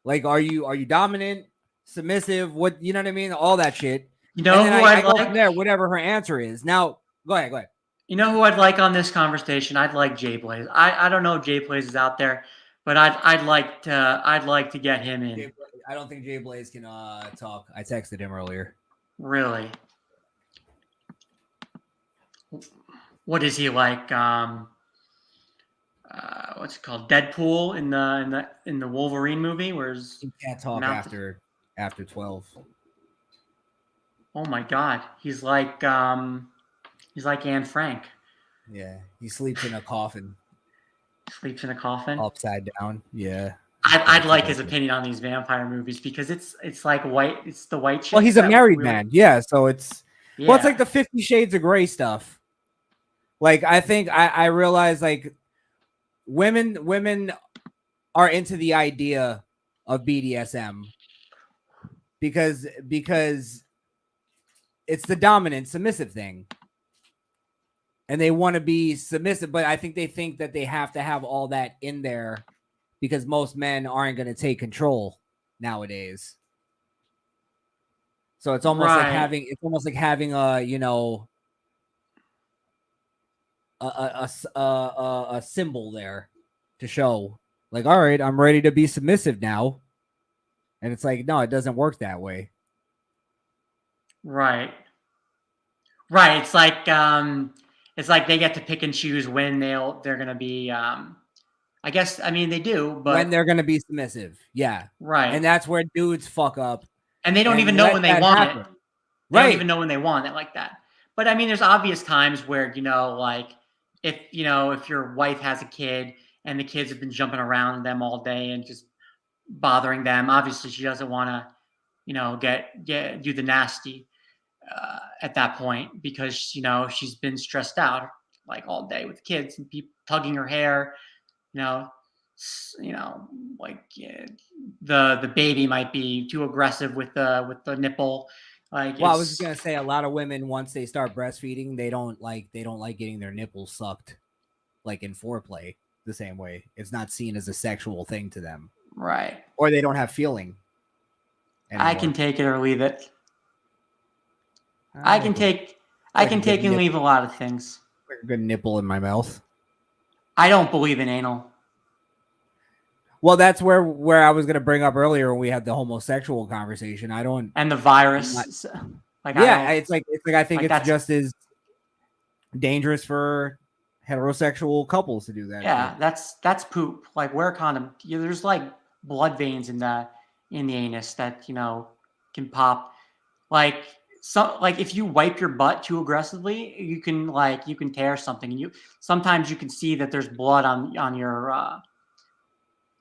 like, are you dominant, submissive? What, you know what I mean? All that shit. You know and who I I'd go like? from there, whatever her answer is. Now, go ahead. You know who I'd like on this conversation? I'd like Jay Blaze. I don't know if Jay Blaze is out there, but I'd like to get him in. I don't think Jay Blaze can talk. I texted him earlier. Really? What is he like? What's it called? Deadpool in the Wolverine movie, where's he can't talk after 12. Oh my God, he's like Anne Frank. Yeah, he sleeps in a coffin. Sleeps in a coffin, upside down. Yeah, I'd like his opinion on these vampire movies because it's like white. It's the white shit. Well, he's a married man. Yeah, so it's well, it's like the 50 Shades of Grey stuff. Like, I think I realize, like, women are into the idea of BDSM because it's the dominant submissive thing, and they want to be submissive, but I think they think that they have to have all that in there because most men aren't going to take control nowadays. So it's almost like having a a symbol there to show, like, all right, I'm ready to be submissive now. And it's like, no, it doesn't work that way. Right. It's like they get to pick and choose when they're gonna be I guess, I mean, they do, when but they're going to be submissive. Yeah. right. And that's where dudes fuck up And they don't even and know let when they that want it. happen. They don't even Right. know when they want it like that. But I mean, there's obvious times where, like if your wife has a kid and the kids have been jumping around them all day and just bothering them, obviously she doesn't want to, get do the nasty at that point because, she's been stressed out like all day with kids and people tugging her hair, you know, like the baby might be too aggressive with the nipple. Like Well, I was just it's going to say a lot of women, once they start breastfeeding, they don't like getting their nipples sucked like in foreplay the same way. It's not seen as a sexual thing to them. right. Or they don't have feeling I anymore. can take it or leave it. I I like can a, take I I like a can good take and leave a lot of things. nipple in my mouth. I don't believe in anal. Well, that's where I was going to bring up earlier when we had the homosexual conversation. I don't. And the I'm not, virus, like I yeah, don't it's like I think like it's that's just as dangerous for heterosexual couples to do that shit. yeah, that's poop. Like wear a condom. There's like blood veins in the anus that can pop. Like like if you wipe your butt too aggressively, you can tear something, and you sometimes you can see that there's blood on your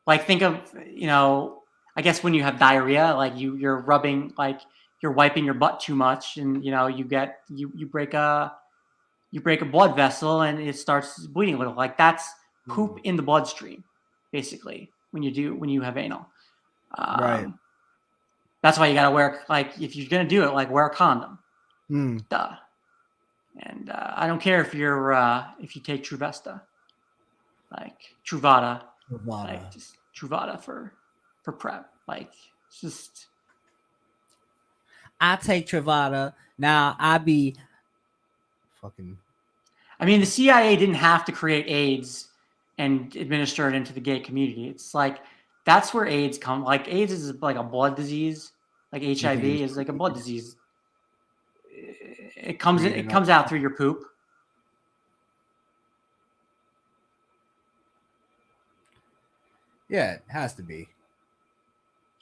like think of I guess when you have diarrhea, like you're rubbing like you're wiping your butt too much, and you break a blood vessel and it starts bleeding a little. Like that's poop in the bloodstream, basically, when you have anal. Right. That's why you gotta wear, like, if you're gonna do it, like wear a condom. Hmm. Duh. And I don't care if if you take Truvesta, like Truvada, like just Truvada for prep. Like it's just I take Truvada. Now I be fucking. I mean, the CIA didn't have to create AIDS and administer it into the gay community. It's like that's where AIDS come. Like AIDS is like a blood disease. Like You think HIV it's is like a blood disease. It breathing up? comes out through your poop. Yeah, it has to be.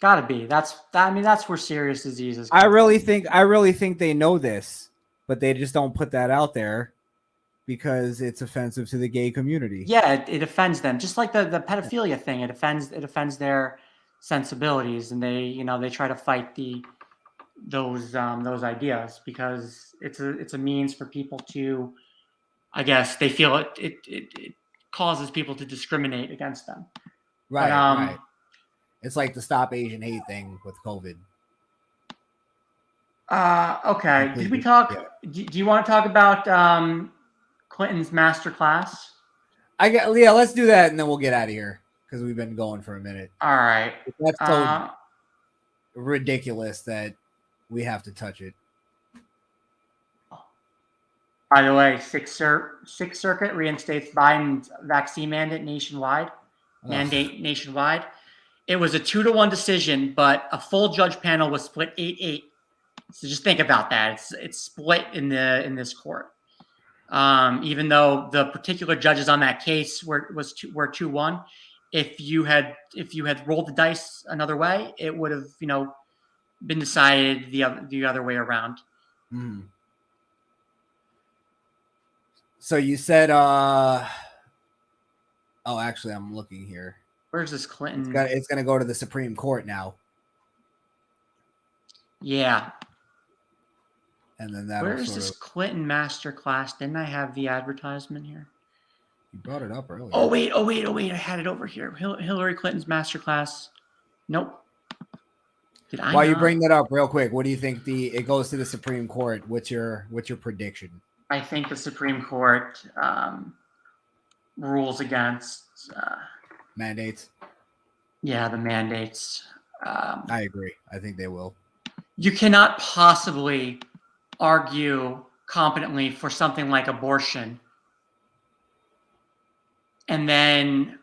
Gotta be. I mean, that's where serious diseases I come really from. think they know this, but they just don't put that out there because it's offensive to the gay community. Yeah, it offends them. Just like the pedophilia thing, it offends their sensibilities, and they try to fight those ideas because it's a means for people to, I guess they feel it causes people to discriminate against them. But Right. It's like the Stop Asian Hate thing with COVID. Okay. Did we Completely. talk? Yeah. Do you want to talk about Clinton's Masterclass? Yeah, let's do that and then we'll get out of here because we've been going for a minute. All right. That's so ridiculous that we have to touch it. By the way, Sixth Circuit reinstates Biden's vaccine mandate nationwide. It was a 2-1 decision, but a full judge panel was split 8-8. So just think about that. It's split in this court. Even though the particular judges on that case were 2-1, if you had rolled the dice another way, it would have been decided the other way around. Mm. So you said actually I'm looking here. Where's this Clinton? It's gonna go to the Supreme Court now. Yeah. And then that. Where is this Clinton Masterclass? Didn't I have the advertisement here? You brought it up earlier. Oh wait! I had it over here. Hillary Clinton's Masterclass. Nope. Did I? While you bring that up, real quick, what do you think it goes to the Supreme Court? What's your prediction? I think the Supreme Court rules against mandates. Yeah, the mandates. I agree. I think they will. You cannot possibly argue competently for something like abortion and then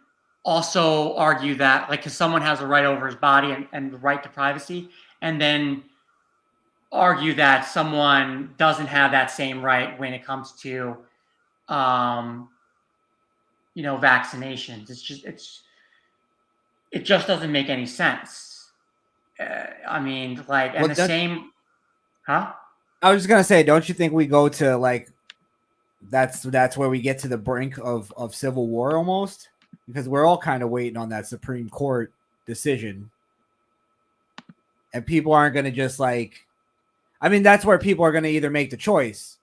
also argue that, like, because someone has a right over his body and the right to privacy, and then argue that someone doesn't have that same right when it comes to vaccinations. It just doesn't make any sense. I mean, like, and Well, the same, huh? I was just gonna say, don't you think we go to like that's where we get to the brink of civil war almost? Because we're all kind of waiting on that Supreme Court decision. And people aren't gonna just like, I mean, that's where people are gonna either make the choice.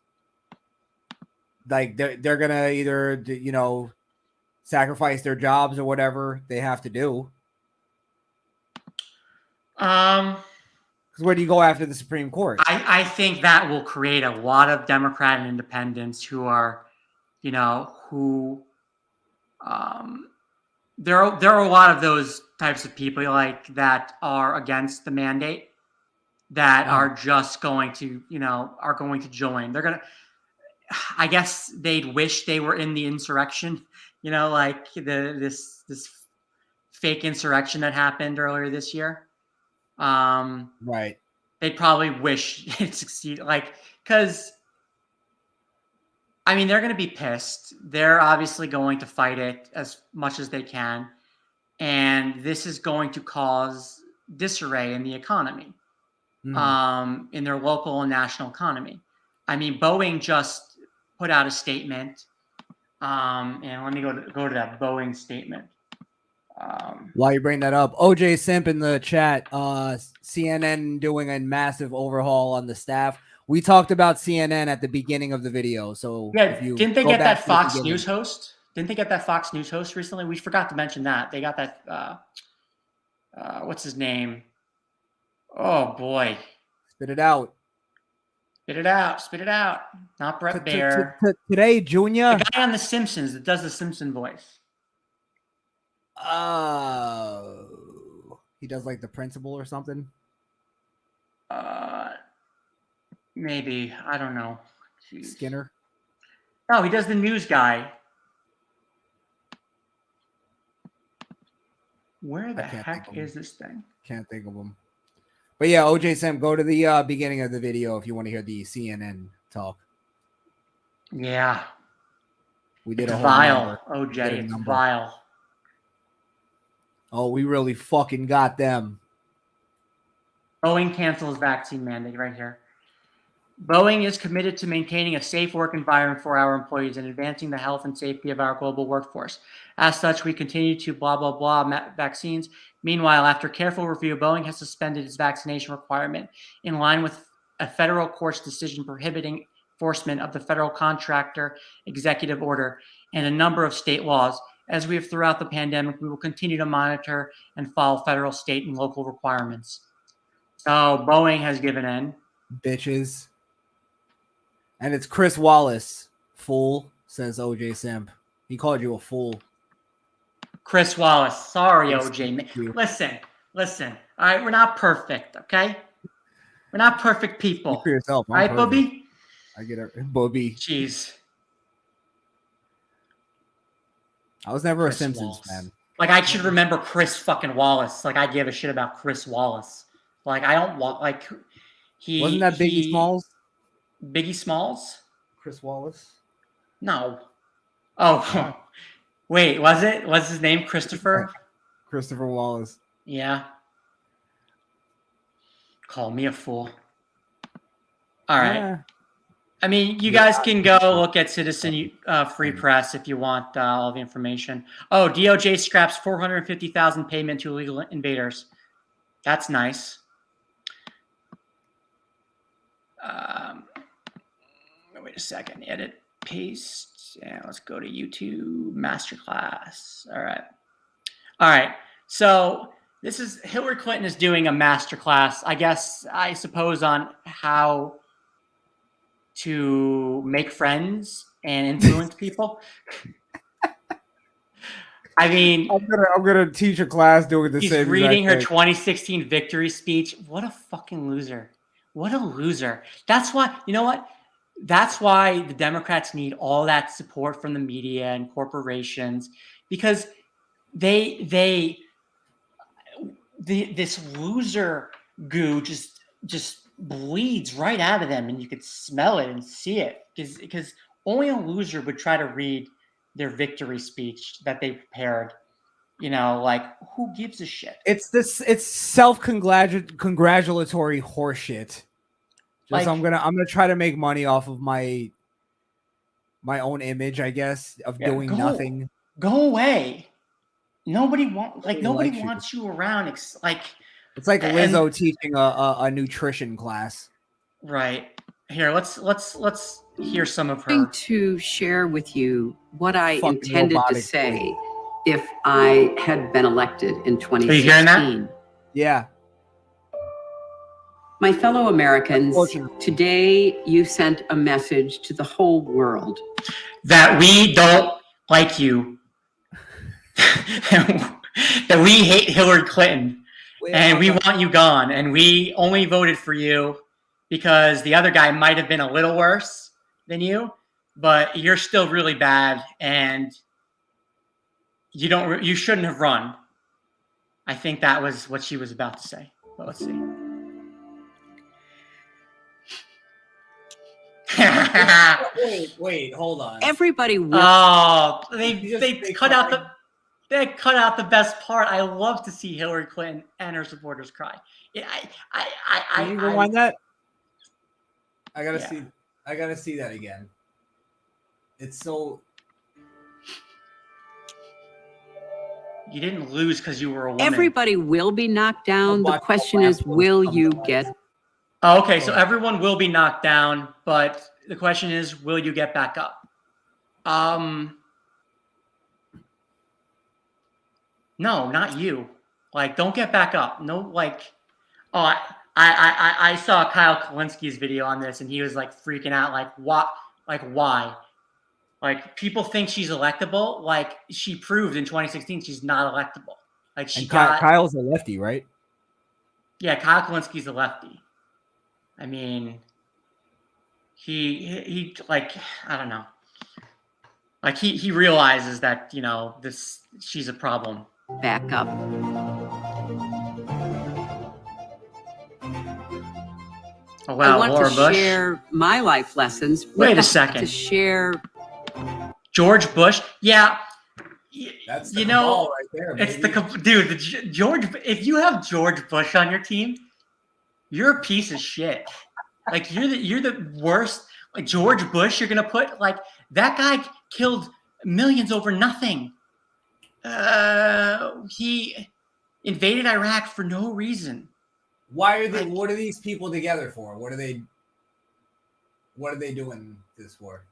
Like they're gonna either sacrifice their jobs or whatever they have to do. Because where do you go after the Supreme Court? I think that will create a lot of Democrat and independents who are, who, there are a lot of those types of people like that are against the mandate that are just going to, are going to join. They're gonna, I guess they'd wish they were in the insurrection, like this fake insurrection that happened earlier this year. Right. They'd probably wish it succeeded, like, because I mean, they're going to be pissed. They're obviously going to fight it as much as they can. And this is going to cause disarray in the economy, in their local and national economy. I mean, Boeing just put out a statement. And let me go to that Boeing statement. While you bring that up, OJ Simp in the chat, CNN doing a massive overhaul on the staff. We talked about CNN at the beginning of the video. So yeah, if you didn't they go get back that to the Fox beginning- News host? Didn't they get that Fox News host recently? We forgot to mention that. They got that, what's his name? Oh, boy. Spit it out. Spit it out. Spit it out. Not Brett Baer. Today, Junior. The guy on The Simpsons that does the Simpson voice. He does like the principal or something. Maybe. I don't know. Jeez. Skinner. No, he does the news guy. Where the heck is this thing? Can't think of him. But yeah, OJ Sam, go to the beginning of the video if you want to hear the CNN talk. Yeah. We did It's a whole vile, number. OJ. It's vile. Oh, we really fucking got them. Boeing cancels vaccine mandate right here. Boeing is committed to maintaining a safe work environment for our employees and advancing the health and safety of our global workforce. As such, we continue to blah, blah, blah vaccines. Meanwhile, after careful review, Boeing has suspended its vaccination requirement in line with a federal court's decision prohibiting enforcement of the federal contractor executive order and a number of state laws. As we have throughout the pandemic, we will continue to monitor and follow federal, state, and local requirements. So Boeing has given in. Bitches. And it's Chris Wallace. Fool, says OJ Simp. He called you a fool. Chris Wallace. Sorry, OJ. Listen. All right, we're not perfect, okay? We're not perfect people. Speak for yourself. All right, Bobby? I get it. Bobby. Jeez. I was never Chris a Simpsons Wallace. fan. Like, I should remember Chris fucking Wallace. Like, I give a shit about Chris Wallace. Like, I don't want, like, he... Wasn't that Biggie Smalls? Biggie Smalls? Chris Wallace? No. Oh, wait, was it? Was his name Christopher? Christopher Wallace. Yeah. Call me a fool. All right. Yeah. I mean, you guys can go look at Citizen Free Press if you want all the information. Oh, DOJ scraps $450,000 payment to illegal invaders. That's nice. Wait a second. Edit, paste. Yeah, let's go to YouTube Masterclass. All right. So this is Hillary Clinton is doing a masterclass, I suppose, on how to make friends and influence people. I mean, I'm gonna teach a class doing the she's same. reading her 2016 victory speech. What a fucking loser! What a loser! That's why, you know what? That's why the Democrats need all that support from the media and corporations, because this loser goo just bleeds right out of them, and you could smell it and see it, because only a loser would try to read their victory speech that they prepared. Like, who gives a shit? It's self-congratulatory horseshit. Like, I'm gonna try to make money off of my own image, I guess, of doing nothing. Go away. Nobody Nobody wants you around. It's like Lizzo teaching a nutrition class. Right. Here, let's hear some of her. I'm going to share with you what I intended to say if I had been elected in 2016. Are you hearing that? Yeah. My fellow Americans, today you sent a message to the whole world that we don't like you, that we hate Hillary Clinton, and we want you gone, and we only voted for you because the other guy might have been a little worse than you, but you're still really bad, and you shouldn't have run. I think that was what she was about to say. But let's see. wait, hold on. Everybody they cut out the best part. I love to see Hillary Clinton and her supporters cry. Can you rewind that? I gotta see that again. It's so. You didn't lose because you were a woman. Everybody will be knocked down. The question is, will you get? Oh, okay, so everyone will be knocked down, but the question is, will you get back up? No, not you. Like, don't get back up. No, like, oh, I saw Kyle Kalinski's video on this, and he was like freaking out, like, what? Like, why? Like, people think she's electable. Like, she proved in 2016 she's not electable. Like, Kyle's a lefty, right? Yeah, Kyle Kalinski's a lefty. I mean, he like, I don't know. Like, he realizes that, she's a problem. Back up. Oh, wow, I want to share my life lessons. Wait a second. To share. George Bush, yeah. That's the ball right there, baby. It's George. If you have George Bush on your team, you're a piece of shit. Like, you're the worst. Like, George Bush, you're gonna put, like, that guy killed millions over nothing. He invaded Iraq for no reason. Why are they? What are these people together for? What are they doing this for?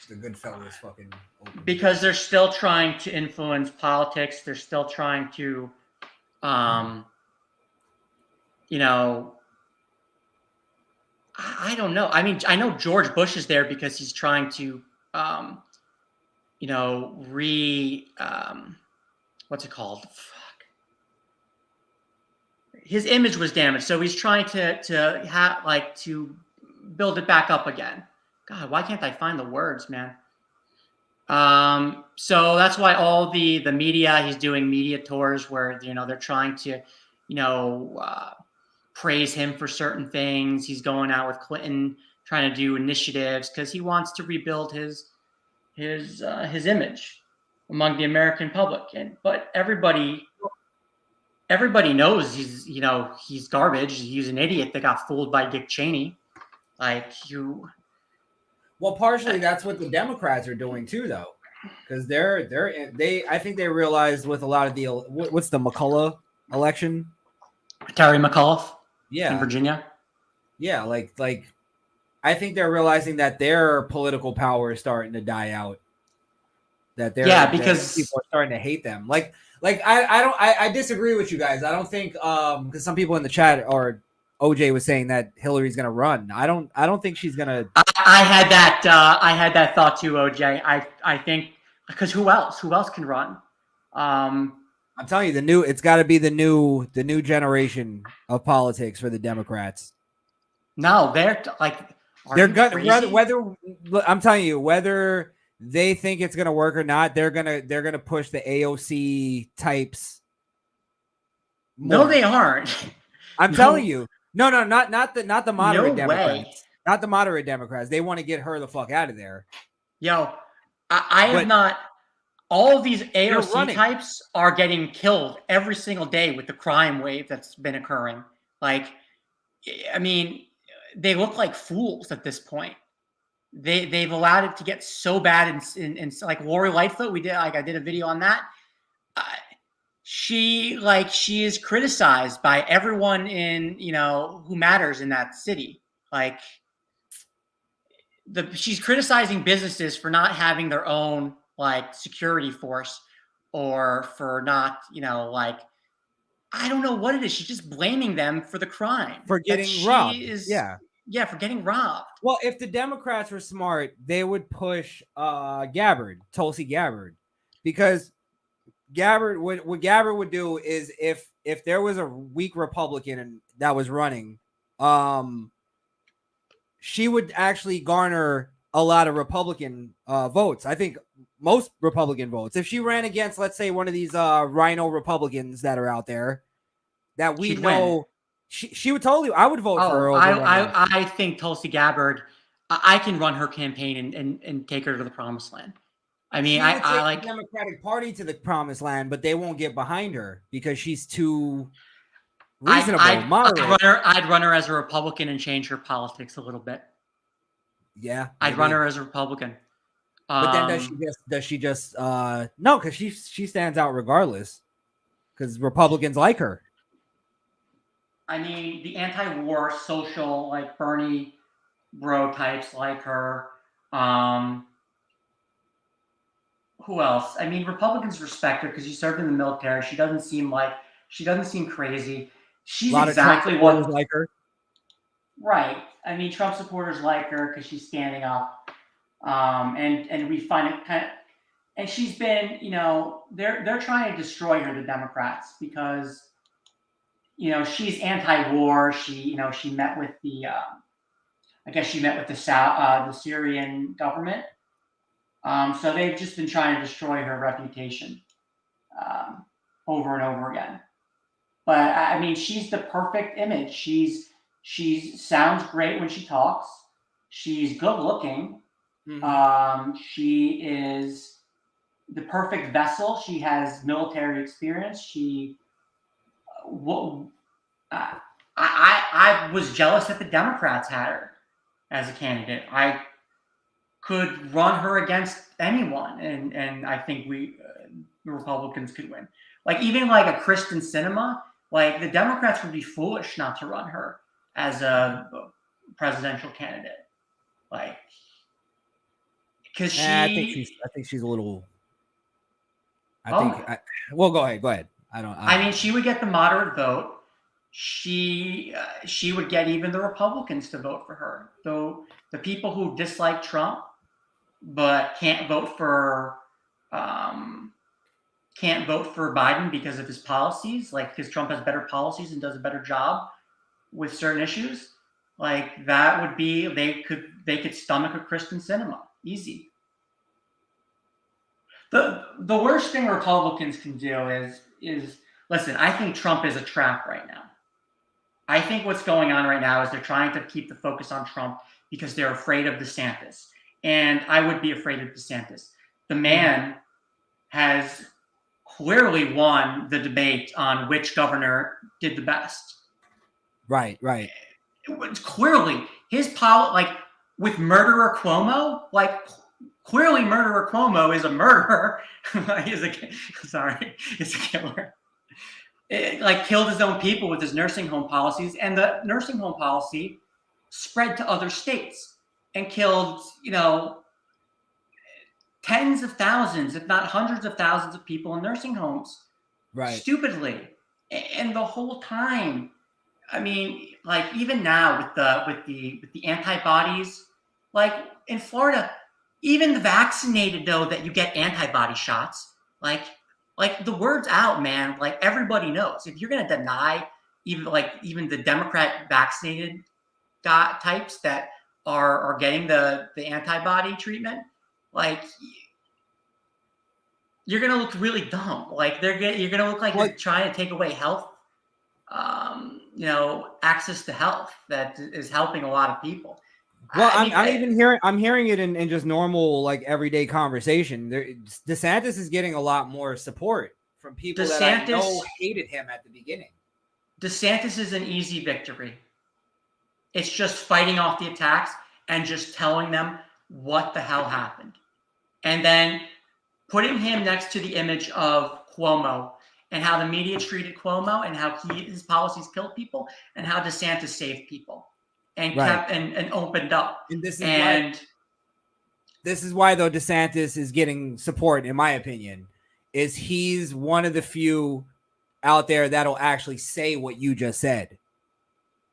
The good fellas fucking open. Because they're still trying to influence politics. They're still trying to, I don't know. I mean, I know George Bush is there because he's trying to, what's it called? Fuck. His image was damaged, so he's trying to build it back up again. God, why can't I find the words, man? So that's why all the media, he's doing media tours where, they're trying to, praise him for certain things. He's going out with Clinton, trying to do initiatives because he wants to rebuild his image among the American public. But everybody knows he's garbage. He's an idiot that got fooled by Dick Cheney. Well, partially that's what the Democrats are doing too, though, because I think they realized with a lot of what's the McCullough election, Terry McAuliffe, in Virginia, like I think they're realizing that their political power is starting to die out. Because people are starting to hate them. I disagree with you guys. I don't think because some people in the chat or OJ was saying that Hillary's going to run. I don't think she's going to. I had that thought too, OJ. I think because who else can run? I'm telling you, it's got to be the new generation of politics for the Democrats. No, they're whether I'm telling you, whether they think it's going to work or not, they're going to push the AOC types. More. No, they aren't. I'm telling you. No, not the moderate no Democrats. Way. Not the moderate Democrats. They want to get her the fuck out of there. Yo, I have But not. All of these AOC running. types are getting killed every single day with the crime wave that's been occurring. Like, I mean, they look like fools at this point. They've allowed it to get so bad. In like Lori Lightfoot, I did a video on that. She is criticized by everyone in who matters in that city. Like, she's criticizing businesses for not having their own like security force, or for not like, I don't know what it is. She's just blaming them for the crime. For getting robbed. Yeah, for getting robbed. Well, if the Democrats were smart, they would push Tulsi Gabbard, because Gabbard, what Gabbard would do is if there was a weak Republican that was running, she would actually garner a lot of Republican votes. I think most Republican votes. If she ran against, let's say, one of these Rhino Republicans that are out there that we She'd know, win. She would totally. I would vote for her. I think Tulsi Gabbard. I can run her campaign and take her to the promised land. I mean, I like the Democratic Party to the promised land, but they won't get behind her because she's too reasonable, moderate. I'd run her as a Republican and change her politics a little bit. Yeah, I'd run her as a Republican. But then does she just no? Because she stands out regardless. Because Republicans like her. I mean, the anti-war social, like Bernie bro types like her. Who else? I mean, Republicans respect her because she served in the military. She doesn't seem crazy. She's exactly what like her. Right. I mean, Trump supporters like her because she's standing up. And we find it kind of, and she's been, they're trying to destroy her, the Democrats, because she's anti-war. She met with the the Syrian government. So they've just been trying to destroy her reputation over and over again. But I mean, she's the perfect image. She sounds great when she talks. She's good looking. Mm-hmm. She is the perfect vessel. She has military experience. I was jealous that the Democrats had her as a candidate. I could run her against anyone, and I think the Republicans could win. Like, even like a Kristen Sinema, like, the Democrats would be foolish not to run her as a presidential candidate. Like, because I think she's a little. Well, go ahead. I mean, she would get the moderate vote. She would get even the Republicans to vote for her. Though the people who dislike Trump but can't vote for Biden because of his policies, like, because Trump has better policies and does a better job with certain issues, like, that would be, they could stomach a Kristen Sinema easy. The worst thing Republicans can do is listen. I think Trump is a trap right now. I think what's going on right now is they're trying to keep the focus on Trump because they're afraid of DeSantis. And I would be afraid of DeSantis. The man has clearly won the debate on which governor did the best. Right. It's clearly his like, with murderer Cuomo, like, clearly murderer Cuomo is a murderer. He's a killer. Like, killed his own people with his nursing home policies, and the nursing home policy spread to other states and killed, tens of thousands, if not hundreds of thousands of people in nursing homes. Right. Stupidly. And the whole time, I mean, like, even now with the antibodies, like, in Florida, even the vaccinated know that you get antibody shots. Like, the word's out, man. Like, everybody knows. If you're gonna deny even the Democrat vaccinated types that are getting the antibody treatment, like, you're gonna look really dumb. Like, you're gonna look like you're trying to take away health, access to health that is helping a lot of people. Well, I'm hearing it in just normal, like, everyday conversation. DeSantis is getting a lot more support from people that I know hated him at the beginning. DeSantis is an easy victory. It's just fighting off the attacks and just telling them what the hell happened. And then putting him next to the image of Cuomo and how the media treated Cuomo and how his policies killed people and how DeSantis saved people and kept and opened up. And this is why though DeSantis is getting support, in my opinion, is he's one of the few out there that'll actually say what you just said.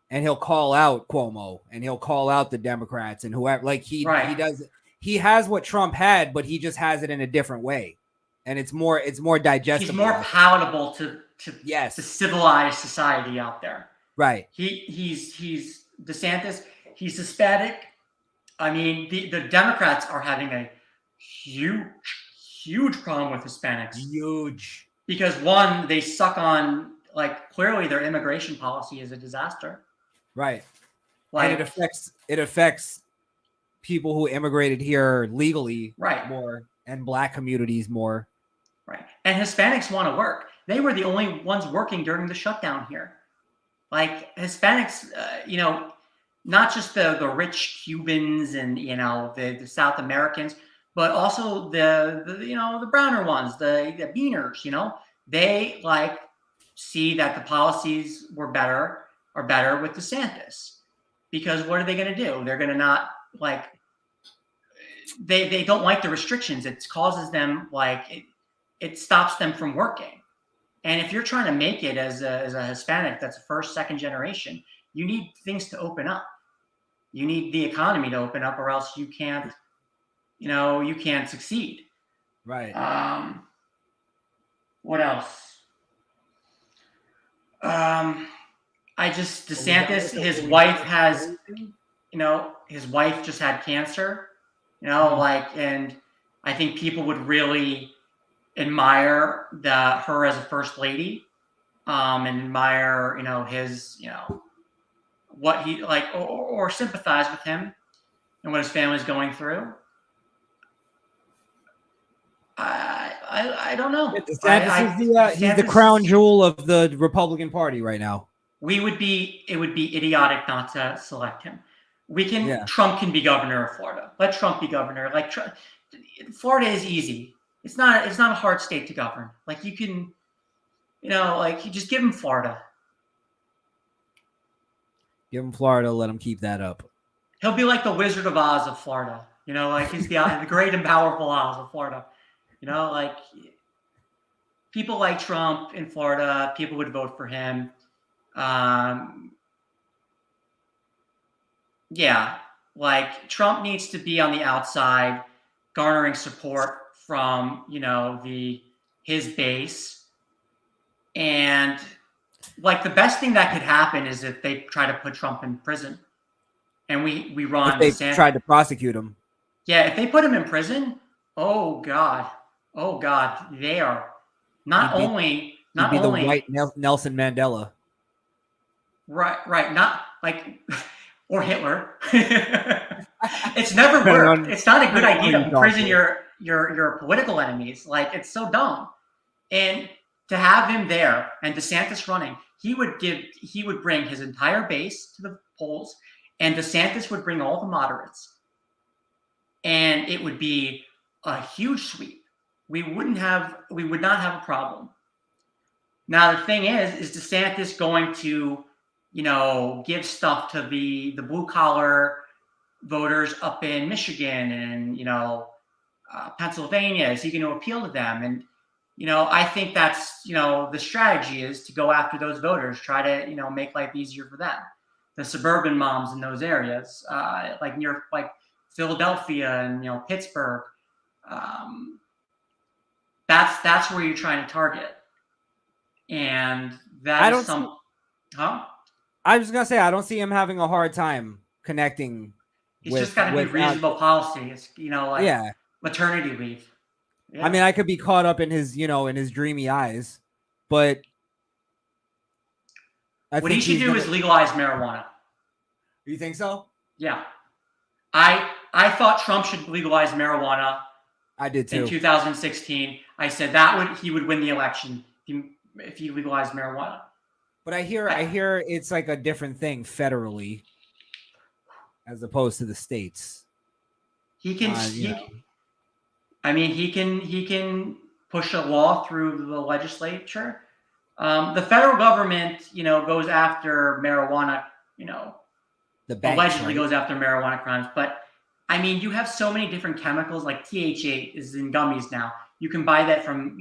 And he'll call out Cuomo and he'll call out the Democrats and whoever. Like he does. He has what Trump had, but he just has it in a different way, and it's more digestible. He's more palatable to the civilized society out there. Right. He's DeSantis. He's Hispanic. I mean, the Democrats are having a huge problem with Hispanics. Huge. Because one, they suck on, like, clearly their immigration policy is a disaster. Right. Like, and it affects people who immigrated here legally more, and Black communities more. Right. And Hispanics want to work. They were the only ones working during the shutdown here. Like, Hispanics, not just the rich Cubans and, the South Americans, but also the browner ones, the beaners, they see that the policies are better with DeSantis, because what are they going to do? They're going to not they don't like the restrictions. It causes them it stops them from working. And if you're trying to make it as a Hispanic that's a first, second generation, you need things to open up. You need the economy to open up, or else you can't succeed. Right. What else? DeSantis, his wife just had cancer, and I think people would really admire her as a first lady, and admire, his, what he or sympathize with him and what his family's going through. I don't know. DeSantis he's the crown jewel of the Republican Party right now. It would be idiotic not to select him. Trump can be governor of Florida. Let Trump be governor. Florida is easy. It's not a hard state to govern. You can, you just give him Florida. Give him Florida. Let him keep that up. He'll be like the Wizard of Oz of Florida. He's the great and powerful Oz of Florida. People like Trump in Florida. People would vote for him. Trump needs to be on the outside, garnering support from, his base. And the best thing that could happen is if they try to put Trump in prison, and we run. If they tried to prosecute him. Yeah, if they put him in prison, oh God, they are not only the white Nelson Mandela. Right, not or Hitler. It's never worked. It's not a good idea to imprison your political enemies. It's so dumb. And to have him there and DeSantis running, he would bring his entire base to the polls, and DeSantis would bring all the moderates. And it would be a huge sweep. We would not have a problem. Now the thing is DeSantis going to, give stuff to the blue collar voters up in Michigan and Pennsylvania? Is he going to appeal to them? And I think that's the strategy is to go after those voters, try to make life easier for them. The suburban moms in those areas, near Philadelphia and Pittsburgh. That's where you're trying to target, and I was gonna say I don't see him having a hard time connecting. He's just got to be reasonable policy. It's maternity leave. Yeah. I mean, I could be caught up in his in his dreamy eyes, but what he should do is legalize marijuana. You think so? Yeah. I thought Trump should legalize marijuana. I did too. In 2016, I said he would win the election if he legalized marijuana. But I hear it's like a different thing federally as opposed to the states. He can push a law through the legislature. The federal government, goes after marijuana, the banks, allegedly goes after marijuana crimes. But I mean, you have so many different chemicals, like THC is in gummies now. You can buy that from,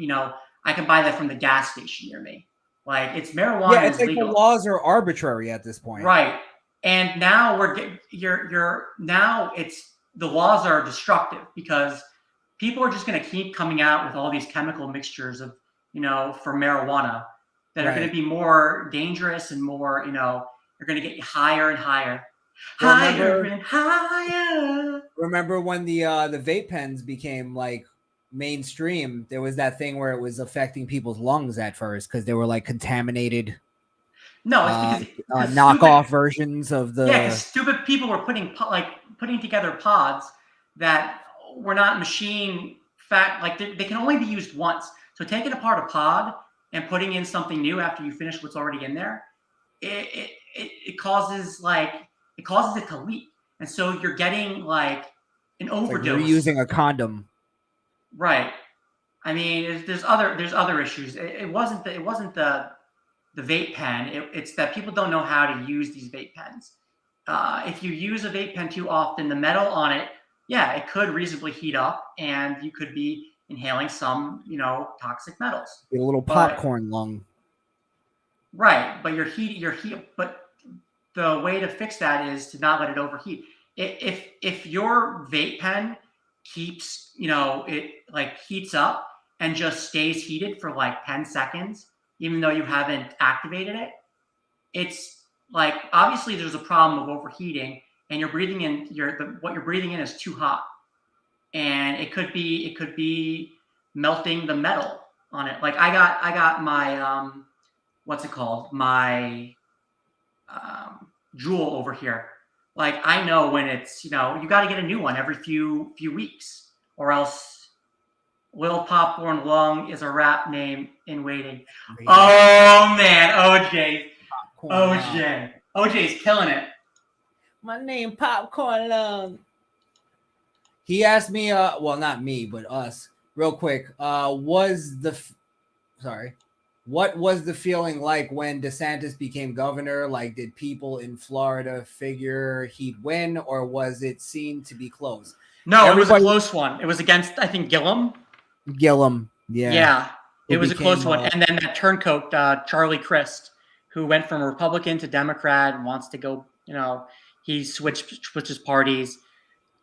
I can buy that from the gas station near me. Like, it's marijuana. Yeah, it's like legal. the laws are arbitrary at this point. Right. And now the laws are destructive because people are just going to keep coming out with all these chemical mixtures of, for marijuana that are going to be more dangerous and more, are going to get higher and higher. Higher and higher. Remember when the vape pens became like mainstream? There was that thing where it was affecting people's lungs at first because they were like contaminated. No, it's because knockoff versions of the. Yeah, stupid people were putting together pods that were not machine fat. Like they can only be used once. So taking apart a pod and putting in something new after you finish what's already in there, it causes it to leak, and so you're getting like an overdose. Like you're using a condom, right? I mean, there's other issues. It wasn't the vape pen. It's that people don't know how to use these vape pens. If you use a vape pen too often, the metal on it, it could reasonably heat up, and you could be inhaling some, toxic metals. Get a little popcorn lung. Right, but but the way to fix that is to not let it overheat. If your vape pen keeps, it like heats up and just stays heated for like 10 seconds, even though you haven't activated it, it's like, obviously there's a problem of overheating and you're breathing in what you're breathing in is too hot. And it could be melting the metal on it. Like I got my, what's it called? My, Jewel over here. Like I know when it's, you got to get a new one every few weeks, or else Lil Popcorn Lung is a rap name in waiting. Oh man, OJ's killing it. My name Popcorn Lung. He asked me, well, not me, but us, real quick. What was the feeling like when DeSantis became governor? Like, did people in Florida figure he'd win, or was it seen to be close? No, it was a close one. It was against, I think, Gillum. Yeah. Yeah, it was a close one. And then that turncoat, Charlie Crist, who went from Republican to Democrat and wants to go, he switches parties,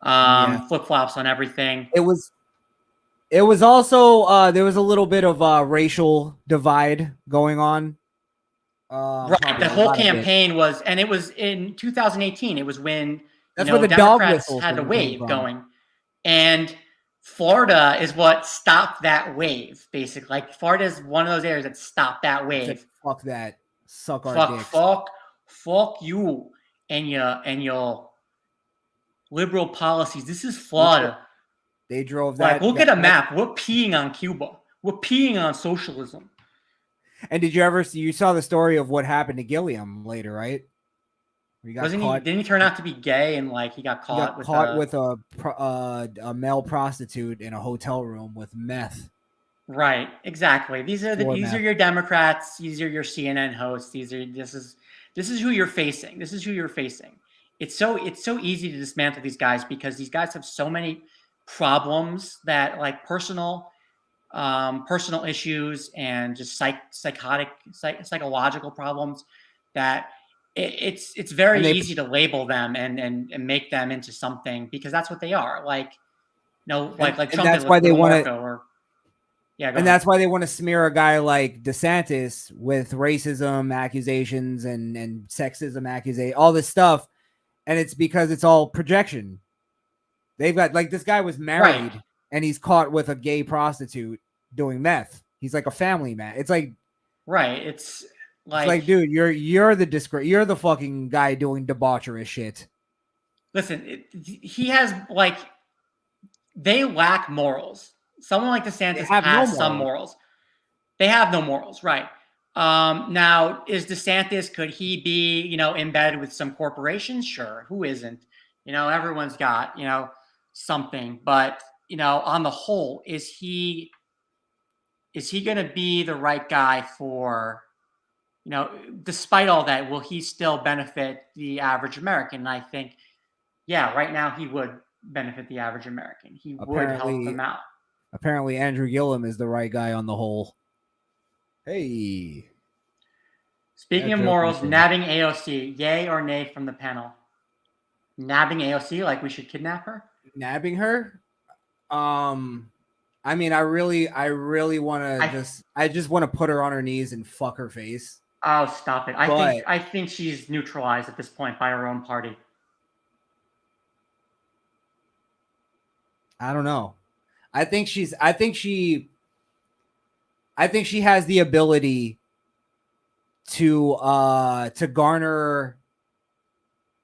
flip-flops on everything. It was also there was a little bit of a racial divide going on. Right, the whole campaign was, and it was in 2018. It was when that's where the Democrats dog had a wave going, and Florida is what stopped that wave. Basically, like Florida is one of those areas that stopped that wave. Like, fuck that, suck our dicks. Fuck you and your liberal policies. This is Florida. They drove that. Like, look at a map. We're peeing on Cuba. We're peeing on socialism. And did you saw the story of what happened to Gilliam later, right? Didn't he turn out to be gay and like he got caught with a male prostitute in a hotel room with meth? Right, exactly. These are your Democrats. These are your CNN hosts. This is who you're facing. This is who you're facing. It's so easy to dismantle these guys because these guys have so many problems that like personal issues and just psychological problems that it's very easy to label them and make them into something because that's what they are. Like Trump. That's why they want to. And that's why they want to smear a guy like DeSantis with racism accusations and sexism accusations, all this stuff, and it's because it's all projection. They've got like this guy was married and he's caught with a gay prostitute doing meth. He's like a family man. It's like It's like dude, you're the fucking guy doing debaucherous shit. listen, he has like they lack morals. Someone like DeSantis has some morals. They have no morals, right? Now, is DeSantis, could he be, in bed with some corporations? Sure. Who isn't? Everyone's got, something. But, on the whole, is he going to be the right guy for, despite all that, will he still benefit the average American? And I think, yeah, right now he would benefit the average American. He would help them out. Apparently, Andrew Gillum is the right guy on the whole. Hey. Speaking of morals, nabbing AOC, yay or nay from the panel? Nabbing AOC, like we should kidnap her? Nabbing her? I mean, I really want to I just want to put her on her knees and fuck her face. Oh, stop it. I think she's neutralized at this point by her own party. I don't know. I think she has the ability to garner.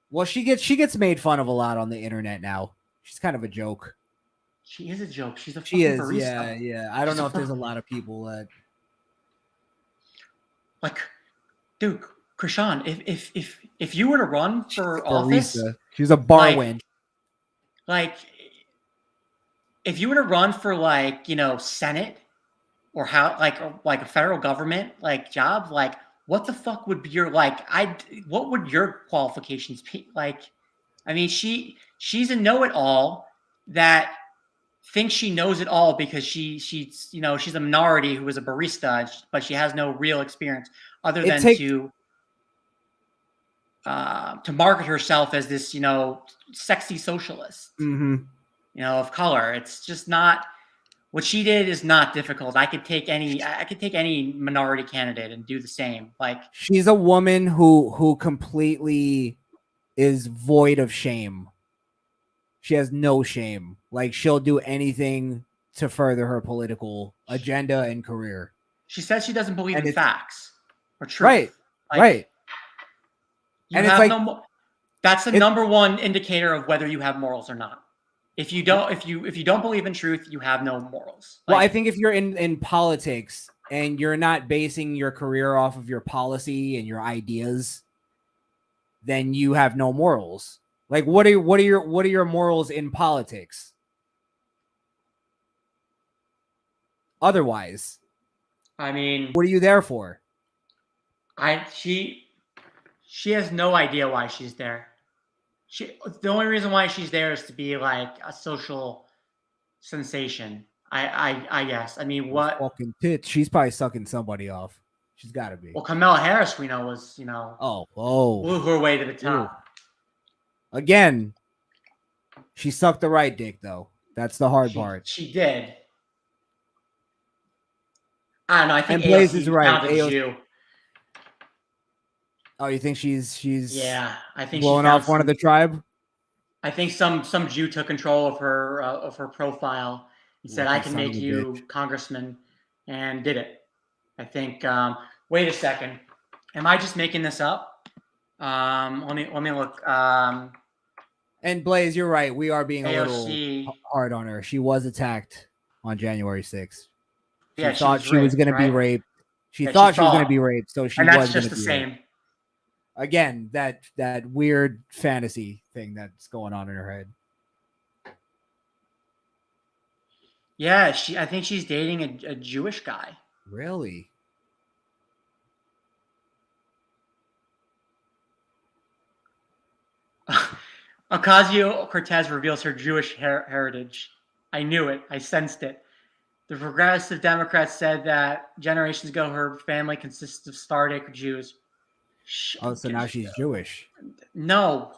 Well, she gets made fun of a lot on the internet now. She's kind of a joke. She is a joke. She's a fucking barista. Yeah. I don't know if there's a lot of people that like, dude, Crishaun, if you were to run for office, she's a bar wench. Like, if you were to run for Senate or like a federal government job, what the fuck would be your what would your qualifications be? I mean, she's a know-it-all that thinks she knows it all because she's a minority who is a barista, but she has no real experience other than to market herself as this sexy socialist. Mm-hmm. Of color. It's just not what she did is not difficult. I could take any minority candidate and do the same. She's a woman who completely is void of shame. She has no shame. She'll do anything to further her political agenda and career. She says she doesn't believe in facts or truth. Right. Right. And it's that's the number one indicator of whether you have morals or not. If you don't believe in truth, you have no morals. Well, I think if you're in politics and you're not basing your career off of your policy and your ideas, then you have no morals. What are your morals in politics? Otherwise, I mean, what are you there for? She has no idea why she's there. The only reason why she's there is to be a social sensation. I guess. I mean, what fucking tits? She's probably sucking somebody off. She's got to be. Well, Kamala Harris, we know, was blew her way to the top. Again, she sucked the right dick though. That's the hard part. She did. I don't know. I think Blaze is right. Jew. Oh, you think she's yeah? I think blowing off one of the tribe. I think some Jew took control of her profile and said, "I can make you congressman," and did it. I think. Wait a second. Am I just making this up? Let me look. And Blaze, you're right. We are being AOC, a little hard on her. She was attacked on January 6th. She yeah, thought she was going to be raped. She thought she was going to be raped, so she was going to be raped. And that's just the same. Again, that weird fantasy thing that's going on in her head. Yeah, I think she's dating a Jewish guy. Really? Ocasio-Cortez reveals her Jewish heritage. I knew it. I sensed it. The Progressive Democrats said that generations ago her family consists of Sephardic Jews. Oh, so now she's Jewish. No.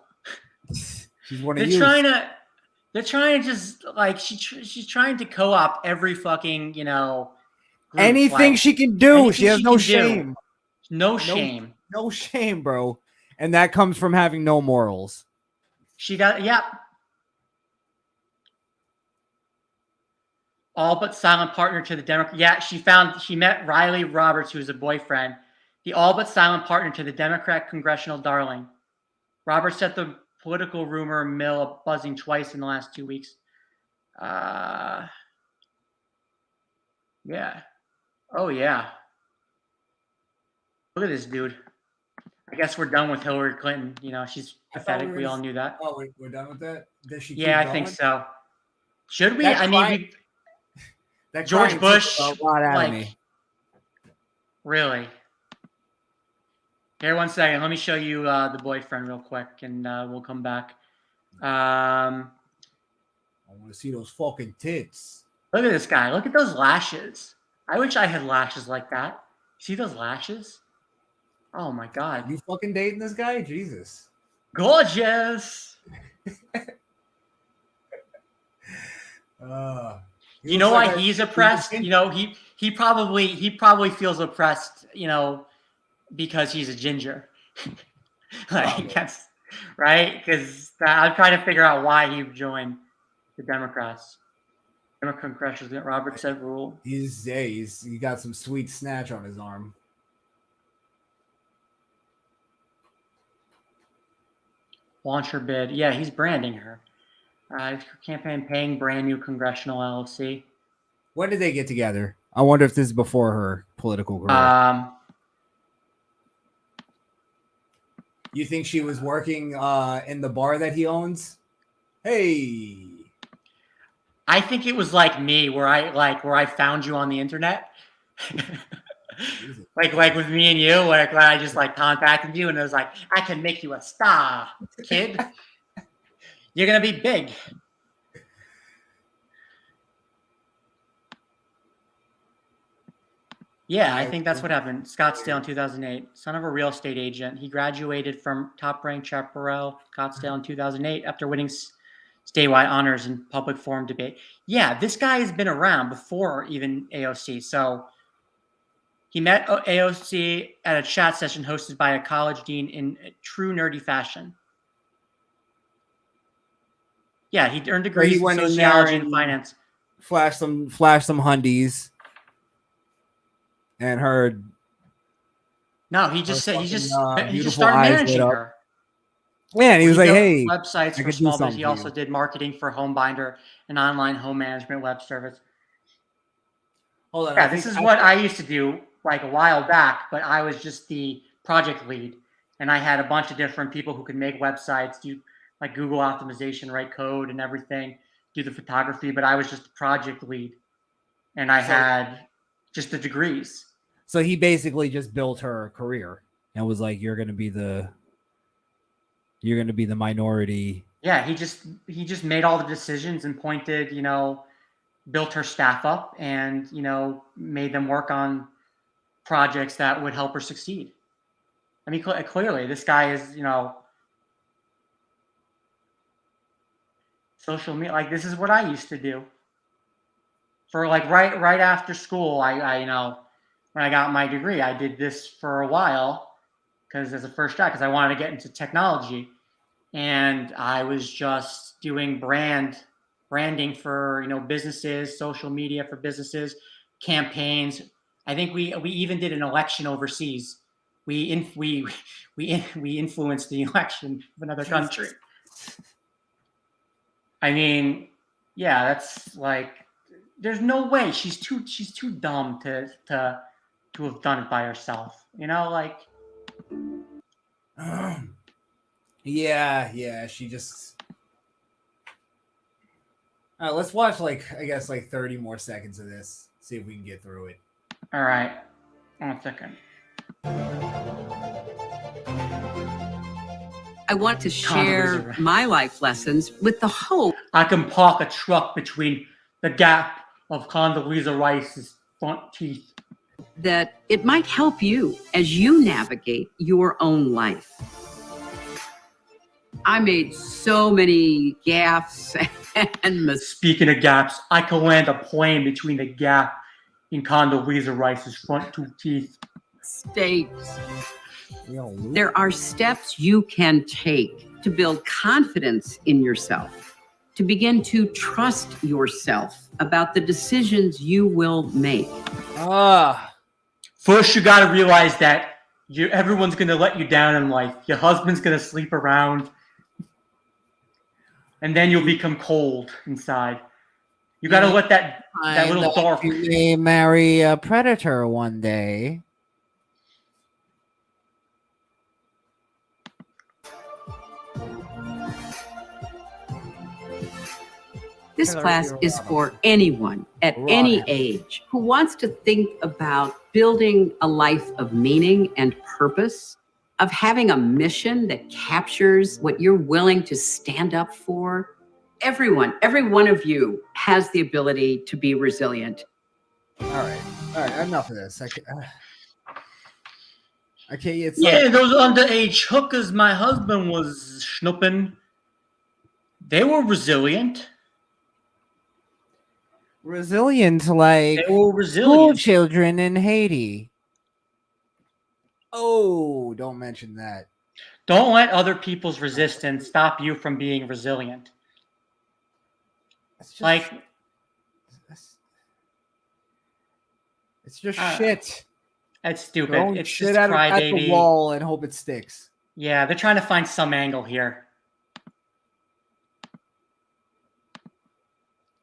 She's one of you. They're trying to just she's trying to co-opt every fucking, group. Anything she can do. She has no shame. No shame. No shame, bro. And that comes from having no morals. She got, all but silent partner to the Democrat. Yeah, she met Riley Roberts, who was a boyfriend. The all but silent partner to the Democrat congressional darling. Roberts set the political rumor mill buzzing twice in the last 2 weeks. Yeah. Oh, yeah. Look at this dude. I guess we're done with Hillary Clinton. You know, she's pathetic. We all knew that. Oh, we're done with that? Does she keep Yeah, I going? think so. Should we? That I mean, that George Bush, took a lot out like, of me. Really? Here, one second. Let me show you the boyfriend real quick, and we'll come back. I want to see those fucking tits. Look at this guy. Look at those lashes. I wish I had lashes like that. See those lashes? Oh, my God. You fucking dating this guy? Jesus. Gorgeous. You know why he's oppressed? You know, he probably feels oppressed, you know, because he's a ginger. Like, that's right. Because I'm trying to figure out why he joined the Democrats. Democrat President Robert said rule. He got some sweet snatch on his arm. Launch her bid. Yeah, he's branding her. Campaign paying brand new congressional LLC. When did they get together? I wonder if this is before her political career. You think she was working in the bar that he owns? Hey. I think it was like me, where I found you on the internet. like with me and you, where I just like contacted you and it was like, I can make you a star, kid. You're gonna be big. Yeah, I think that's what happened. Scottsdale in 2008. Son of a real estate agent. He graduated from top-ranked Chaparral, Scottsdale in 2008 after winning statewide honors in public forum debate. Yeah, this guy has been around before even AOC. So he met AOC at a chat session hosted by a college dean in true nerdy fashion. Yeah, he earned degrees in sociology and finance. Flash some hundies. And heard. No, he just said he just started managing her. Yeah, and he was like, "Hey, websites for small business." He also did marketing for HomeBinder, an online home management web service. Hold on. Yeah, this is what I used to do like a while back, but I was just the project lead, and I had a bunch of different people who could make websites, do like Google optimization, write code, and everything, do the photography. But I was just the project lead, and I had just the degrees. So he basically just built her career and was like, "You're gonna be the minority." Yeah, he just made all the decisions and pointed, you know, built her staff up and, you know, made them work on projects that would help her succeed. I mean, clearly, this guy is, you know, social media. Like, this is what I used to do. For like right after school, I you know, when I got my degree, I did this for a while because as a first job, because I wanted to get into technology, and I was just doing branding for, you know, businesses, social media for businesses, campaigns. I think we even did an election overseas. We influenced the election of another country. I mean, yeah, that's like. There's no way she's too dumb to have done it by herself. You know, like. Yeah. She just. All right, let's watch like 30 more seconds of this. See if we can get through it. All right, 1 second. I want to share my life lessons with the hope I can park a truck between the gap of Condoleezza Rice's front teeth. That it might help you as you navigate your own life. I made so many gaffes and mistakes. Speaking of gaps, I could land a plane between the gap in Condoleezza Rice's front two teeth. There are steps you can take to build confidence in yourself, to begin to trust yourself about the decisions you will make. First, you got to realize that everyone's going to let you down in life. Your husband's going to sleep around. and then you'll become cold inside. You got to let that little dark. You may marry a predator one day. This class is for anyone at any age who wants to think about building a life of meaning and purpose, of having a mission that captures what you're willing to stand up for. Everyone, every one of you has the ability to be resilient. All right, enough of this. Okay, it's those underage hookers my husband was schnooping, they were resilient. Resilient, like they were resilient. School children in Haiti. Oh, don't mention that. Don't let other people's resistance stop you from being resilient. It's just, it's just shit. That's stupid. Throw it's shit just at the wall and hope it sticks. Yeah, they're trying to find some angle here.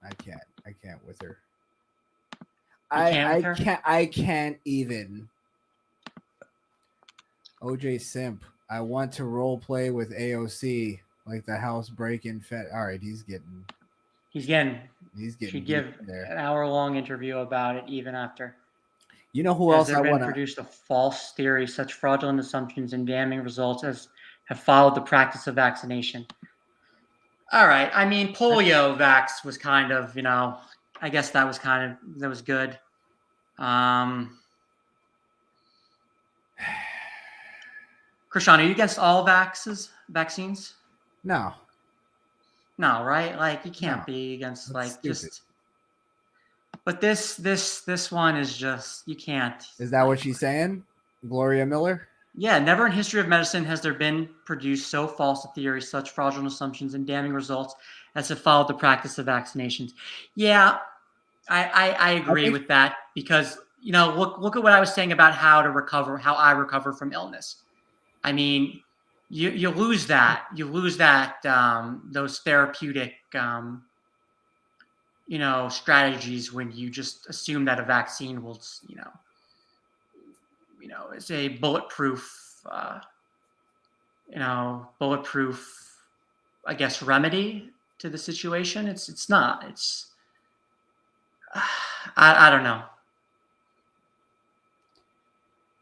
I can't with her. I can't even. OJ Simp. I want to role play with AOC like the house break-in fed. All right, he's getting. Should give there. An hour-long interview about it even after. You know who else I want to produced a false theory, such fraudulent assumptions and damning results as have followed the practice of vaccination. All right. I mean, polio vax was kind of, I guess that was good. Crishaun, are you against all vaccines? No. No, right? Like you can't be against just. But this one is just you can't. Is that what she's saying, Gloria Miller? Yeah, never in history of medicine has there been produced so false a theory, such fraudulent assumptions and damning results as have followed the practice of vaccinations. Yeah, I agree with that because look at what I was saying about how I recover from illness. I mean, you lose that. You lose that those therapeutic strategies when you just assume that a vaccine will is a bulletproof I guess remedy to the situation. It's not. It's I don't know.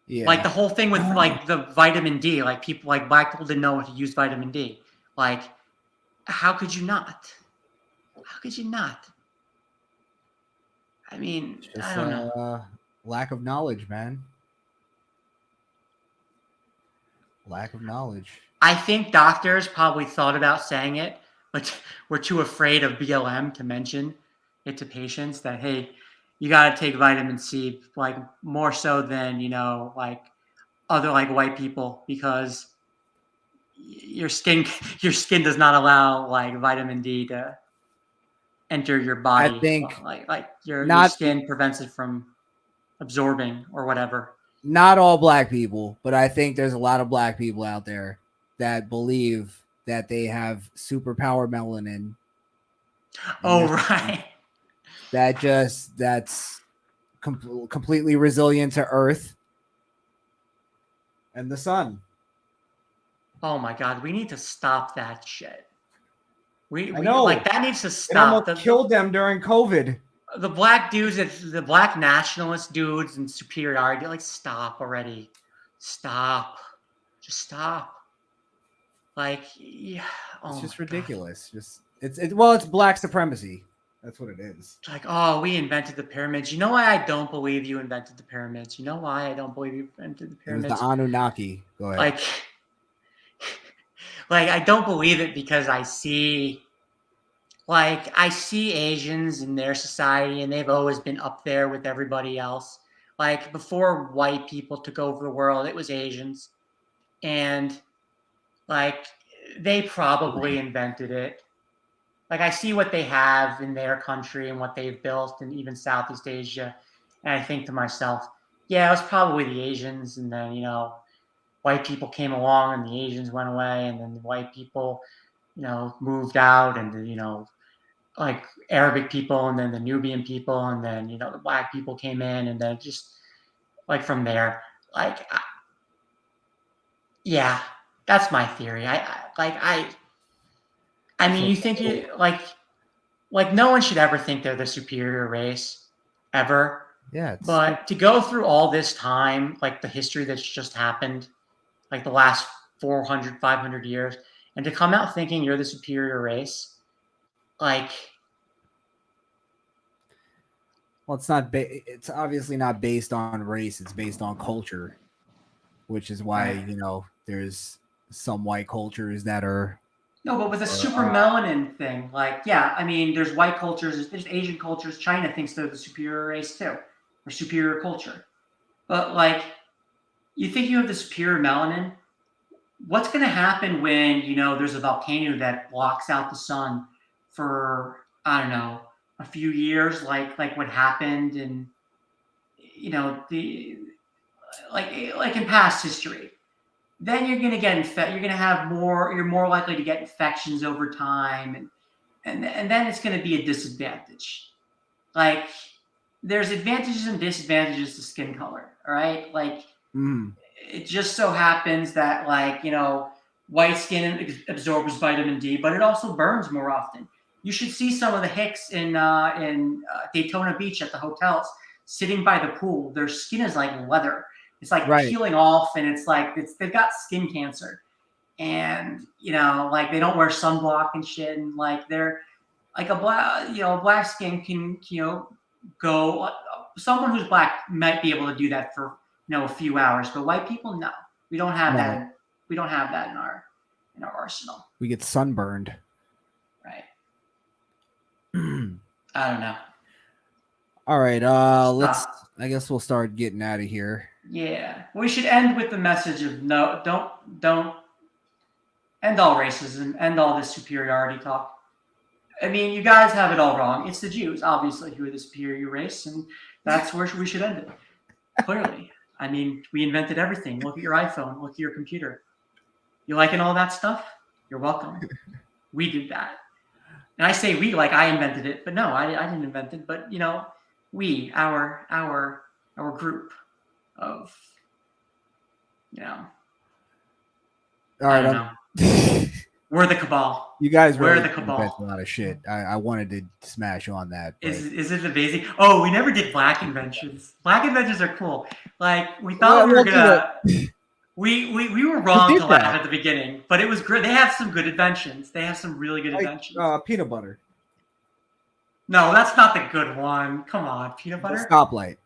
Yeah. Like the whole thing with like the vitamin D, like black people didn't know what to use vitamin D. Like, how could you not? How could you not? I mean, I don't know. Lack of knowledge, man. Lack of knowledge. I think doctors probably thought about saying it, but were too afraid of BLM to mention it to patients that, hey, you got to take vitamin C, like more so than, like other like white people, because your skin does not allow like vitamin D to enter your body. I think like your skin prevents it from absorbing or whatever. Not all black people, but I think there's a lot of black people out there that believe that they have superpower melanin. Oh, right. That's completely resilient to Earth and the sun. Oh my God, we need to stop that shit. I know. Like that needs to stop. It almost killed them during COVID. The black dudes, the black nationalist dudes and superiority, like stop already. Stop. Just stop. Like, yeah. It's just ridiculous. It's black supremacy. That's what it is. It's like, oh, we invented the pyramids. You know why I don't believe you invented the pyramids? You know why I don't believe you invented the pyramids? It was the Anunnaki. Go ahead. Like I don't believe it because I see Asians in their society and they've always been up there with everybody else. Like before white people took over the world, it was Asians. And like they probably invented it. Like I see what they have in their country and what they've built and even Southeast Asia. And I think to myself, yeah, it was probably the Asians. And then, white people came along and the Asians went away. And then the white people moved out, and like Arabic people, and then the Nubian people, and then the black people came in, and then just like from there, like yeah, that's my theory. I mean, you think you like no one should ever think they're the superior race ever. Yeah, But to go through all this time, like the history that's just happened, like the last 400, 500 years, and to come out thinking you're the superior race, like, well, it's not. It's obviously not based on race. It's based on culture, which is why there's some white cultures that are. No, but with a super melanin thing, like, yeah, I mean, there's white cultures, there's Asian cultures. China thinks they're the superior race too, or superior culture. But like, you think you have the superior melanin? What's going to happen when there's a volcano that blocks out the sun for, I don't know, a few years, like what happened in the like in past history? Then you're going to get infected. You're going to have more. You're more likely to get infections over time, and then it's going to be a disadvantage. Like, there's advantages and disadvantages to skin color. All right, like. It just so happens that white skin absorbs vitamin D, but it also burns more often. You should see some of the Hicks in Daytona Beach at the hotels sitting by the pool. Their skin is like leather. It's like peeling off, and it's like they've got skin cancer, and like they don't wear sunblock and shit, and like they're like a black skin can go. Someone who's black might be able to do that for a few hours, but white people, no, we don't have that. We don't have that in our arsenal. We get sunburned. Right. I don't know. All right. I guess we'll start getting out of here. Yeah. We should end with the message of no, don't end all racism, end all this superiority talk. I mean, you guys have it all wrong. It's the Jews, obviously, who are the superior race, and that's where we should end it. Clearly. I mean, we invented everything. Look at your iPhone. Look at your computer. You liking all that stuff? You're welcome. We did that. And I say we like I invented it, but no, I didn't invent it. But we, our group of, All right, we're the cabal. You guys we're really the cabal. A lot of shit. I wanted to smash on that. But... Is it amazing? Oh, we never did black inventions. Black inventions are cool. Like we thought we were gonna. We were wrong to laugh at the beginning, but it was great. They have some good inventions. They have some really good inventions. Peanut butter. No, that's not the good one. Come on, peanut butter. The stoplight.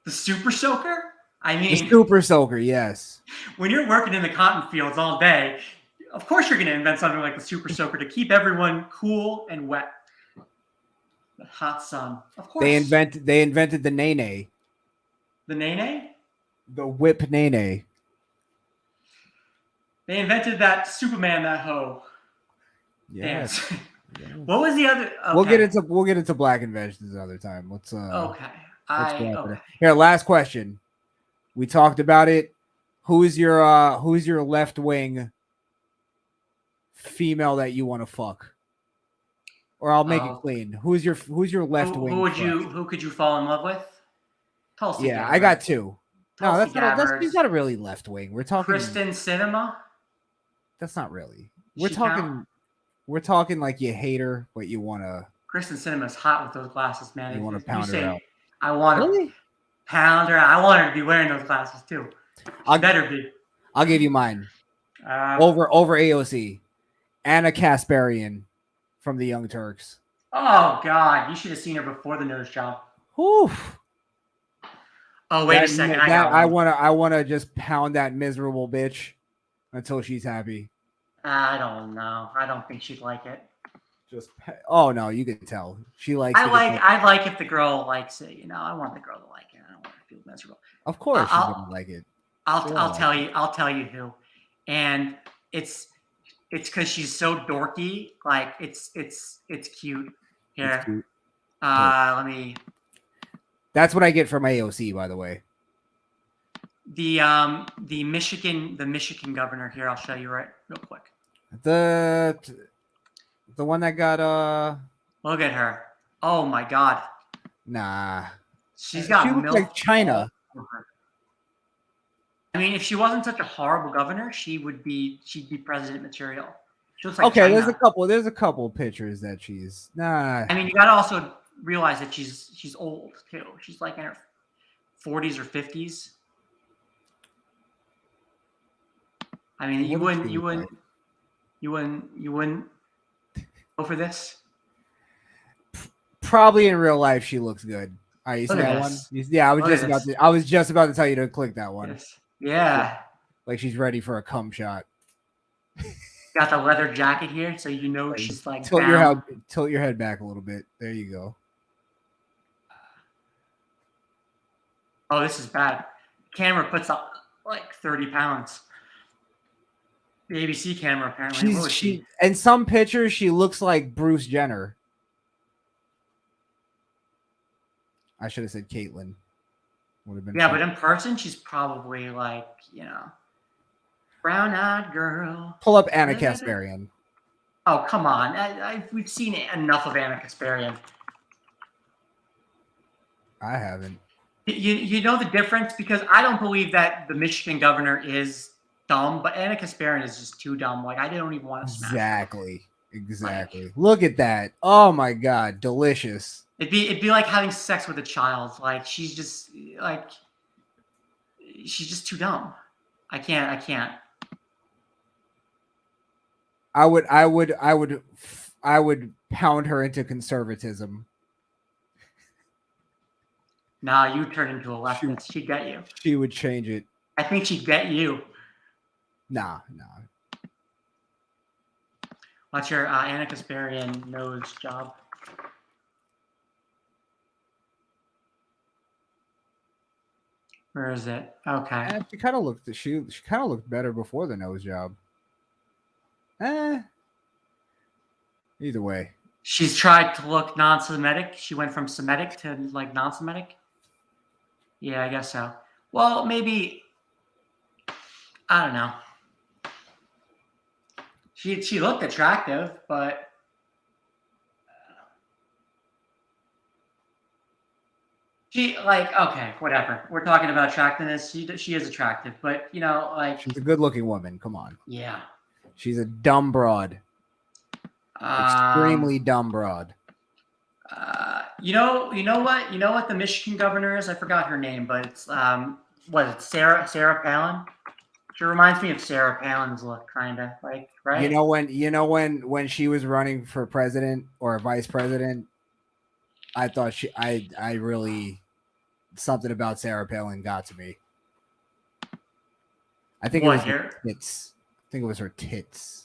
The super soaker. I mean, the super soaker. Yes. When you're working in the cotton fields all day, of course you're going to invent something like the super soaker to keep everyone cool and wet. The hot sun. Of course. They invented the nene. The nene? The whip nene. They invented that Superman, that hoe. Yes. What was the other? Okay. We'll get into black inventions another time. Let's okay. Here, last question. We talked about it. Who's your left wing female that you want to fuck? Or I'll make it clean. Who's your left wing? Who could you fall in love with? Tulsi Gabbard. I got two. Tulsi She's not really left wing. We're talking Kristen Sinema. That's not really. We're talking like you hate her, but you want to. Kristen Sinema's hot with those glasses, man. You want to pound her out. I want to pound her. I want her to be wearing those glasses too. Better be. I'll give you mine. Over AOC, Anna Kasparian from the Young Turks. Oh God, you should have seen her before the nose job. Oof. Oh wait a second, I want to just pound that miserable bitch until she's happy. I don't know. I don't think she'd like it. Oh no, you can tell she likes. I like if the girl likes it. I want the girl to like it. I don't want her to feel miserable. Of course, she's gonna like it. I'll tell you. I'll tell you who, and it's because she's so dorky. Like it's cute. Here, it's cute. Let me. That's what I get from AOC, by the way. The Michigan governor here. I'll show you real quick. The one that got Look at her. Oh my God. nah. She's got She looks milk like China. all over her. I mean, if she wasn't such a horrible governor, she'd be president material. She looks like Okay, China. there's a couple pictures that she's nah. I mean, you got to also realize that she's old too. She's like in her 40s or 50s. I mean, you What does wouldn't she you look like? wouldn't go for this. Probably in real life she looks good. All right, you see Look at that one? this. Yeah, Look at this. I was just about to tell you to click that one. Yes. Yeah. Like she's ready for a cum shot. Got the leather jacket here, so you know she's like Tilt bound. your head back a little bit. There you go. Oh, this is bad. Camera puts up like 30 pounds. The ABC camera apparently. What was she? In some pictures she looks like Bruce Jenner. I should have said Caitlyn. Would have been Yeah, fun. but in person, she's probably like, brown-eyed girl. Pull up Anna Kasparian. Oh, come on. We've seen enough of Anna Kasparian. I haven't. You know the difference? Because I don't believe that the Michigan governor is dumb, but Anna Kasparian is just too dumb. Like, I don't even want to smash her. Exactly. Look at that. Oh my God. Delicious. It'd be like having sex with a child. Like, she's just too dumb. I can't. I would pound her into conservatism. Nah, you turn into a leftist. She'd get you. She would change it. I think she'd get you. Nah. What's your Anna Kasparian nose job? Where is it? Okay. She kind of looked better before the nose job. Either way. She's tried to look non-Semitic. She went from Semitic to like non-Semitic. Yeah, I guess so. Well, maybe I don't know. She looked attractive, but okay, whatever. We're talking about attractiveness. She is attractive, but she's a good-looking woman. Come on. Yeah. She's a dumb broad. Extremely dumb broad. You know what the Michigan governor is? I forgot her name, but it's Sarah Palin? She reminds me of Sarah Palin's look, kind of like, right? When she was running for president or vice president, I thought I really something about Sarah Palin got to me. I think it was her tits. I think it was her tits.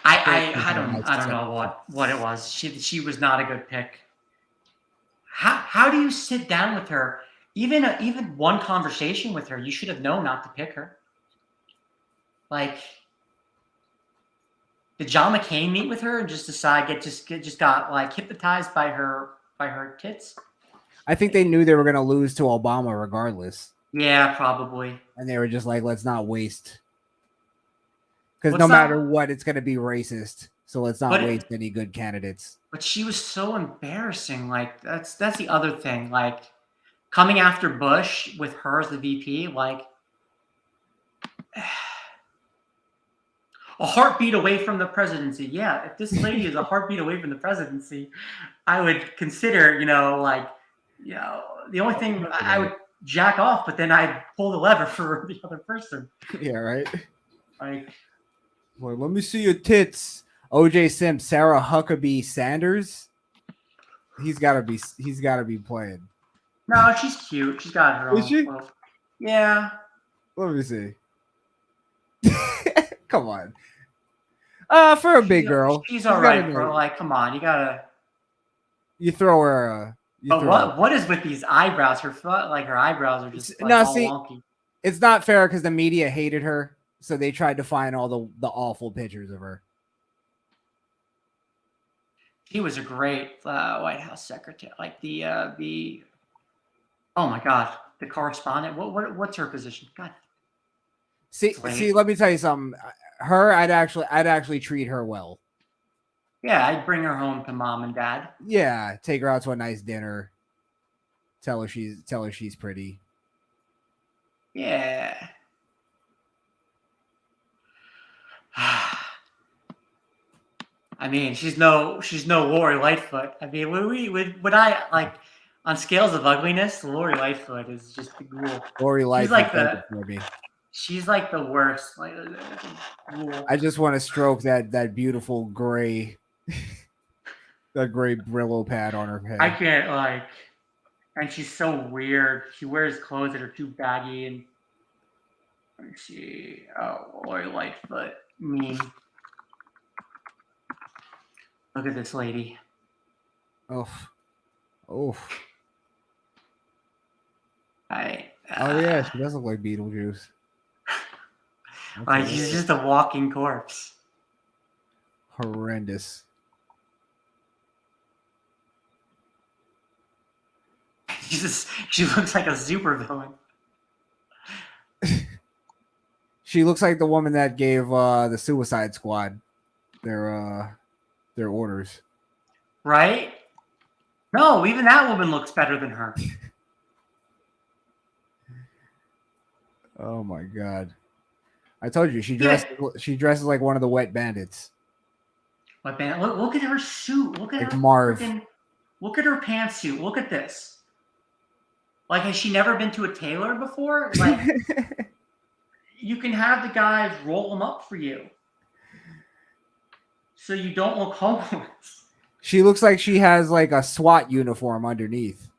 I don't know what it was. She was not a good pick. How do you sit down with her? Even one conversation with her, you should have known not to pick her. Like, did John McCain meet with her and just decide just got like hypnotized by her tits? I think they knew they were going to lose to Obama regardless. Yeah, probably. And they were just like, let's not waste. Because no matter what, it's going to be racist. So let's not waste any good candidates. But she was so embarrassing. Like, that's the other thing. Like, coming after Bush with her as the VP, like, a heartbeat away from the presidency. Yeah, if this lady is a heartbeat away from the presidency, I would consider, the only thing I would jack off, but then I'd pull the lever for the other person. Yeah, right. Like, well, let me see your tits. OJ Simpson, Sarah Huckabee Sanders. He's gotta be playing. No, she's cute. She's got her own. Is she? Well, yeah. Let me see. Come on. For a big girl. She's all right, bro. Like, come on. You throw her what is with these eyebrows? Her eyebrows are just wonky. It's not fair because the media hated her. So they tried to find all the awful pictures of her. She was a great White House secretary, like the oh my God, the correspondent. What's her position? God. See. Let me tell you something. her, I'd actually treat her well. Yeah, I'd bring her home to mom and dad. Yeah, take her out to a nice dinner. Tell her she's pretty. Yeah. I mean, she's no Lori Lightfoot. I mean, would I like on scales of ugliness? Lori Lightfoot is just the ghoul. Lori Lightfoot for me. She's like the worst. Like, I just want to stroke that beautiful gray, the gray Brillo pad on her head. I can't like, and she's so weird. She wears clothes that are too baggy, and Lori Lightfoot, mean. Look at this lady. Oh. Oh Yeah, she does look like Beetlejuice. Like he's just a walking corpse. Horrendous. She looks like a supervillain. She looks like the woman that gave the Suicide Squad their orders. Right? No, even that woman looks better than her. Oh my god. I told you she dresses like one of the Wet Bandits. What band? Look at her suit. Look at like her Marv. Look at her pantsuit. Look at this. Like, has she never been to a tailor before? Like, you can have the guys roll them up for you, so you don't look homeless. She looks like she has like a SWAT uniform underneath.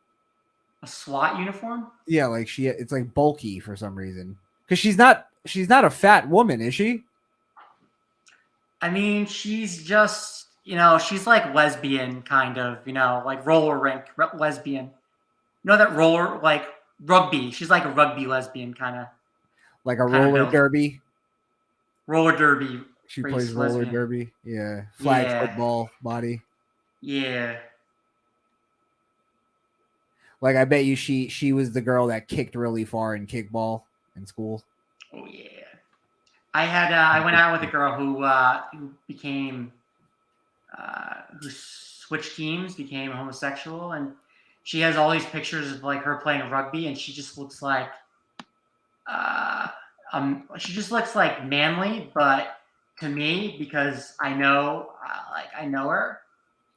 A SWAT uniform? Yeah, like it's like bulky for some reason. Because she's not a fat woman, is she? I mean, she's just, she's like lesbian kind of, like roller rink lesbian. You know that roller, like rugby. She's like a rugby lesbian kind of. Like a roller derby? Roller derby. She plays roller derby. Yeah. Flag football body. Yeah. Like, I bet you she was the girl that kicked really far in kickball in school. Oh yeah. I went out with a girl who became who switched teams, became homosexual, and she has all these pictures of like her playing rugby, and she just looks like manly, but to me, because I know I know her,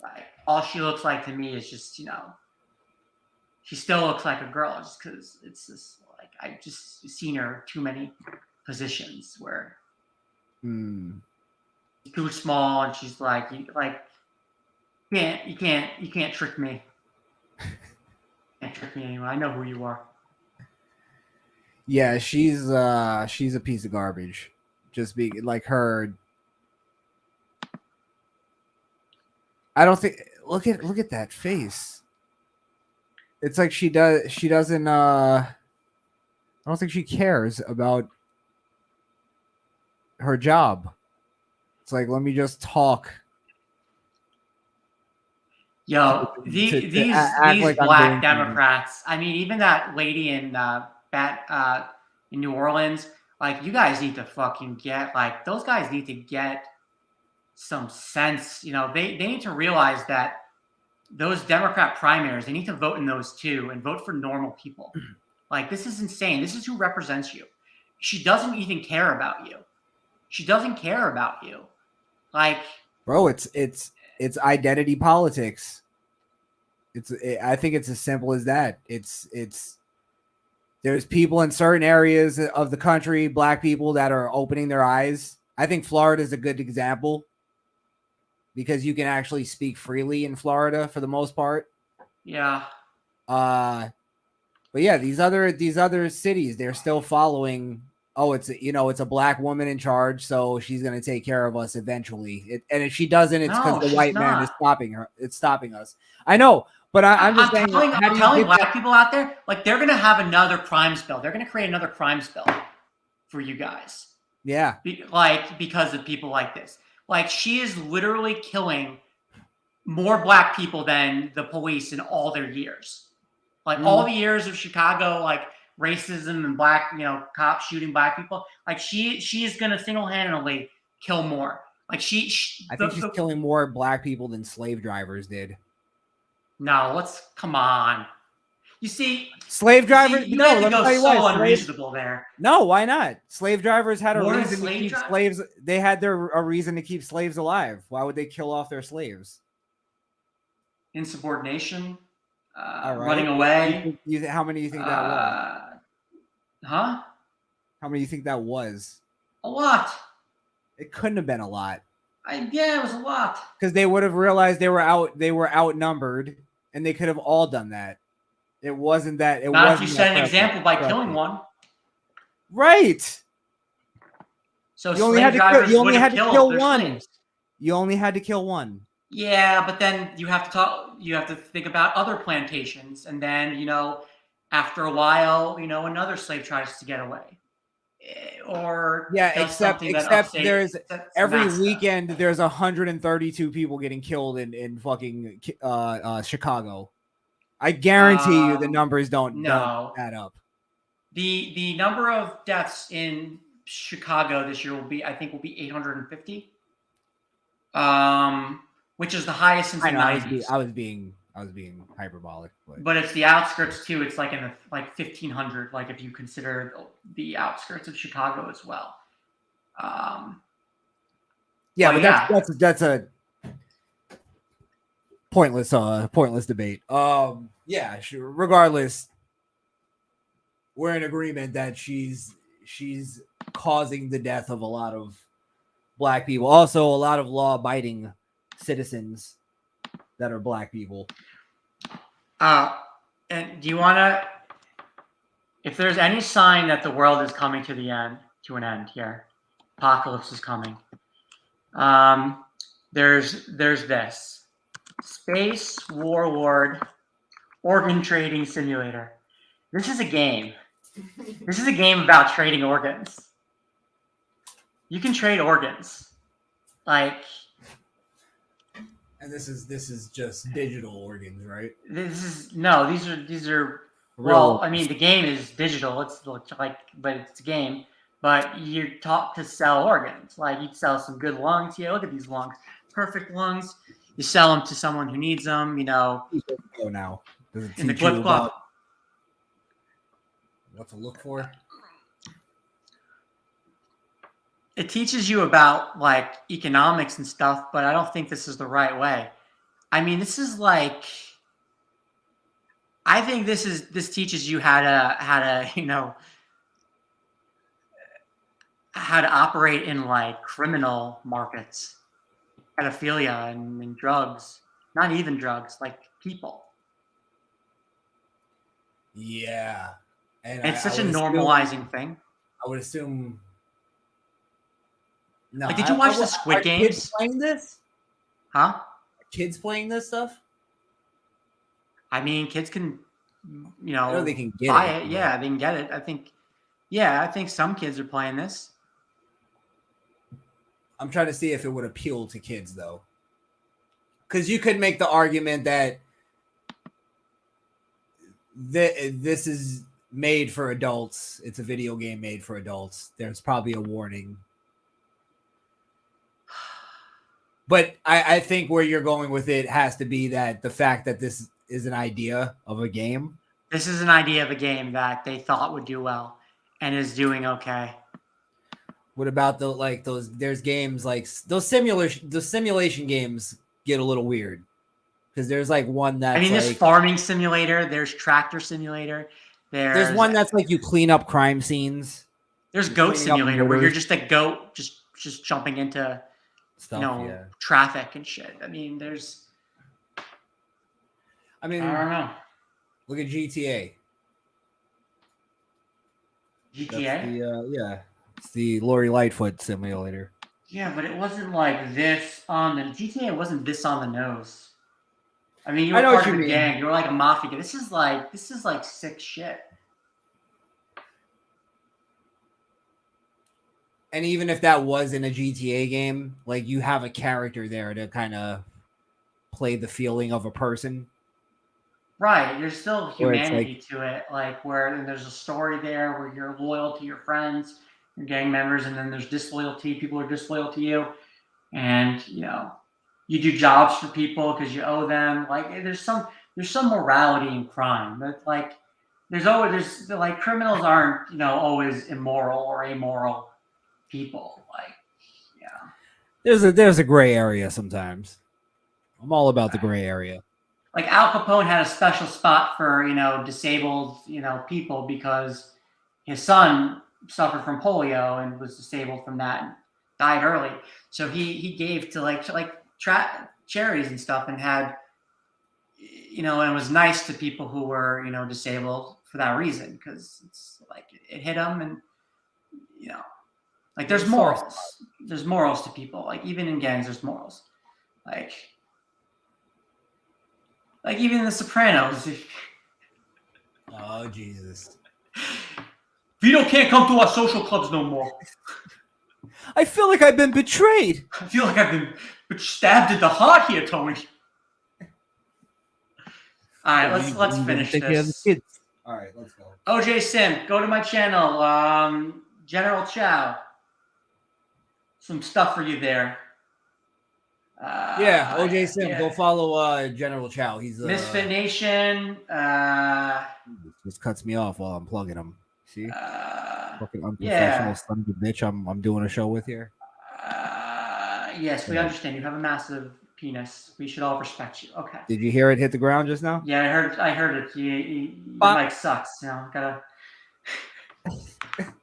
like all she looks like to me is just she still looks like a girl, just because it's just like I just seen her too many positions where she's too small, and she's like you can't trick me. Can't trick me anymore. I know who you are. Yeah, she's a piece of garbage. Just be like her. I don't think. Look at that face. It's like she doesn't. I don't think she cares about her job. It's like, let me just talk. Yo, these like black Democrats. I mean, even that lady in New Orleans. Like, you guys need to fucking get those guys need to get some sense. They need to realize that those Democrat primaries, they need to vote in those too and vote for normal people. Like, this is insane. This is who represents you. She doesn't even care about you. She doesn't care about you. Like, bro, it's identity politics. I think it's as simple as that. It's there's people in certain areas of the country, black people, that are opening their eyes. I think Florida is a good example because you can actually speak freely in Florida for the most part. Yeah. But yeah, these other cities, they're still following. Oh, it's a black woman in charge, so she's gonna take care of us eventually. And if she doesn't, it's because the white man is stopping her. It's stopping us. I know, but I'm just saying. I'm telling black people out there, like, they're gonna have another crimes bill. They're gonna create another crimes bill for you guys. Yeah. Because of people like this. Like, she is literally killing more black people than the police in all their years. Like all the years of Chicago, like racism and black, cops shooting black people. Like she is gonna single-handedly kill more. Like I think she's killing more black people than slave drivers did. No, come on. You see, slave drivers. You No, have to let me go tell you so why. unreasonable there. No, why not? Slave drivers had a More than reason to slave keep drivers? slaves. They had a reason to keep slaves alive. Why would they kill off their slaves? Insubordination, All right. running away. How many do you think that was? Huh? How many do you think that was? A lot. It couldn't have been a lot. Yeah, it was a lot. Because they would have realized they were outnumbered, and they could have all done that. It wasn't that. Not if you set an example by killing one. Right. So you only had to kill one. Slaves. You only had to kill one. Yeah, but then you have to think about other plantations, and then after a while, another slave tries to get away, or except there's every weekend there's 132 people getting killed in fucking Chicago. I guarantee you the numbers don't add up. The number of deaths in Chicago this year will be 850. Which is the highest since the 90s. I was being hyperbolic, but it's the outskirts too. It's like in the 1500. Like if you consider the outskirts of Chicago as well. That's a pointless debate. Regardless, we're in agreement that she's causing the death of a lot of black people. Also, a lot of law-abiding citizens that are black people. And do you want to? If there's any sign that the world is coming to an end here, apocalypse is coming. There's this Space Warlord Organ Trading Simulator. This is a game. This is a game about trading organs. You can trade organs, and this is just digital organs, right? These are. Well, I mean, the game is digital. But it's a game. But you're taught to sell organs. Like you sell some good lungs. Yeah, look at these lungs, perfect lungs. You sell them to someone who needs them. Now, in the clip clop. What to look for? It teaches you about economics and stuff, but I don't think this is the right way. I mean, this is I think this teaches you how to operate in criminal markets, pedophilia and drugs, not even drugs, people. Yeah. And it's such a normalizing thing. I would assume. No, did you watch the Squid Games? Kids playing this? Huh? Are kids playing this stuff? I mean, kids can, I know they can get buy it. Yeah, they can get it. I think some kids are playing this. I'm trying to see if it would appeal to kids, though. Because you could make the argument that this is made for adults. It's a video game made for adults. There's probably a warning. But I think where you're going with it has to be that the fact that this is an idea of a game. This is an idea of a game that they thought would do well and is doing okay. What about those? There's games like those simulation games get a little weird because there's one that's there's farming simulator, there's tractor simulator, there's one that's you clean up crime scenes. There's goat simulator where you're just a goat just jumping into stuff, traffic and shit. I don't know. Look at GTA. GTA? It's the Lori Lightfoot simulator. Yeah, but it wasn't this on the GTA. Wasn't this on the nose? I mean, you were part of the gang. You were like a mafia. This is sick shit. And even if that was in a GTA game, you have a character there to kind of play the feeling of a person. Right. There's still Where it's humanity to it, like where there's a story there where you're loyal to your friends, your gang members, and then there's disloyalty. People are disloyal to you, and you do jobs for people because you owe them. Like there's some morality in crime. But like there's like criminals aren't always immoral or amoral people. Like There's a gray area sometimes. I'm all about the gray area. Like Al Capone had a special spot for disabled people because his son suffered from polio and was disabled from that and died early. So he gave to like charities and stuff and had and was nice to people who were disabled for that reason because it's like it hit them and like there's morals to people, like even in gangs there's morals, like even in The Sopranos. Oh, Jesus. Vito can't come to our social clubs no more. I feel like I've been betrayed. I feel like I've been stabbed in the heart here, Tony. All right, let's finish this. All right, let's go. OJ Sim, go to my channel. General Chow. Some stuff for you there. OJ Sim, go follow General Chow. He's Misfit Nation. Just cuts me off while I'm plugging him. See, fucking unprofessional son of a bitch. I'm doing a show with here. Yes, we understand. You have a massive penis. We should all respect you. Okay. Did you hear it hit the ground just now? Yeah, I heard it. Your mic sucks. Gotta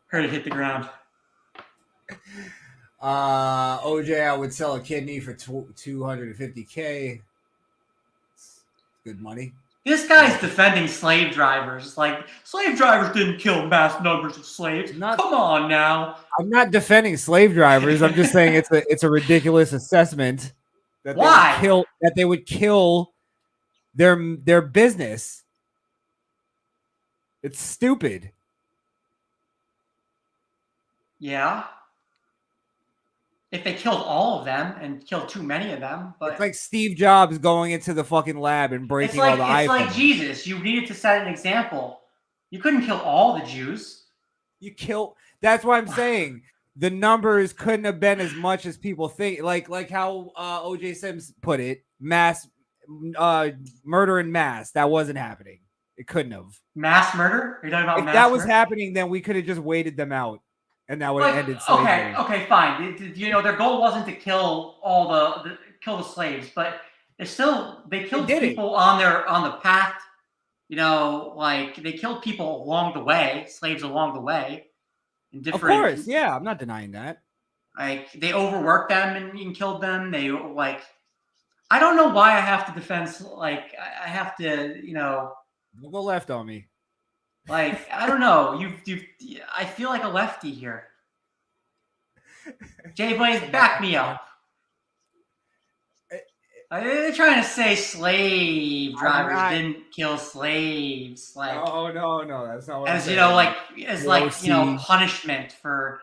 heard it hit the ground. OJ, I would sell a kidney for $250K. Good money. This guy's defending slave drivers. Like, slave drivers didn't kill mass numbers of slaves. Come on now. I'm not defending slave drivers. I'm just saying it's a ridiculous assessment that they would kill their business. It's stupid. Yeah. If they killed all of them and killed too many of them, but it's like Steve Jobs going into the fucking lab and breaking all the iPhones. It's like Jesus. You needed to set an example. You couldn't kill all the Jews. That's why I'm saying the numbers couldn't have been as much as people think. Like how OJ Sims put it, mass murder in mass. That wasn't happening. It couldn't have. Mass murder? Are you talking about if mass that was murder? happening, then we could have just waited them out. And that would have ended slavery. Okay, fine. Their goal wasn't to kill kill the slaves, but they killed people on the path. Like they killed people along the way, slaves along the way. Of course, yeah, I'm not denying that. Like they overworked them and killed them. They I don't know why I have to defend. Like I have to, Don't go left on me. Like, I don't know. I feel like a lefty here. Jay Blaze, back me up. They're trying to say slave drivers didn't kill slaves. Like, no, that's not what I'm saying. Punishment for,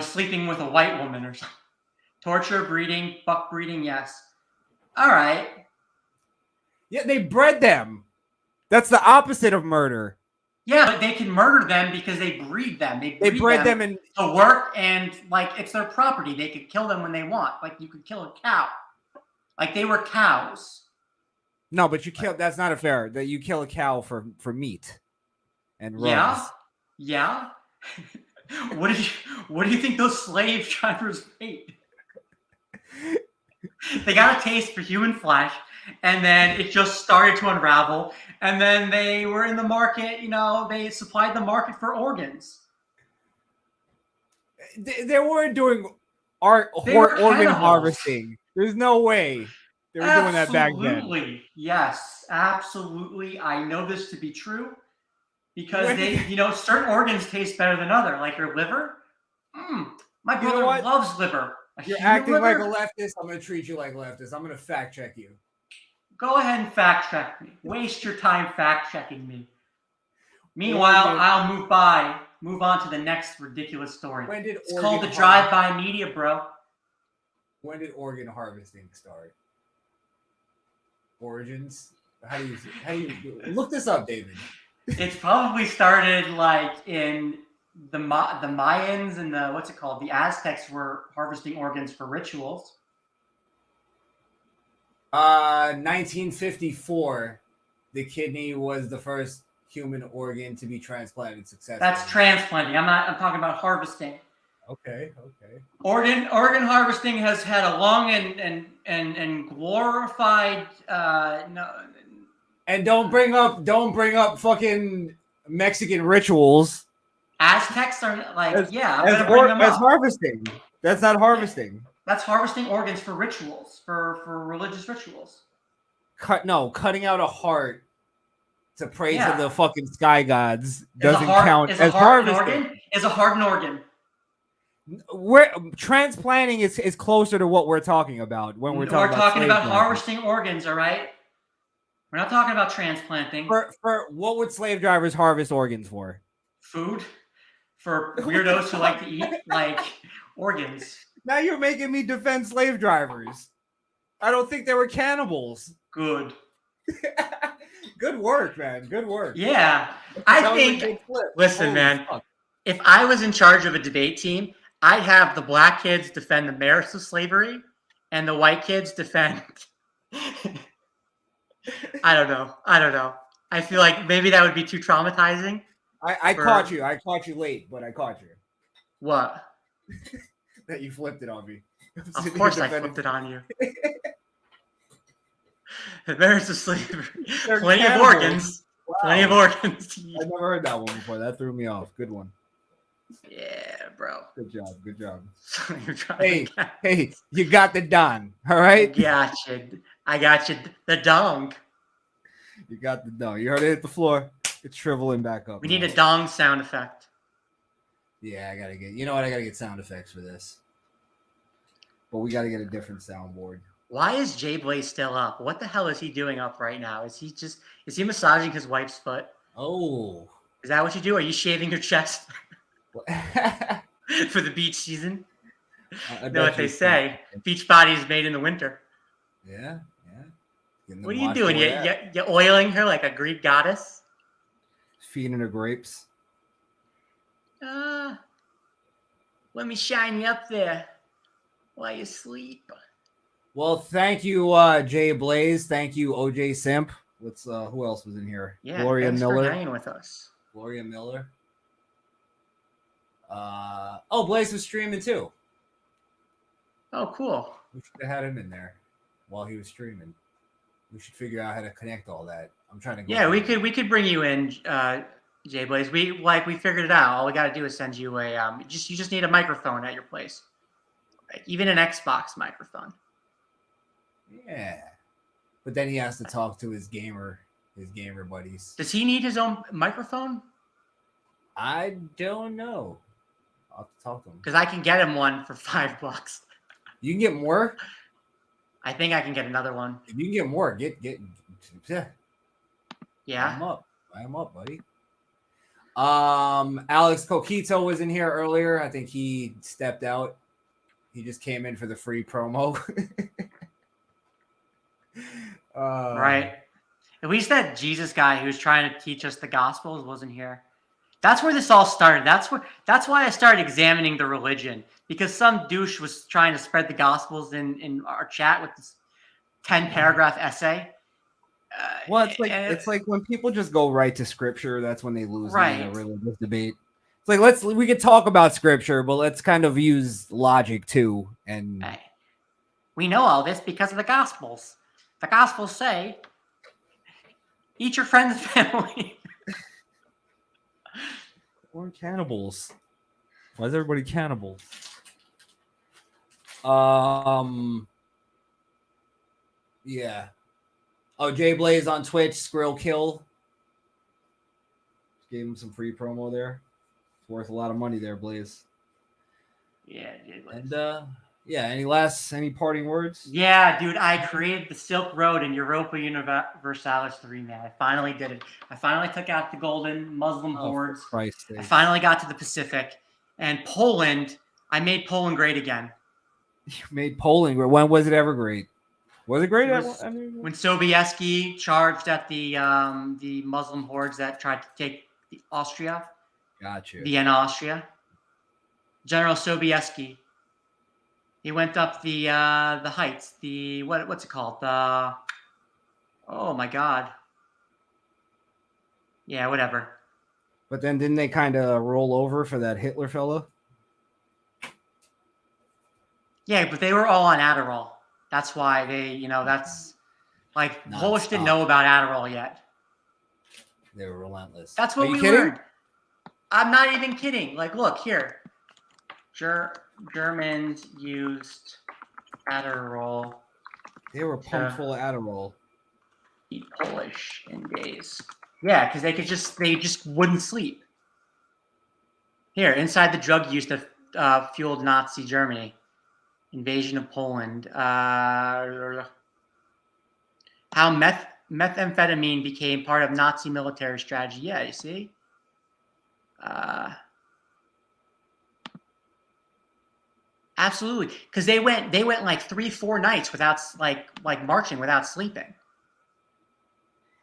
sleeping with a white woman or something. Torture, breeding, buck breeding, yes. All right. Yeah, they bred them. That's the opposite of murder. Yeah, but they can murder them because they breed them. They bred them to work, and it's their property. They could kill them when they want. Like you could kill a cow. Like they were cows. No, but that's not fair. That you kill a cow for meat and rubs. Yeah. What do you think those slave drivers ate? They got a taste for human flesh, and then it just started to unravel. And then they were in the market, they supplied the market for organs. They weren't doing organ harvesting. There's no way they were doing that back then. Absolutely. Yes, absolutely. I know this to be true because certain organs taste better than other, like your liver. My brother loves liver. You're acting like a leftist. I'm going to treat you like a leftist. I'm going to fact check you. Go ahead and fact check me. Waste your time fact checking me. Meanwhile, I'll move on to the next ridiculous story. It's called the drive-by media, bro. When did organ harvesting start? Origins? How do you look this up, David? It's probably started like in the Mayans and the what's it called? The Aztecs were harvesting organs for rituals. 1954, the kidney was the first human organ to be transplanted successfully. That's transplanting. I'm talking about harvesting. Okay. Organ harvesting has had a long and glorified no. And don't bring up fucking Mexican rituals. Aztecs are like As harvesting. That's not harvesting. That's harvesting organs for rituals, for religious rituals. Cutting out a heart to pray to the fucking sky gods doesn't count as harvesting. Is a heart an organ? We're transplanting is closer to what we're talking about when we're talking about harvesting organs, all right? We're not talking about transplanting. For what would slave drivers harvest organs for? Food. For weirdos who like to eat like organs. Now you're making me defend slave drivers. I don't think they were cannibals. Good. Good work, man. Good work. Yeah. I think, listen, man, if I was in charge of a debate team, I'd have the black kids defend the merits of slavery and the white kids defend. I don't know. I feel like maybe that would be too traumatizing. I caught you. I caught you late, but I caught you. What? That you flipped it on me. Of course I flipped it on you. The merits of slavery. Plenty of organs. Wow. Plenty of organs. I've never heard that one before. That threw me off. Good one. Yeah, bro. Good job. Hey, you got the dong. All right? I got you. The dong. You got the dong. You heard it hit the floor. It's shriveling back up. We need a dong sound effect. Yeah, I gotta get sound effects for this. But we gotta get a different soundboard. Why is Jay Blaze still up? What the hell is he doing up right now? Is he massaging his wife's foot? Oh. Is that what you do? Are you shaving your chest for the beach season? You know what they say. Beach body is made in the winter. Yeah. What are you doing? You oiling her like a Greek goddess? Feeding her grapes. Let me shine you up there while you sleep. Well, thank you, Jay Blaze. Thank you, OJ Simp. What's who else was in here? Yeah, Gloria thanks Miller. for hanging with us. Gloria Miller. Blaze was streaming too. Oh, cool. We should have had him in there while he was streaming. We should figure out how to connect all that. I'm trying to. Yeah, we could bring you in, Jay Blaze. We figured it out. All we got to do is send you a you just need a microphone at your place, like, even an Xbox microphone. Yeah, but then he has to talk to his gamer buddies. Does he need his own microphone? I don't know. I'll have to talk to him because I can get him one for $5. You can get more. I think I can get another one. If you can get more, get yeah. I'm up, buddy. Alex Coquito was in here earlier. I think he stepped out. He just came in for the free promo. Right. At least that Jesus guy who was trying to teach us the Gospels wasn't here. That's where this all started. That's why I started examining the religion, because some douche was trying to spread the Gospels in our chat with this 10-paragraph essay. Well, it's like when people just go right to scripture, that's when they lose in a religious debate. It's like we could talk about scripture, but let's kind of use logic too. And we know all this because of the Gospels. The Gospels say, eat your friend's family. We're cannibals. Why is everybody cannibals? Yeah. Oh, Jay Blaze on Twitch, Skrill Kill. Gave him some free promo there. It's worth a lot of money there, Blaze. Yeah, Jay Blaze. And any parting words? Yeah, dude, I created the Silk Road in Europa Universalis 3, man. I finally did it. I finally took out the golden Muslim hordes. I finally got to the Pacific. And Poland, I made Poland great again. You made Poland great. When was it ever great? Was it great? When Sobieski charged at the Muslim hordes that tried to take Austria, Got you. Vienna, Austria. General Sobieski. He went up the heights. The what's it called? Oh my God. Yeah, whatever. But then didn't they kind of roll over for that Hitler fella? Yeah, but they were all on Adderall. That's why they, that's like Polish didn't know about Adderall yet. They were relentless. That's what we learned. I'm not even kidding. Like, look here. Germans used Adderall. They were pumped full of Adderall. Eat Polish in days. Yeah, because they just wouldn't sleep. Here, inside the drug use that fueled Nazi Germany. Invasion of Poland. How methamphetamine became part of Nazi military strategy. Yeah, you see? Absolutely. Because they went like 3-4 nights without like marching without sleeping.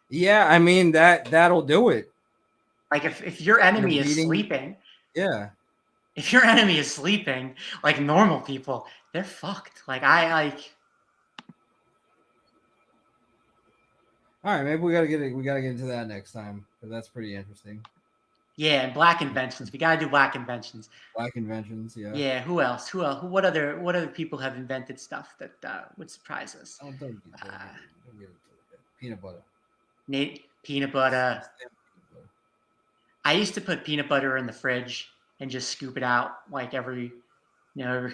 Yeah, I mean that'll do it. Like if your enemy is sleeping. Yeah. If your enemy is sleeping, like normal people, they're fucked. Like All right, maybe we gotta get into that next time because that's pretty interesting. Yeah, and black inventions. We gotta do black inventions. Black inventions, yeah. Yeah. Who else? What other people have invented stuff that would surprise us? Don't get into it. Peanut butter. Peanut butter. I used to put peanut butter in the fridge and just scoop it out like every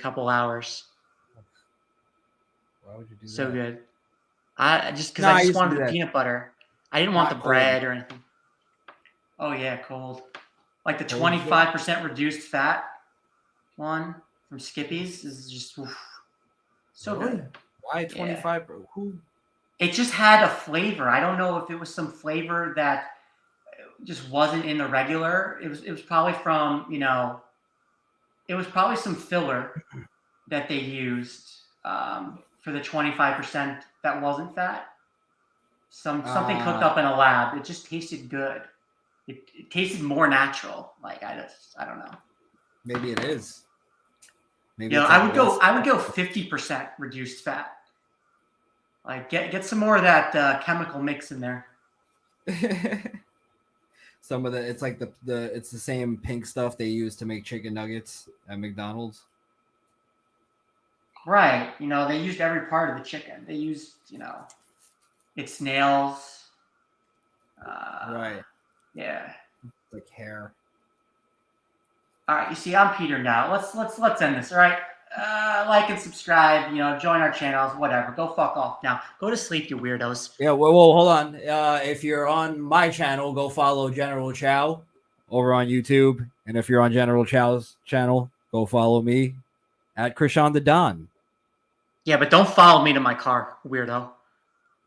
couple hours. Why would you do that? So good. I just wanted the peanut butter. I didn't want the bread or anything. Oh yeah, cold. Like the 25% reduced fat one from Skippy's is just so good. Why 25? Yeah. Who? It just had a flavor. I don't know if it was some flavor that just wasn't in the regular. It was probably from, it was probably some filler that they used for the 25% that wasn't fat. Something cooked up in a lab. It just tasted good. It tasted more natural. Like I don't know. Maybe it is. Maybe I would go 50% reduced fat. Like get some more of that chemical mix in there. Some of it's like it's the same pink stuff they use to make chicken nuggets at McDonald's. Right. They used every part of the chicken. They used, its nails. Right. Yeah. Like hair. All right. You see, I'm Peter now. Let's end this. All right. Like and subscribe. Join our channels. Whatever. Go fuck off now. Go to sleep, you weirdos. Yeah. Well, hold on. If you're on my channel, go follow General Chow over on YouTube, and if you're on General Chow's channel, go follow me at Crishaun the Don. Yeah, but don't follow me to my car, weirdo.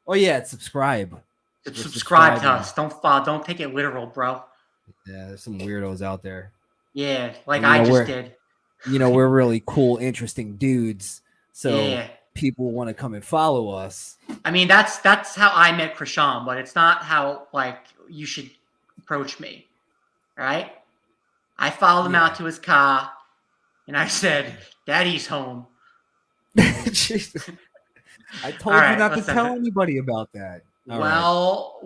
Oh yeah, subscribe. Subscribe to us. Don't take it literal, bro. Yeah, there's some weirdos out there. Yeah, like I just did. We're really cool, interesting dudes. So yeah. People want to come and follow us. I mean, that's how I met Crishaun, but it's not how you should approach me. All right? I followed him out to his car, and I said, "Daddy's home." I told you not to tell anybody about that. Well.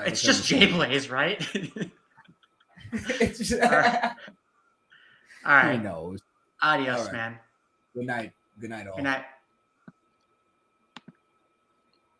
It's just Jay Blaze, right? It's just, all right. Who knows? Adios, man. Good night. Good night, all. Good night.